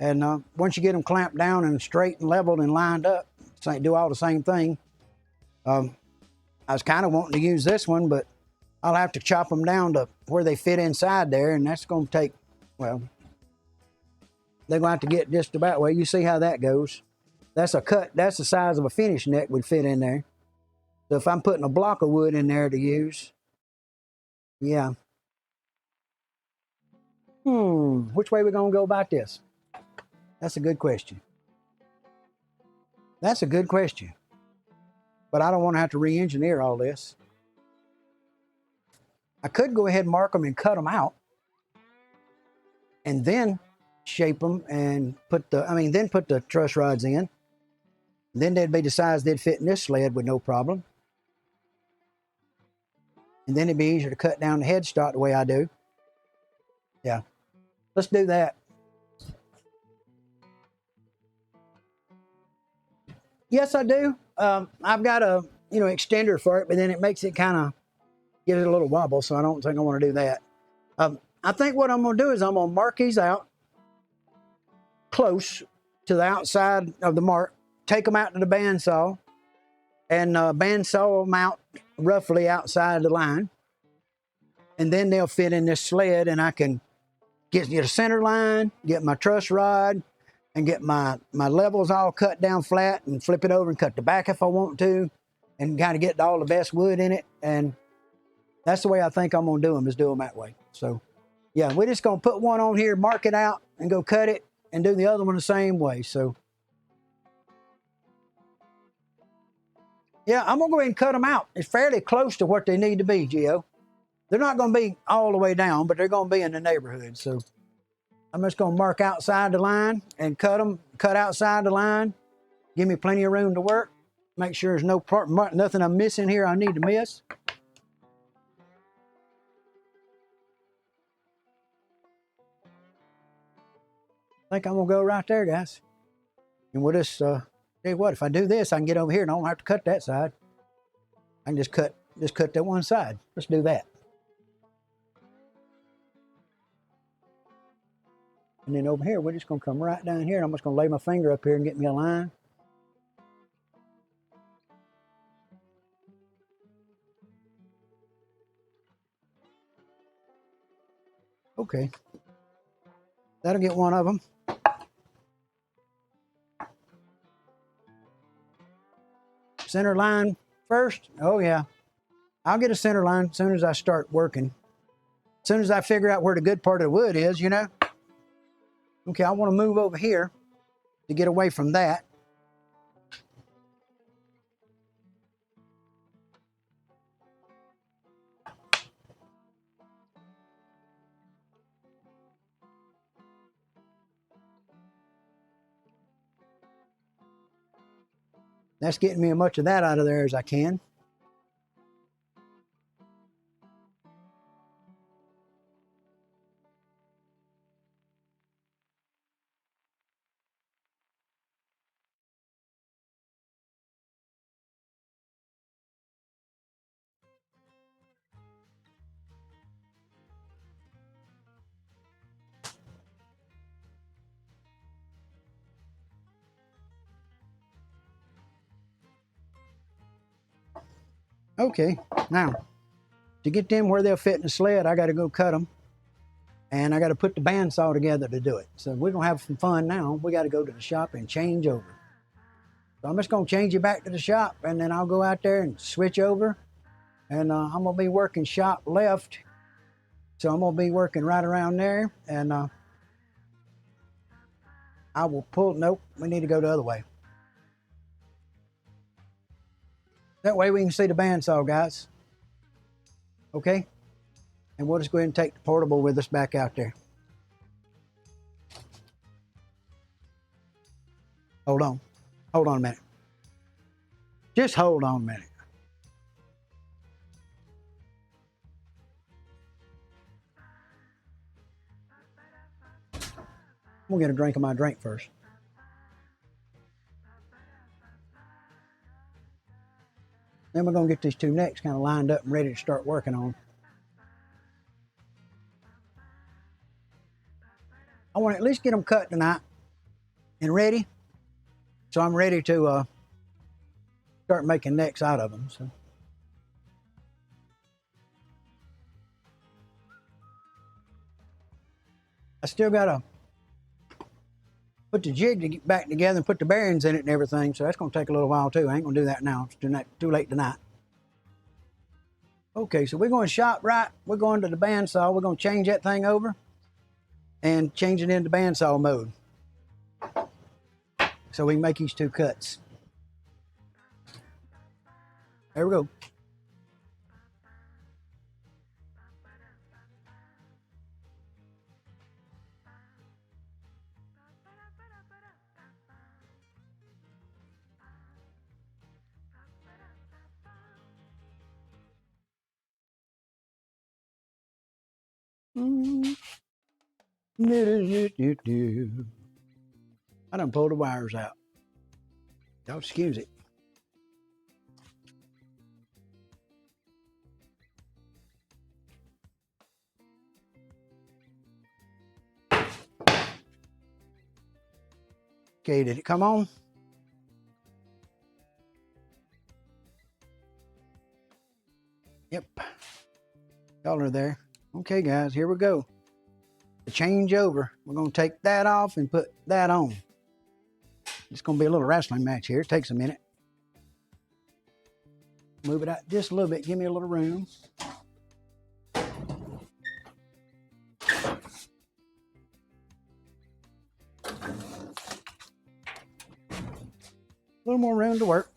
And once you get them clamped down and straight and leveled and lined up, do all the same thing. I was kind of wanting to use this one, but I'll have to chop them down to where they fit inside there, and that's going to take, well, they're going to have to get just about, well, you see how that goes. That's a cut, that's the size of a finish neck would fit in there. So if I'm putting a block of wood in there to use, yeah. Which way are we going to go about this? That's a good question. That's a good question. But I don't want to have to re-engineer all this. I could go ahead and mark them and cut them out, and then shape them and put the truss rods in. Then they'd be the size they'd fit in this sled with no problem. And then it'd be easier to cut down the headstock the way I do. Yeah, let's do that. Yes, I do. I've got a extender for it, but then it makes it kind of gives it a little wobble, so I don't think I want to do that. I think what I'm going to do is I'm going to mark these out close to the outside of the mark, take them out to the bandsaw, and bandsaw them out roughly outside the line, and then they'll fit in this sled, and I can get a center line, get my truss rod, and get my levels all cut down flat and flip it over and cut the back if I want to, and kind of get all the best wood in it. And that's the way I think I'm going to do them, is do them that way. So yeah, we're just going to put one on here, mark it out, and go cut it, and do the other one the same way. So yeah, I'm going to go ahead and cut them out. It's fairly close to what they need to be, Gio. They're not going to be all the way down, but they're going to be in the neighborhood. So I'm just going to mark outside the line and cut them, cut outside the line. Give me plenty of room to work. Make sure there's no part, nothing I'm missing here I need to miss. I think I'm going to go right there, guys. And we'll just, tell you what, if I do this, I can get over here and I don't have to cut that side. I can just cut that one side. Let's do that. And then over here, we're just going to come right down here, and I'm just going to lay my finger up here and get me a line. Okay. That'll get one of them. Center line first. Oh, yeah. I'll get a center line as soon as I start working. As soon as I figure out where the good part of the wood is, you know. Okay, I want to move over here to get away from that. That's getting me as much of that out of there as I can. Okay, now, to get them where they'll fit in the sled, I got to go cut them. And I got to put the bandsaw together to do it. So we're going to have some fun now. We got to go to the shop and change over. So I'm just going to change you back to the shop, and then I'll go out there and switch over. And I'm going to be working shop left. So I'm going to be working right around there. And I will pull, nope, we need to go the other way. That way we can see the bandsaw, guys. Okay? And we'll just go ahead and take the portable with us back out there. Hold on. Hold on a minute. Just hold on a minute. I'm going to get a drink of my drink first. Then we're going to get these two necks kind of lined up and ready to start working on. I want to at least get them cut tonight and ready. So I'm ready to start making necks out of them. So. I still got to put the jig back together and put the bearings in it and everything. So that's going to take a little while too. I ain't going to do that now. It's too late tonight. Okay, so we're going to shop right. We're going to the bandsaw. We're going to change that thing over and change it into bandsaw mode, so we can make these two cuts. There we go. I done pulled the wires out. Y'all excuse it. Okay, did it come on? Yep. Y'all are there. Okay, guys, here we go. The changeover. We're going to take that off and put that on. It's going to be a little wrestling match here. It takes a minute. Move it out just a little bit. Give me a little room. A little more room to work.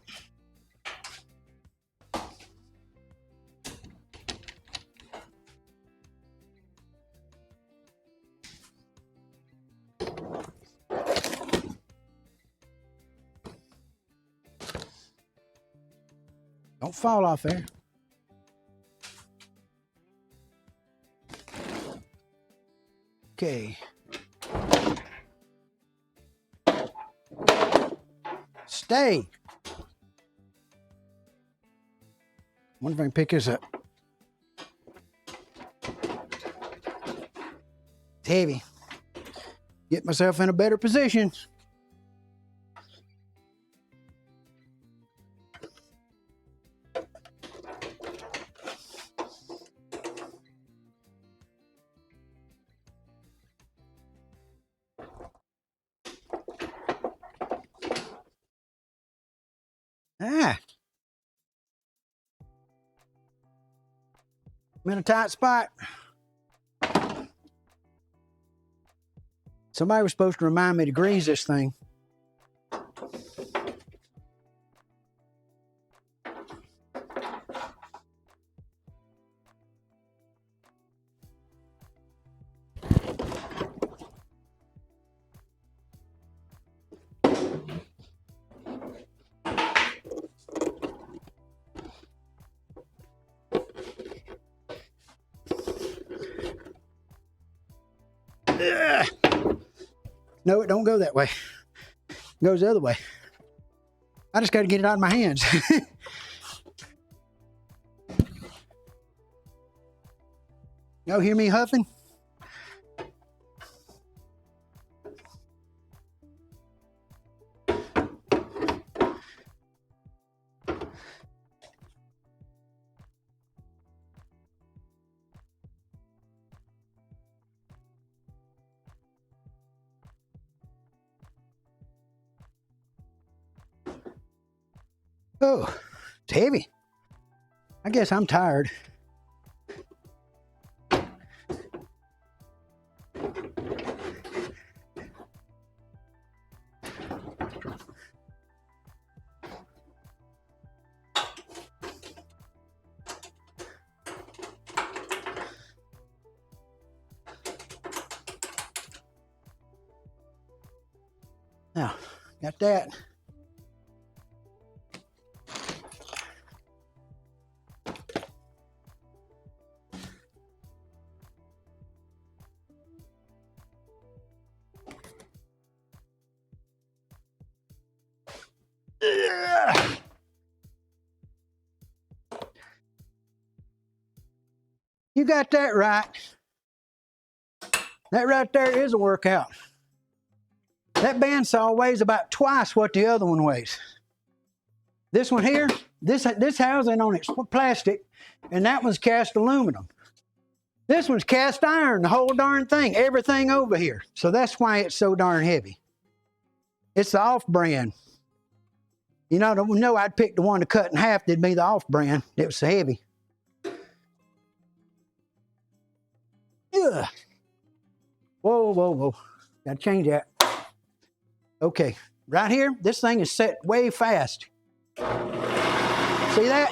Don't fall off there. Okay. Stay. Wonder if I can pick this up. It's heavy. Get myself in a better position. I'm in a tight spot. Somebody was supposed to remind me to grease this thing. Ugh. No, it don't go that way. It goes the other way. I just got to get it out of my hands. Y'all hear me huffing? Oh, it's heavy. I guess I'm tired. Now, got that. You got that right. That right there is a workout. That bandsaw weighs about twice what the other one weighs. This one here, this housing on it's plastic, and that one's cast aluminum. This one's cast iron, the whole darn thing, everything over here. So that's why it's so darn heavy. It's the off-brand. You know, I'd pick the one to cut in half. It'd be the off-brand. It was so heavy. Ugh. Whoa, whoa, whoa. Gotta change that. Okay, right here, this thing is set way fast. See that?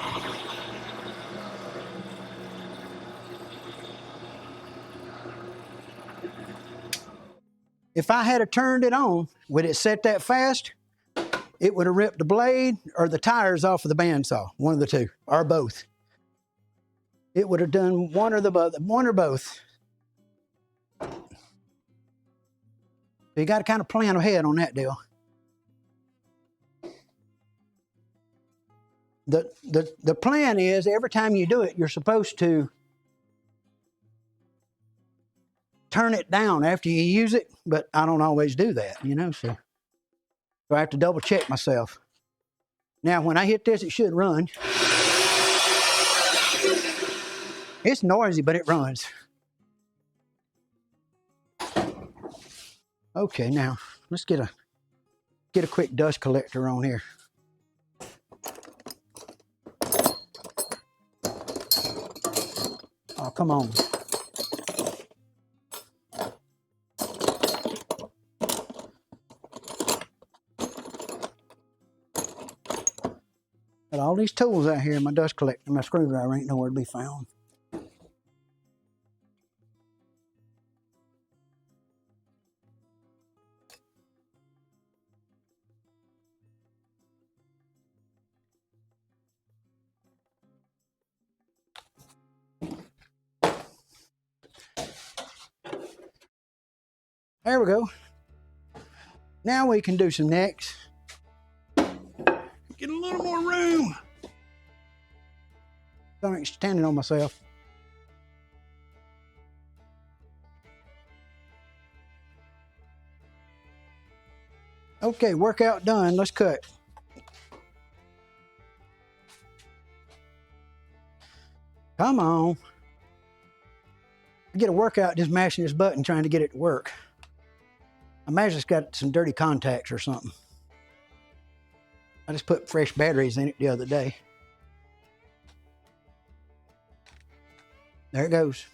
If I had turned it on, would it set that fast? It would have ripped the blade or the tires off of the bandsaw, one of the two, or both. It would have done one or both. So you got to kind of plan ahead on that deal. The plan is every time you do it, you're supposed to turn it down after you use it, but I don't always do that, you know, so I have to double check myself. Now, when I hit this, it should run. It's noisy, but it runs. Okay, now let's get a quick dust collector on here. Oh, come on. Got all these tools out here in my dust collector. My screwdriver ain't nowhere to be found. There we go. Now we can do some necks. Get a little more room. I'm standing on myself. Okay, workout done. Let's cut. Come on. I get a workout just mashing this button trying to get it to work. I imagine it's got some dirty contacts or something. I just put fresh batteries in it the other day. There it goes.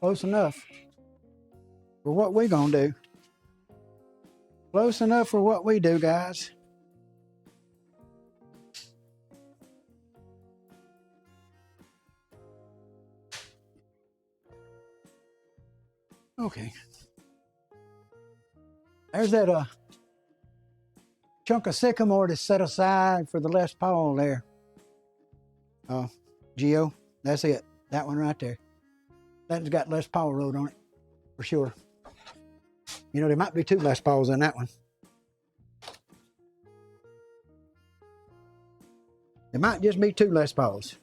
Close enough for what we're gonna do. Close enough for what we do, guys. Okay. There's that chunk of sycamore that's set aside for the Les Paul there. Geo, that's it. That one right there. That's got Les Paul Road on it, for sure. You know, there might be 2 Les Pauls in that one. There might just be 2 Les Pauls.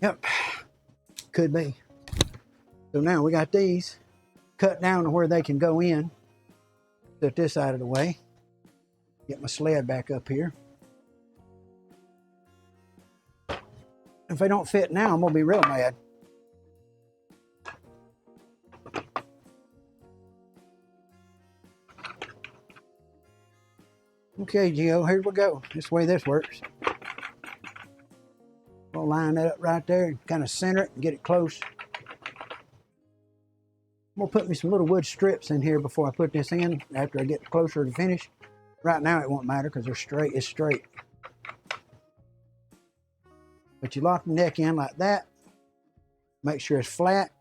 Yep, could be. So now we got these cut down to where they can go in. Set this out of the way. Get my sled back up here. If they don't fit now, I'm gonna be real mad. Okay, Gio, here we go. This is the way this works. We'll line that up right there and kind of center it and get it close. I'm gonna put me some little wood strips in here before I put this in, after I get closer to finish. Right now it won't matter because they're straight, it's straight. But you lock the neck in like that. Make sure it's flat.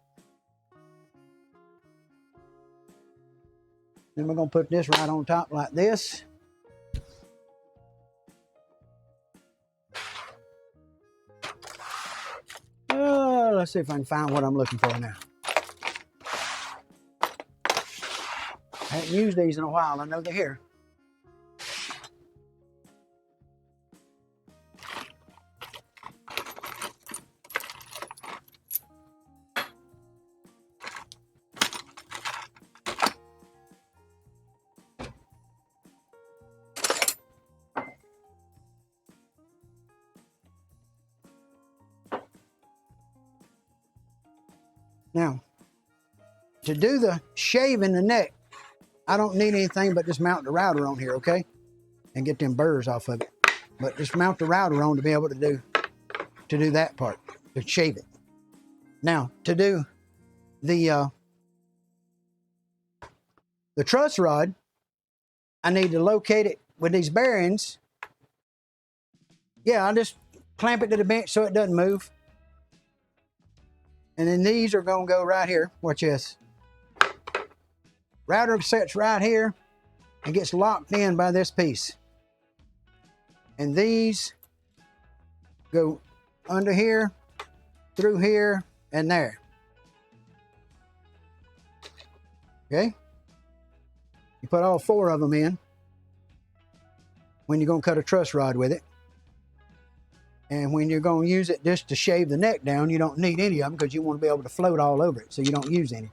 Then we're gonna put this right on top like this. Let's see if I can find what I'm looking for now. I haven't used these in a while. I know they're here. Now, to do the shave in the neck, I don't need anything but just mount the router on here, okay? And get them burrs off of it. But just mount the router on to be able to do that part, to shave it. Now, to do the truss rod, I need to locate it with these bearings. Yeah, I'll just clamp it to the bench so it doesn't move. And then these are gonna go right here. Watch this. Router sets right here and gets locked in by this piece. And these go under here, through here, and there. Okay? You put all 4 of them in when you're gonna cut a truss rod with it. And when you're going to use it just to shave the neck down, you don't need any of them because you want to be able to float all over it, so you don't use any.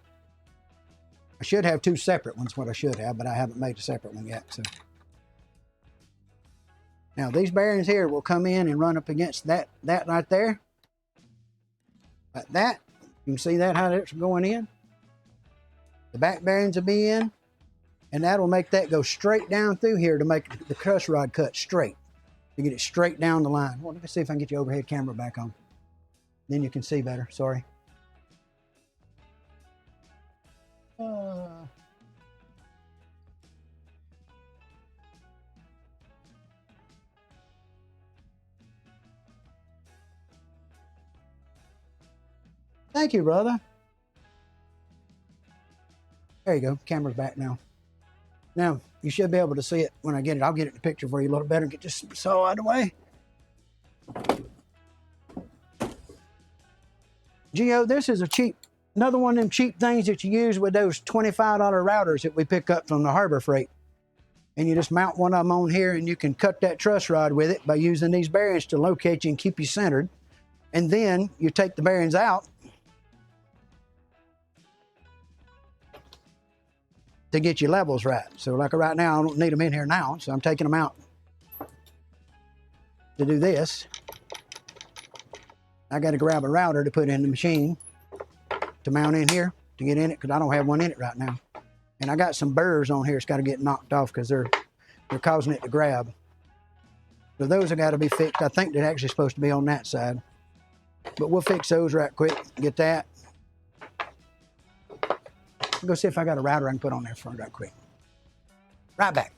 I should have 2 separate ones, what I should have, but I haven't made a separate one yet. So now these bearings here will come in and run up against that right there. Like that. You can see that, how that's going in. The back bearings will be in, and that'll make that go straight down through here to make the truss rod cut straight. To get it straight down the line. Well, let me see if I can get your overhead camera back on. Then you can see better, sorry. Thank you, brother. There you go, camera's back now. Now, you should be able to see it when I get it. I'll get it in the picture for you a little better. Get this saw out of the way. Gio, this is a cheap, another one of them cheap things that you use with those $25 routers that we pick up from the Harbor Freight. And you just mount one of them on here and you can cut that truss rod with it by using these bearings to locate you and keep you centered. And then you take the bearings out to get your levels right. So like right now, I don't need them in here now, so I'm taking them out to do this. I got to grab a router to put in the machine to mount in here to get in it, because I don't have one in it right now. And I got some burrs on here. It's got to get knocked off because they're causing it to grab. So those have got to be fixed. I think they're actually supposed to be on that side, but we'll fix those right quick. Get that. Go see if I got a router I can put on there for right quick. Right back.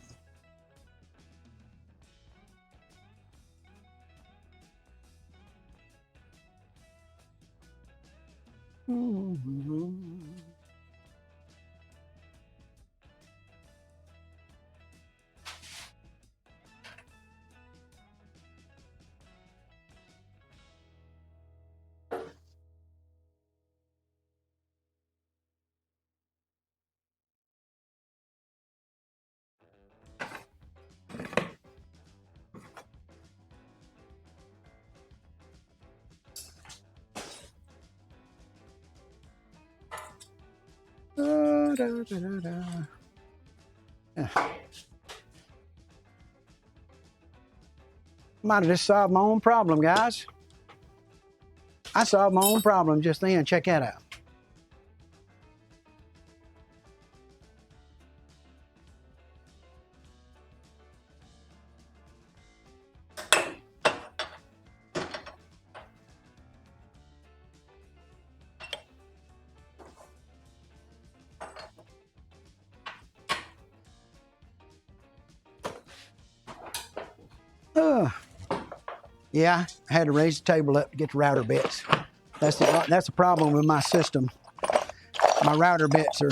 Might have just solved my own problem, guys. I solved my own problem just then. Check that out. Yeah, I had to raise the table up to get the router bits. That's the problem with my system. My router bits are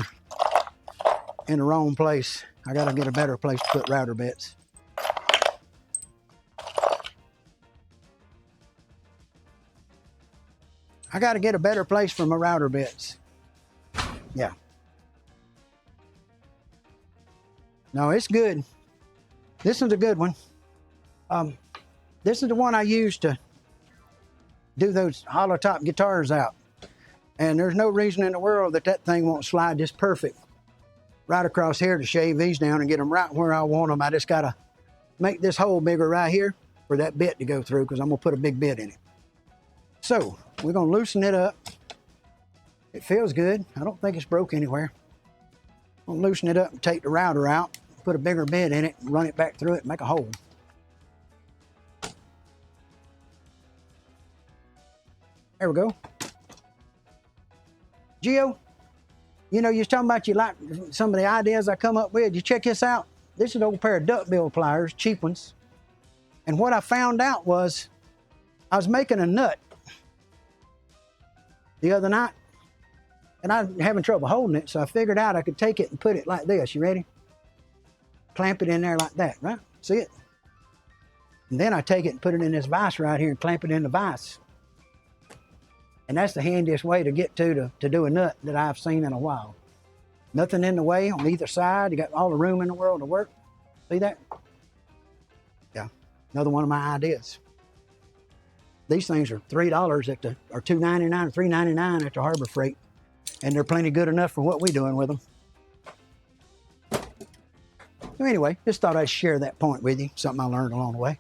in the wrong place. I got to get a better place to put router bits. I got to get a better place for my router bits. Yeah. No, it's good. This is a good one. This is the one I use to do those hollow top guitars out. And there's no reason in the world that that thing won't slide just perfect right across here to shave these down and get them right where I want them. I just got to make this hole bigger right here for that bit to go through, because I'm going to put a big bit in it. So we're going to loosen it up. It feels good. I don't think it's broke anywhere. I'm going to loosen it up and take the router out, put a bigger bit in it, and run it back through it and make a hole. There we go. Gio, you know, you was talking about you like some of the ideas I come up with. You check this out. This is an old pair of duckbill pliers, cheap ones. And what I found out was I was making a nut the other night, and I was having trouble holding it, so I figured out I could take it and put it like this. You ready? Clamp it in there like that, right? See it? And then I take it and put it in this vise right here and clamp it in the vise. And that's the handiest way to get to do a nut that I've seen in a while. Nothing in the way on either side. You got all the room in the world to work. See that? Yeah, another one of my ideas. These things are $3 at the, or $2.99 or $3.99 at the Harbor Freight, and they're plenty good enough for what we're doing with them. So anyway, just thought I'd share that point with you. Something I learned along the way.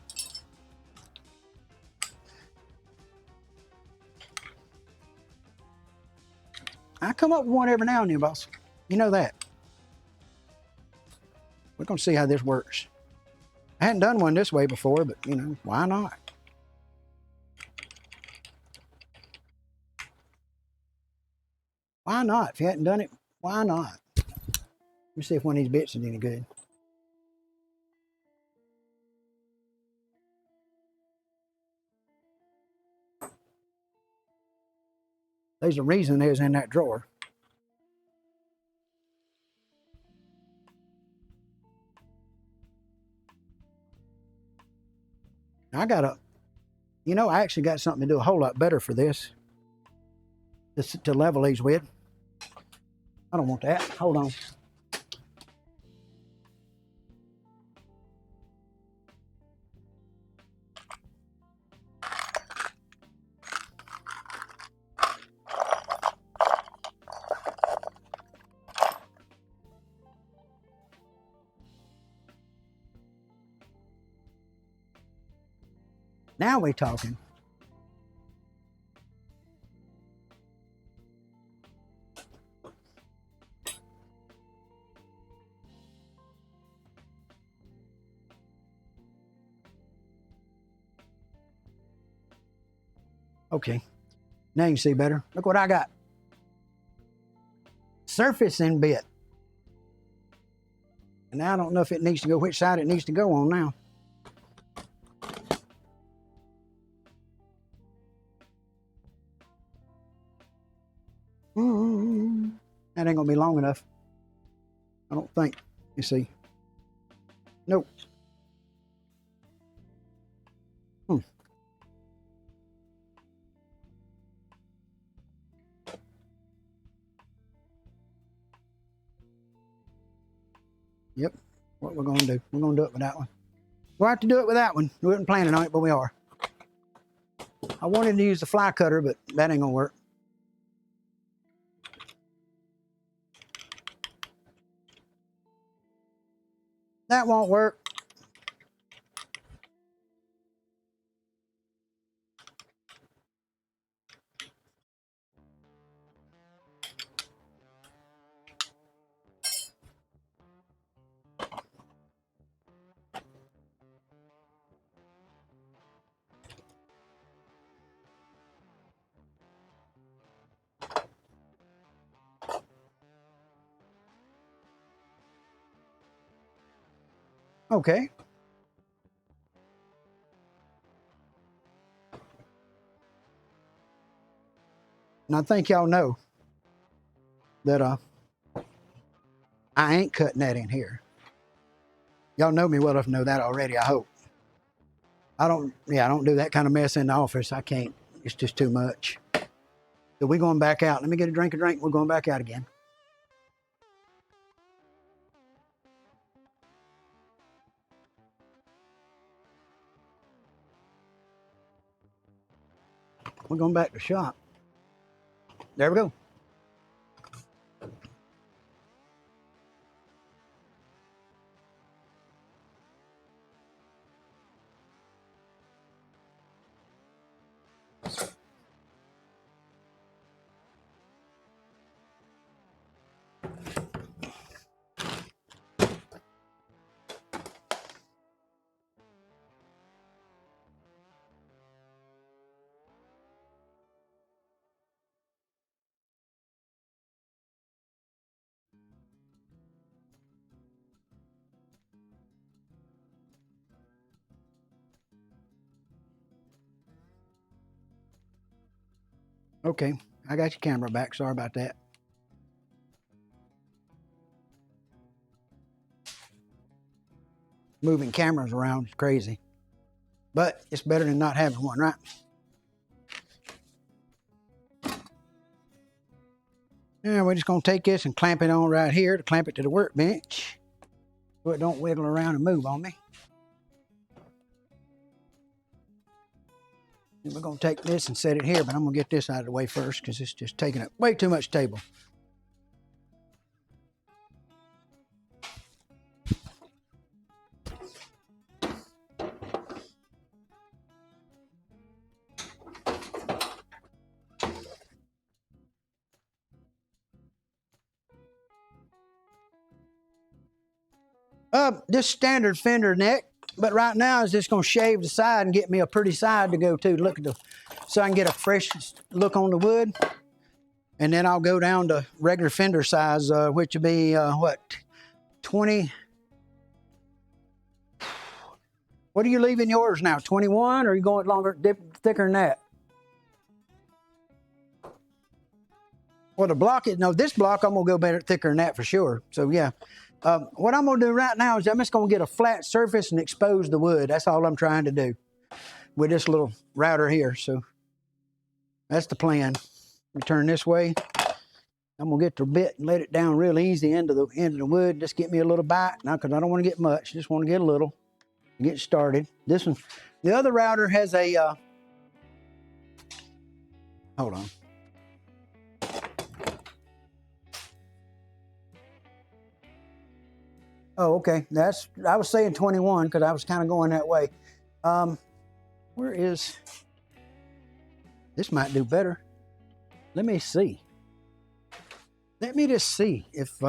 I come up with one every now and then, boss. You know that. We're going to see how this works. I hadn't done one this way before, but, you know, why not? Why not? If you hadn't done it, why not? Let me see if one of these bits is any good. There's a reason it was in that drawer. I actually got something to do a whole lot better for this. To level these with. I don't want that. Hold on. Now we're talking. Okay, now you can see better. Look what I got. Surface and bit. And now I don't know if it needs to go, which side it needs to go on now. That ain't gonna be long enough. I don't think. You see. Nope. Yep. What we're gonna do. We're gonna do it with that one. We'll have to do it with that one. We weren't planning on it, but we are. I wanted to use the fly cutter, but that ain't gonna work. That won't work. Okay. And I think y'all know that I ain't cutting that in here. Y'all know me well enough to know that already, I hope. I don't do that kind of mess in the office. I can't. It's just too much. So we're going back out. Let me get a drink. We're going back out again. We're going back to shop. There we go. Okay, I got your camera back. Sorry about that. Moving cameras around is crazy. But it's better than not having one, right? Yeah, we're just going to take this and clamp it on right here to clamp it to the workbench so it don't wiggle around and move on me. And we're going to take this and set it here, but I'm going to get this out of the way first because it's just taking up way too much table. This standard fender neck, but right now is just going to shave the side and get me a pretty side to go to. Look at so I can get a fresh look on the wood. And then I'll go down to regular fender size, which would be, what, 20? What are you leaving yours now, 21? Or are you going longer, thicker than that? Well, the block is, no, this block I'm going to go better, thicker than that for sure. So, yeah. What I'm going to do right now is I'm just going to get a flat surface and expose the wood. That's all I'm trying to do with this little router here. So, that's the plan. We turn this way. I'm going to get the bit and let it down real easy into the wood. Just get me a little bite now because I don't want to get much. Just want to get a little. Get started. This one, the other router has a, hold on. Oh, okay. I was saying 21 because I was kind of going that way. Where is, this might do better. Let me see. Let me just see if,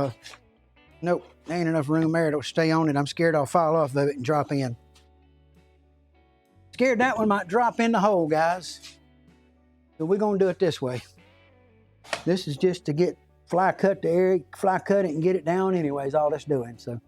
nope, there ain't enough room there to stay on it. I'm scared I'll fall off of it and drop in. Scared that one might drop in the hole, guys. So we're going to do it this way. This is just to get fly cut it and get it down anyways, all that's doing, so.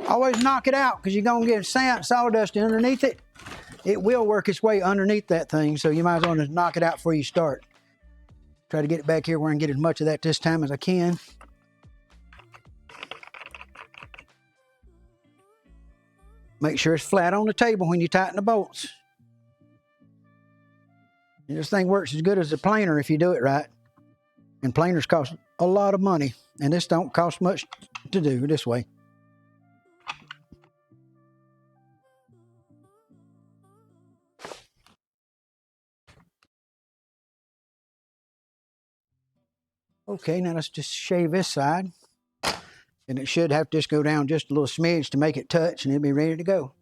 Always knock it out because you're going to get sawdust underneath it. It will work its way underneath that thing, so you might as well just knock it out before you start. Try to get it back here where I can get as much of that this time as I can. Make sure it's flat on the table when you tighten the bolts. And this thing works as good as a planer if you do it right. And planers cost a lot of money, and this don't cost much to do this way. Okay, now let's just shave this side. And it should have to just go down just a little smidge to make it touch, and it'll be ready to go.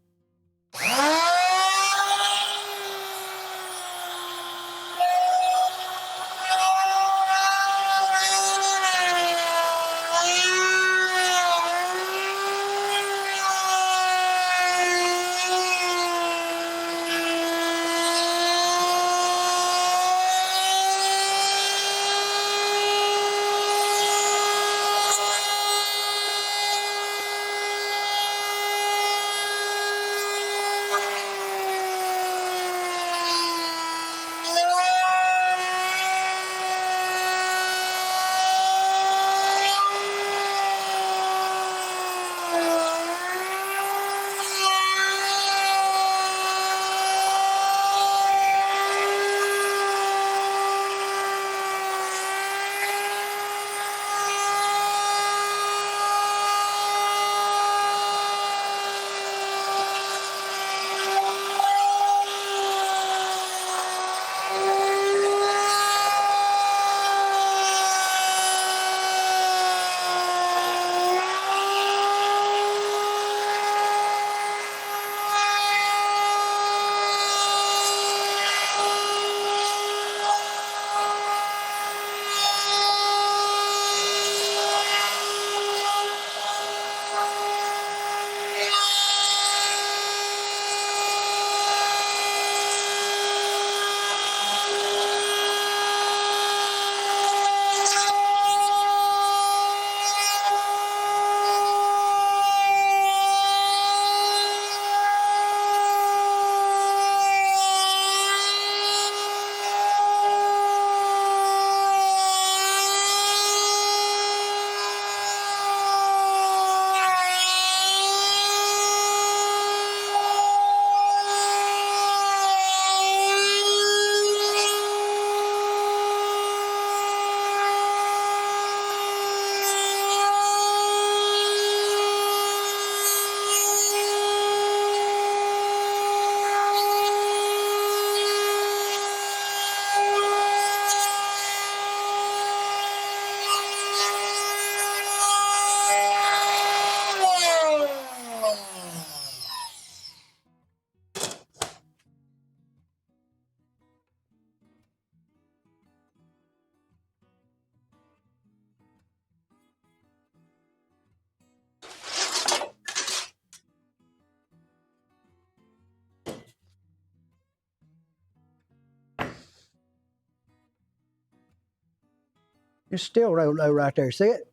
It's still real low right there. See it?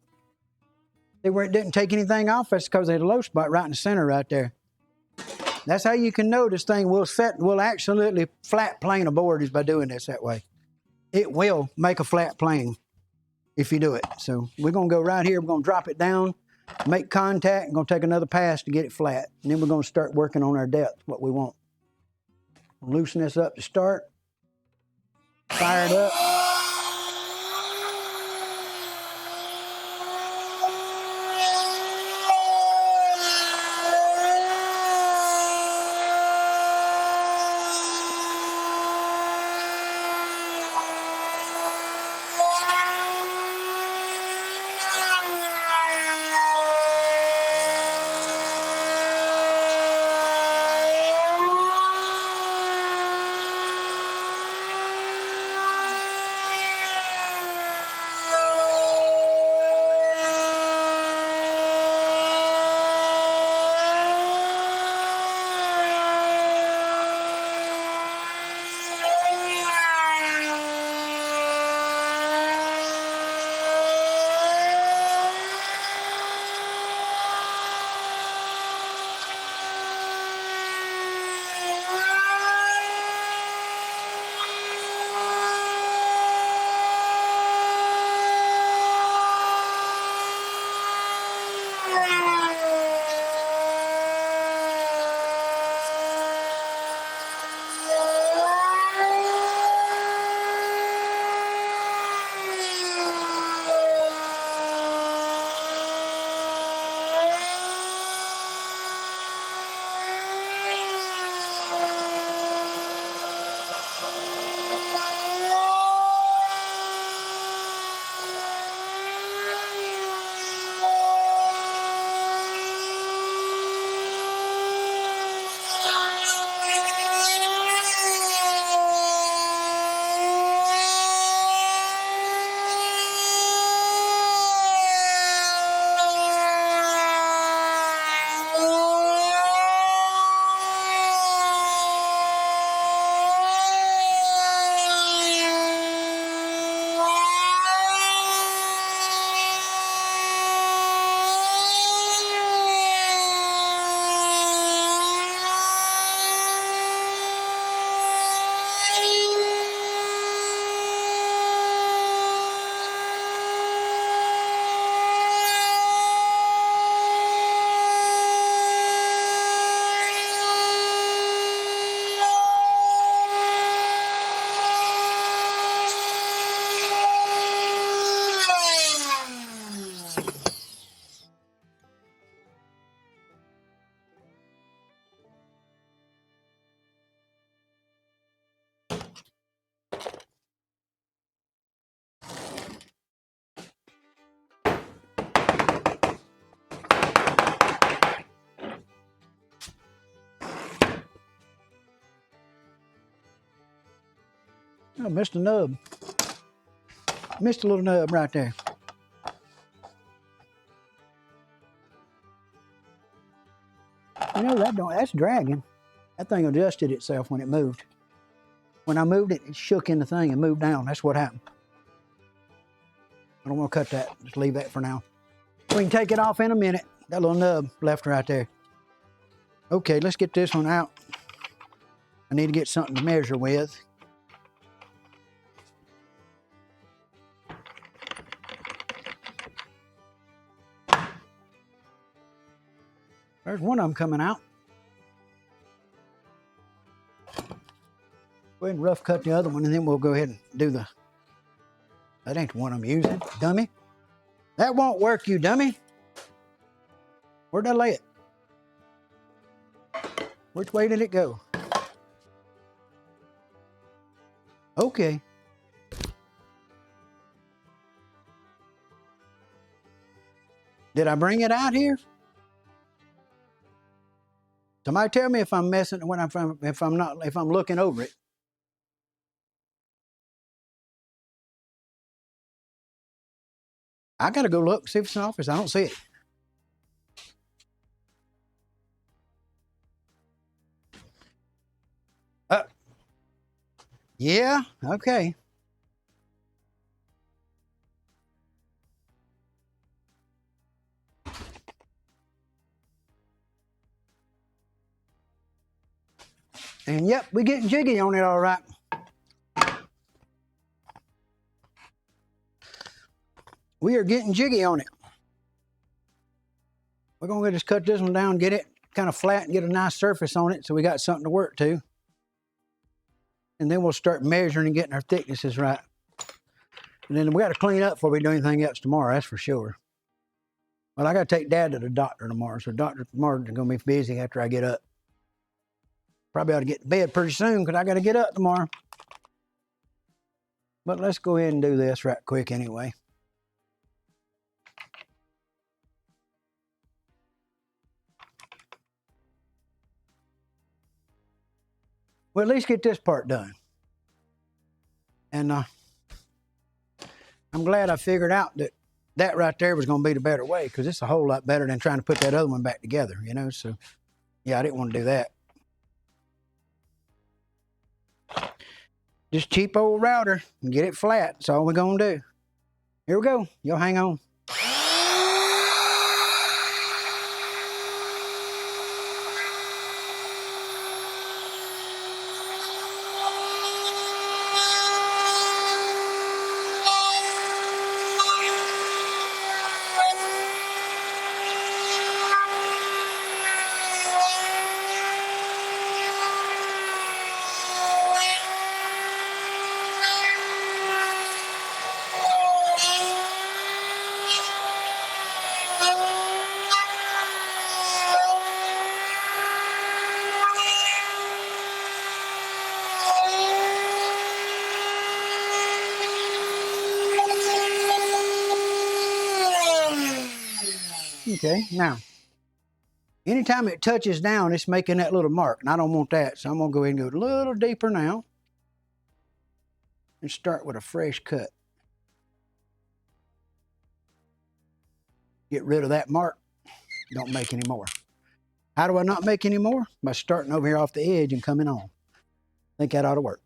See where it didn't take anything off? That's because there's a low spot right in the center right there. That's how you can know this thing will actually flat plane a board is by doing this that way. It will make a flat plane if you do it. So we're going to go right here. We're going to drop it down, make contact, and going to take another pass to get it flat. And then we're going to start working on our depth, what we want. Loosen this up to start. Fire it up. Oh, missed a nub. Missed a little nub right there. You know, that's dragging. That thing adjusted itself when it moved. When I moved it, it shook in the thing and moved down. That's what happened. I don't want to cut that. Just leave that for now. We can take it off in a minute. Got a little nub left right there. Okay, let's get this one out. I need to get something to measure with. There's one of them coming out. Go ahead and rough cut the other one, and then we'll go ahead and do the... That ain't the one I'm using, dummy. That won't work, you dummy. Where'd I lay it? Which way did it go? Okay. Did I bring it out here? Somebody tell me if I'm messing if I'm looking over it. I gotta go look, see if it's in the office. I don't see it. Yeah, okay. And yep, we're getting jiggy on it all right. We are getting jiggy on it. We're gonna just cut this one down, get it kind of flat and get a nice surface on it so we got something to work to. And then we'll start measuring and getting our thicknesses right. And then we got to clean up before we do anything else tomorrow, that's for sure. Well, I got to take Dad to the doctor tomorrow, so Dr. Martin's going to be busy after I get up. Probably ought to get to bed pretty soon because I got to get up tomorrow. But let's go ahead and do this right quick anyway. Well, at least get this part done. And I'm glad I figured out that that right there was going to be the better way because it's a whole lot better than trying to put that other one back together, you know? So, yeah, I didn't want to do that. Just cheap old router and get it flat. That's all we're going to do. Here we go. Y'all hang on. Okay, now, anytime it touches down, it's making that little mark, and I don't want that, so I'm gonna go ahead and go a little deeper now and start with a fresh cut. Get rid of that mark, don't make any more. How do I not make any more? By starting over here off the edge and coming on. I think that ought to work.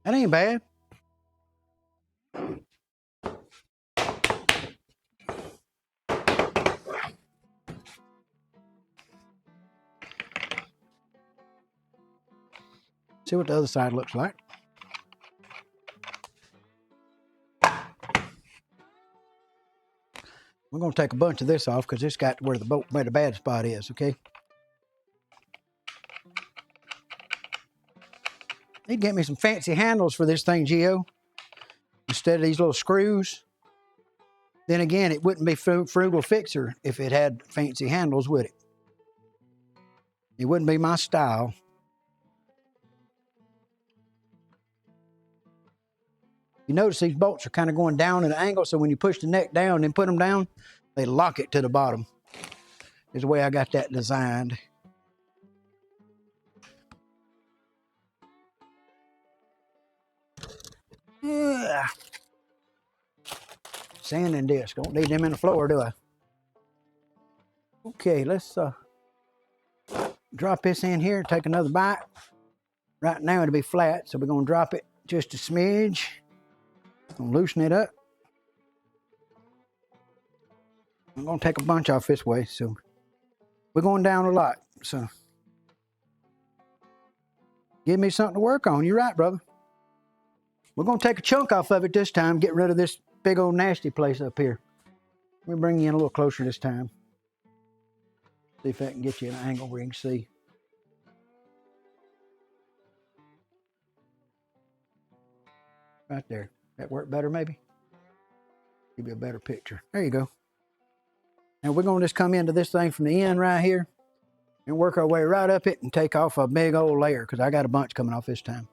That ain't bad. See what the other side looks like. We're going to take a bunch of this off because it's got where the bad spot is, okay? Need to get me some fancy handles for this thing, Gio, instead of these little screws. Then again, it wouldn't be Frugal Fixer if it had fancy handles, would it? It wouldn't be my style. You notice these bolts are kind of going down at an angle, so when you push the neck down and put them down, they lock it to the bottom. Is the way I got that designed. Yeah. Sanding disc. Don't need them in the floor, do I? Okay, let's drop this in here, take another bite. Right now it'll be flat, so we're gonna drop it just a smidge. Gonna loosen it up. I'm gonna take a bunch off this way, so we're going down a lot. So give me something to work on. You're right, brother. We're going to take a chunk off of it this time, get rid of this big old nasty place up here. Let me bring you in a little closer this time. See if I can get you an angle where you can see. Right there. That work better maybe? Give you a better picture. There you go. And we're going to just come into this thing from the end right here and work our way right up it and take off a big old layer because I got a bunch coming off this time.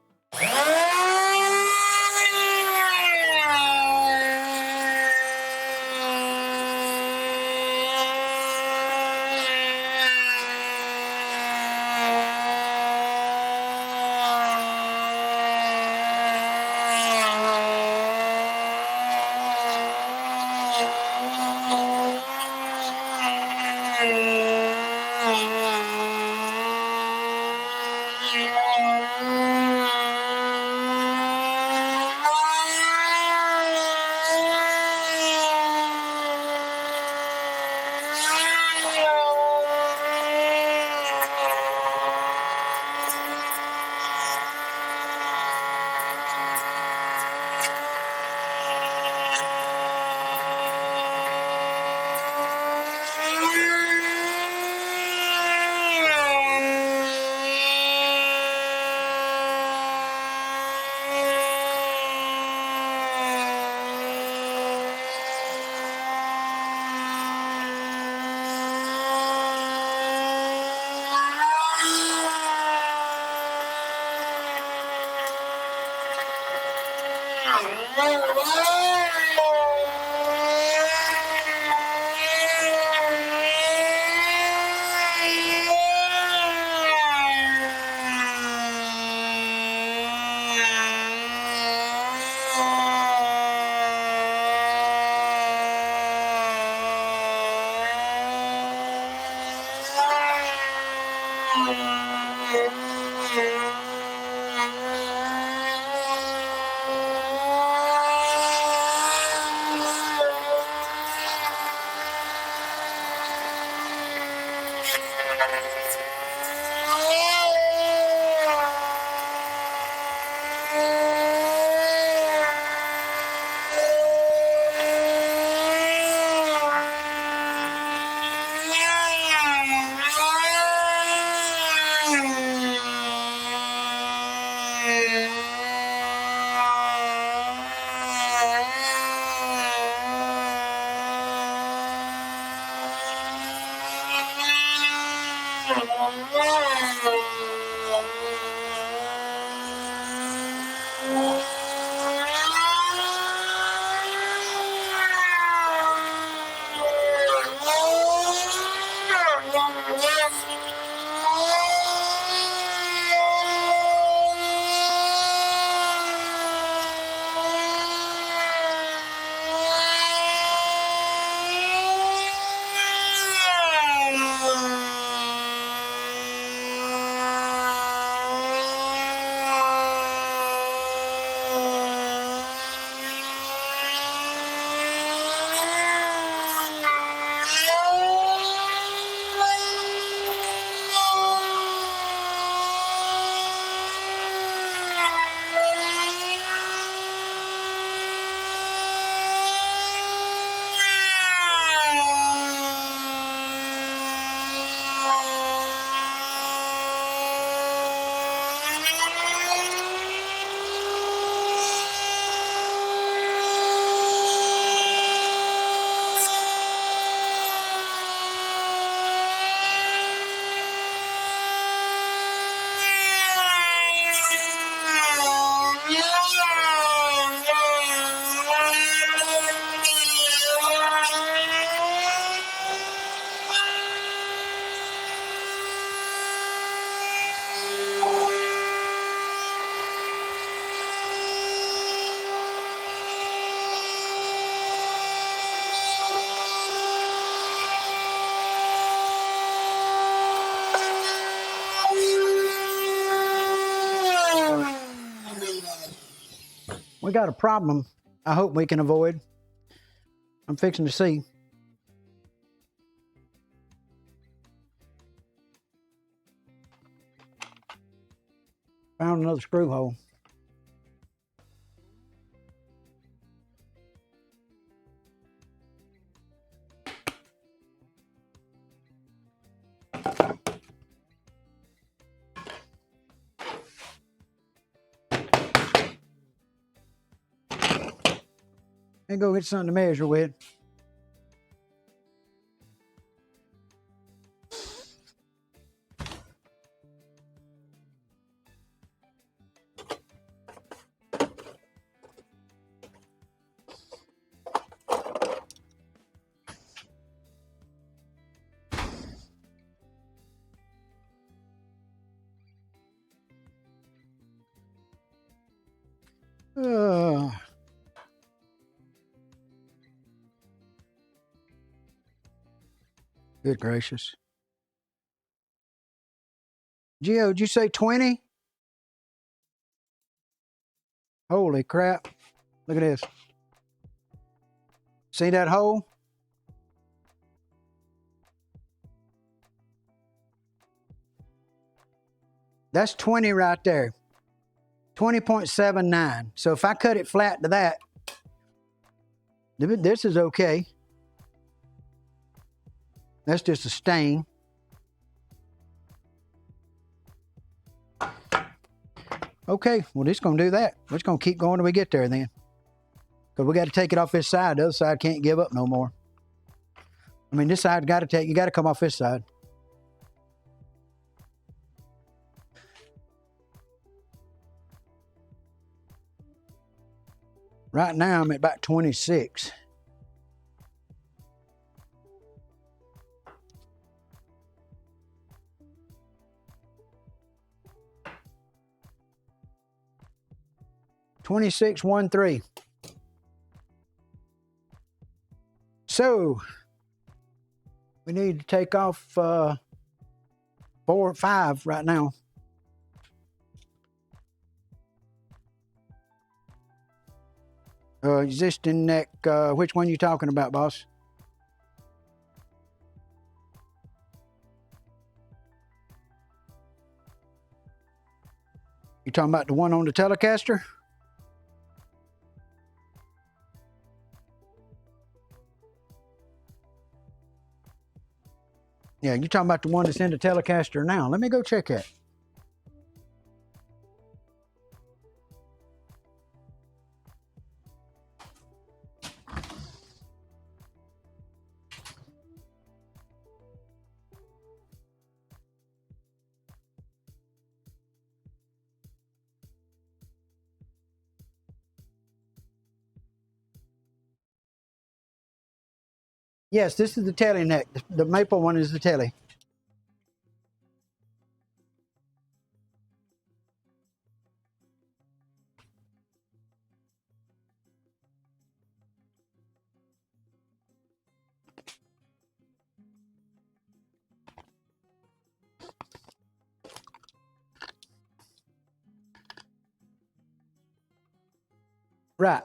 We got a problem I hope we can avoid. I'm fixing to see. Found another screw hole. And go get something to measure with. Good gracious. Gio, did you say 20? Holy crap. Look at this. See that hole? That's 20 right there. 20.79. So if I cut it flat to that, this is okay. That's just a stain. Okay, well, this is going to do that. We're just going to keep going till we get there then. Because we got to take it off this side. The other side can't give up no more. I mean, this side you got to come off this side. Right now, I'm at about 26. $26.13. So we need to take off 4 or 5 right now. Existing neck. Which one you talking about, boss? You talking about the one on the Telecaster? Yeah, you're talking about the one that's in the Telecaster now. Let me go check that. Yes, this is the telly neck. The maple one is the telly. Right.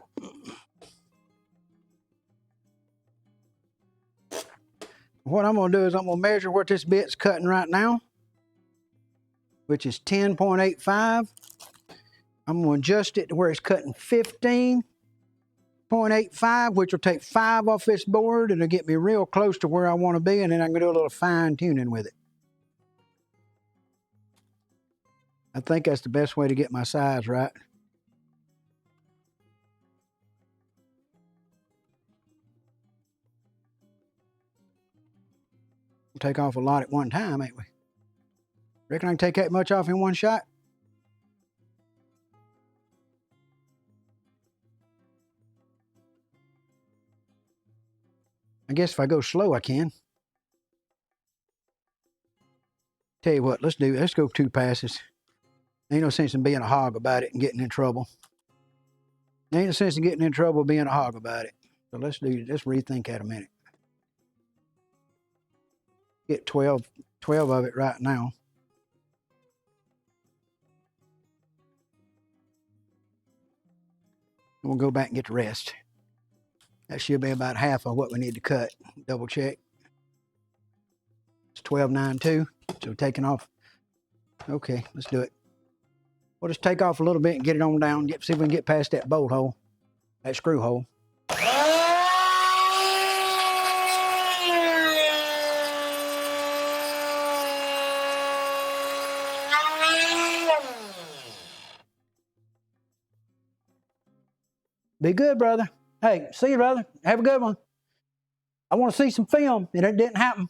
What I'm going to do is I'm going to measure what this bit's cutting right now, which is 10.85. I'm going to adjust it to where it's cutting 15.85, which will take 5 off this board, and it'll get me real close to where I want to be, and then I can do a little fine tuning with it. I think that's the best way to get my size right. We'll take off a lot at one time, ain't we? Reckon I can take that much off in one shot? I guess if I go slow, I can. Tell you what, let's go 2 passes. Ain't no sense in being a hog about it and getting in trouble. Ain't no sense in getting in trouble being a hog about it. So let's rethink that a minute. Get 12 of it right now. We'll go back and get the rest. That should be about half of what we need to cut. Double check. It's 12.92. So taking off. Okay, let's do it. We'll just take off a little bit and get it on down. See if we can get past that bolt hole, that screw hole. Be good, brother. Hey, see you, brother. Have a good one. I want to see some film, and it didn't happen.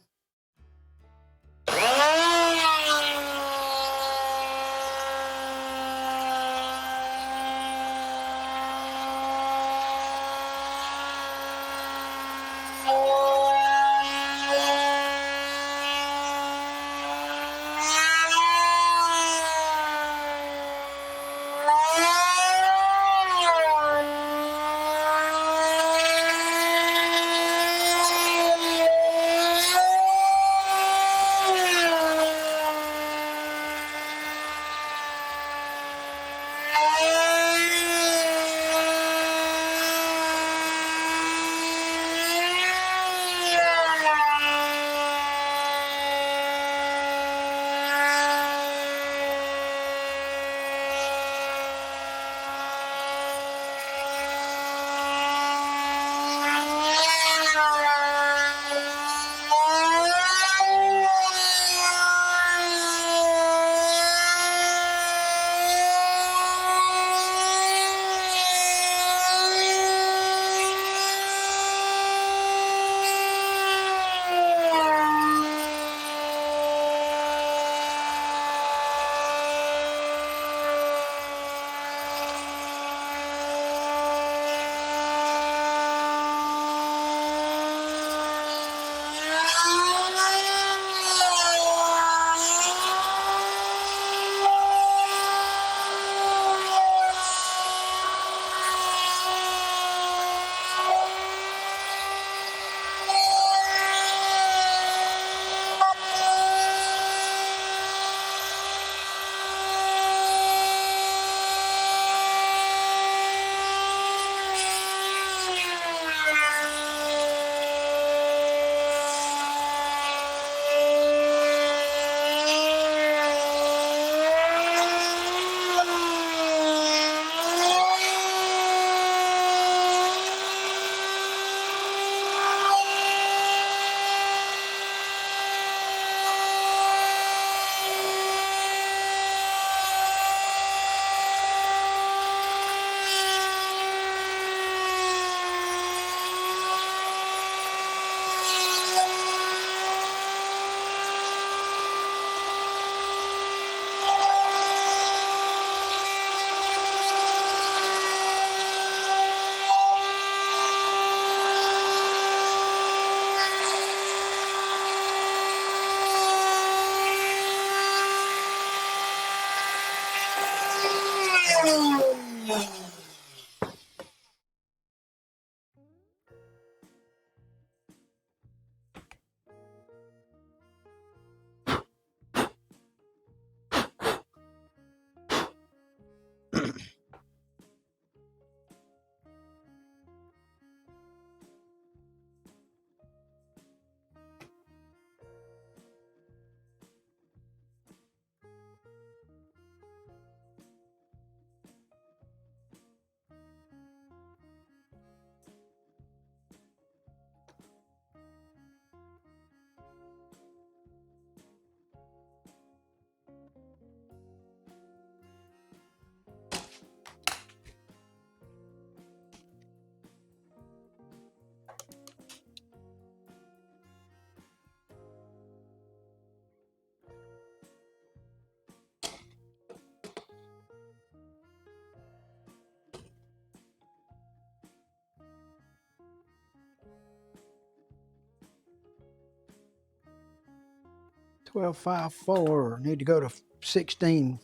$12.54. Need to go to 16.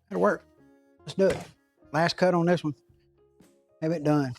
That'll work. Let's do it. Last cut on this one. Have it done.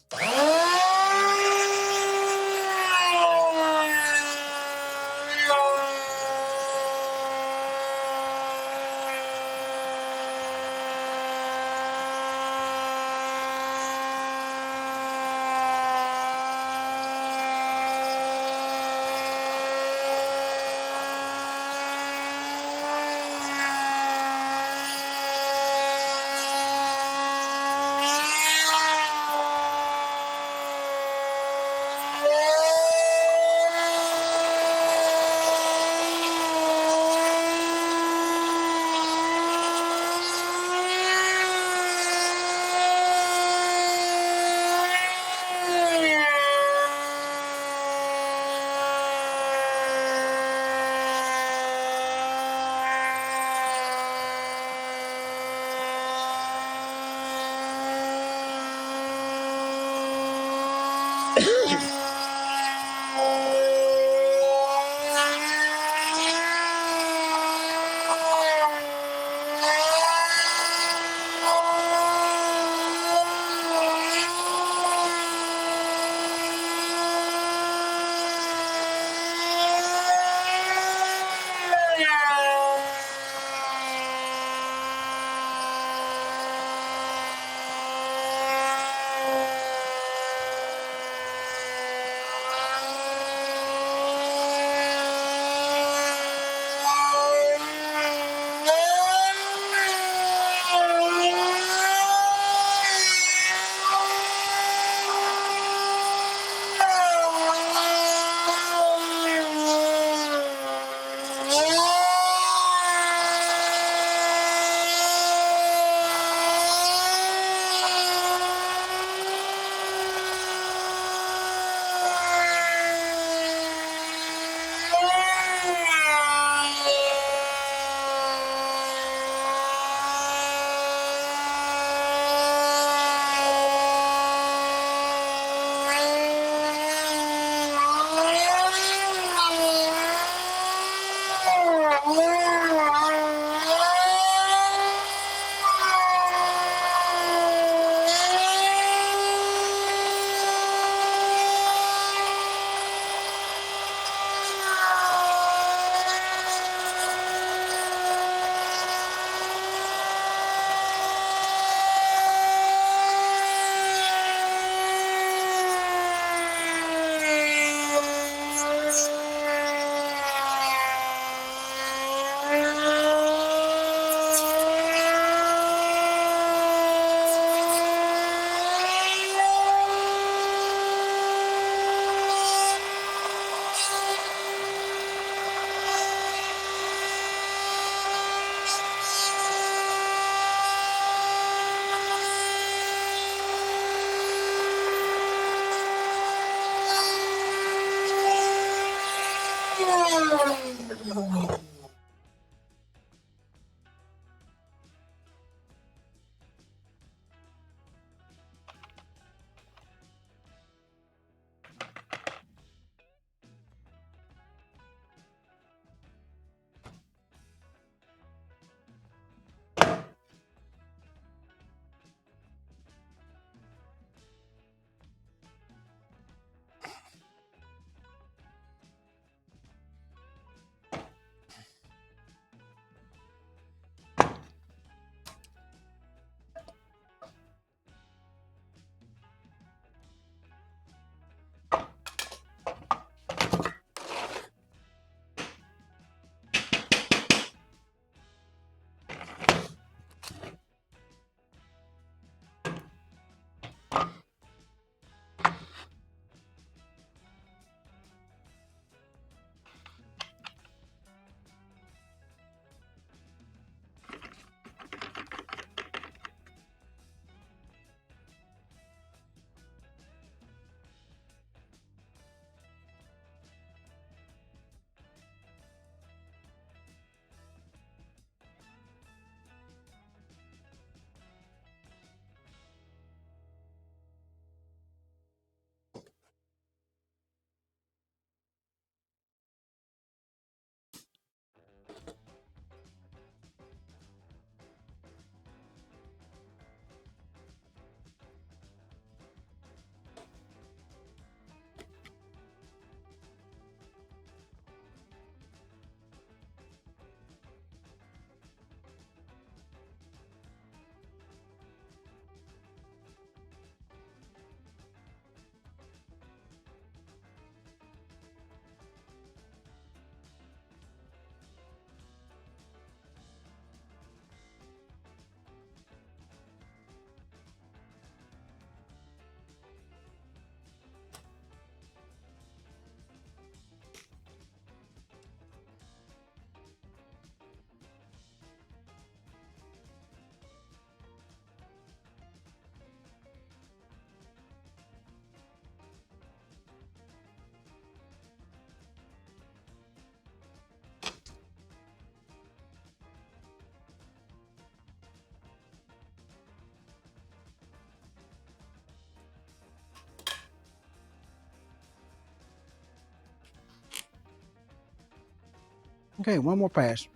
Okay, one more pass.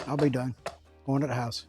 I'll be done. Going to the house.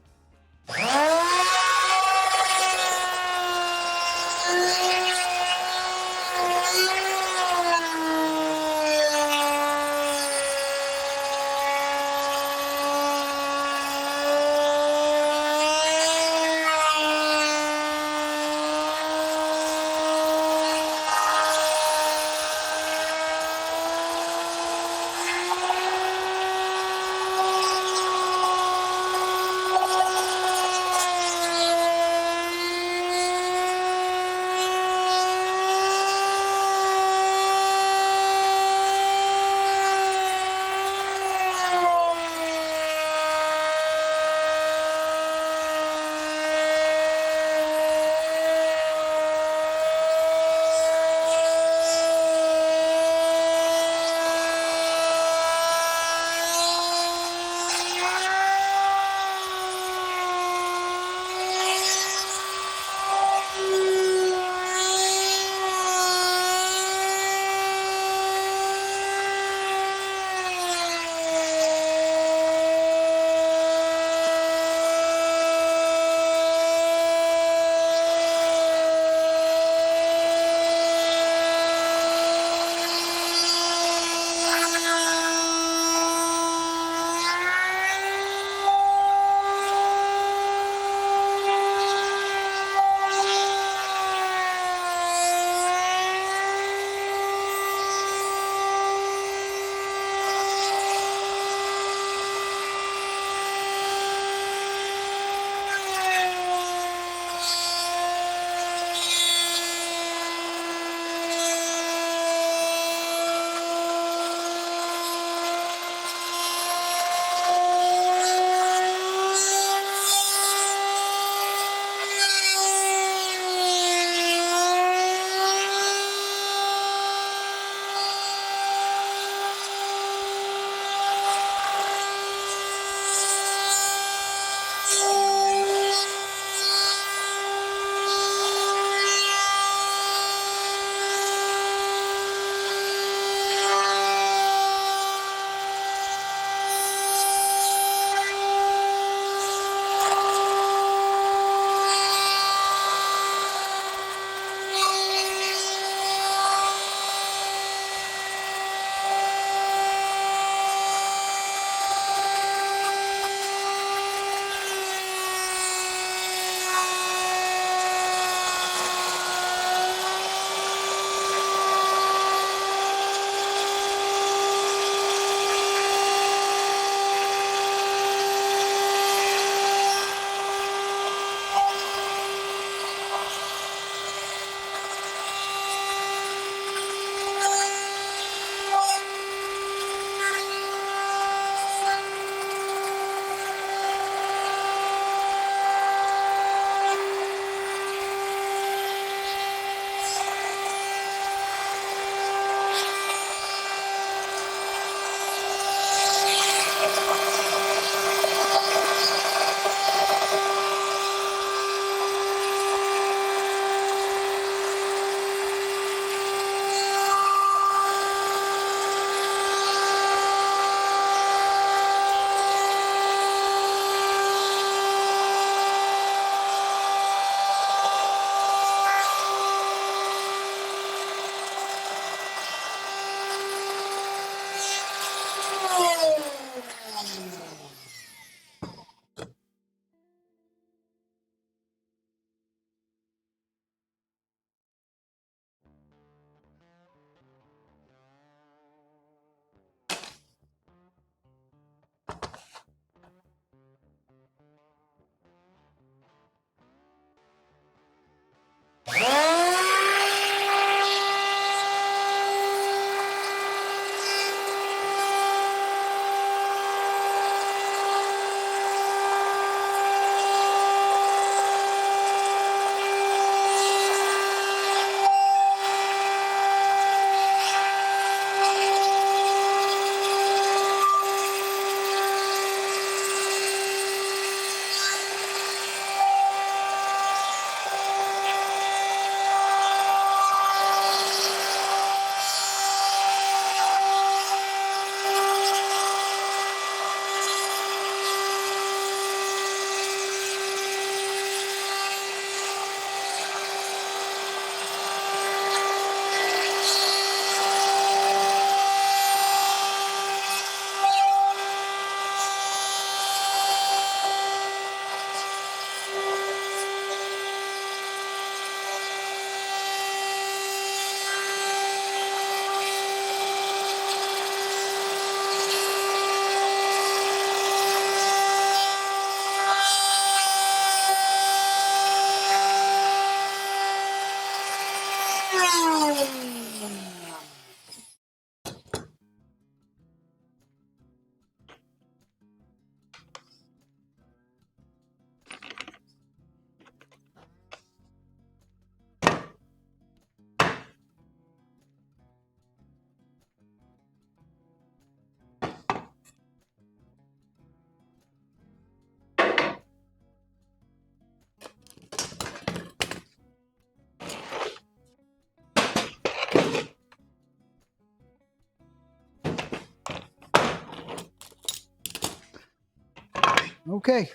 Okay,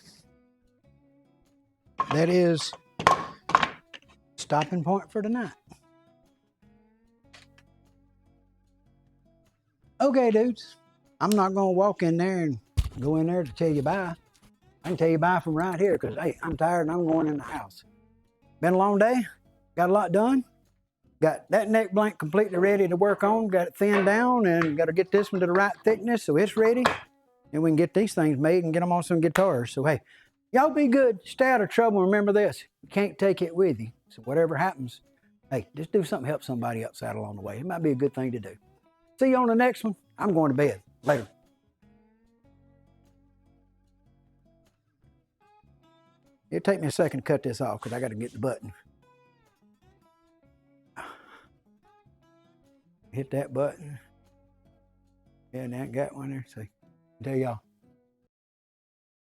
that is stopping point for tonight. Okay, dudes, I'm not gonna walk in there and go in there to tell you bye. I can tell you bye from right here because, hey, I'm tired and I'm going in the house. Been a long day, got a lot done. Got that neck blank completely ready to work on, got it thinned down, and got to get this one to the right thickness so it's ready. And we can get these things made and get them on some guitars. So, hey, y'all be good, stay out of trouble. Remember this, you can't take it with you. So whatever happens, hey, just do something to help somebody else out along the way. It might be a good thing to do. See you on the next one. I'm going to bed. Later. It'll take me a second to cut this off because I got to get the button. Hit that button. Yeah, and I got one there. So, tell y'all.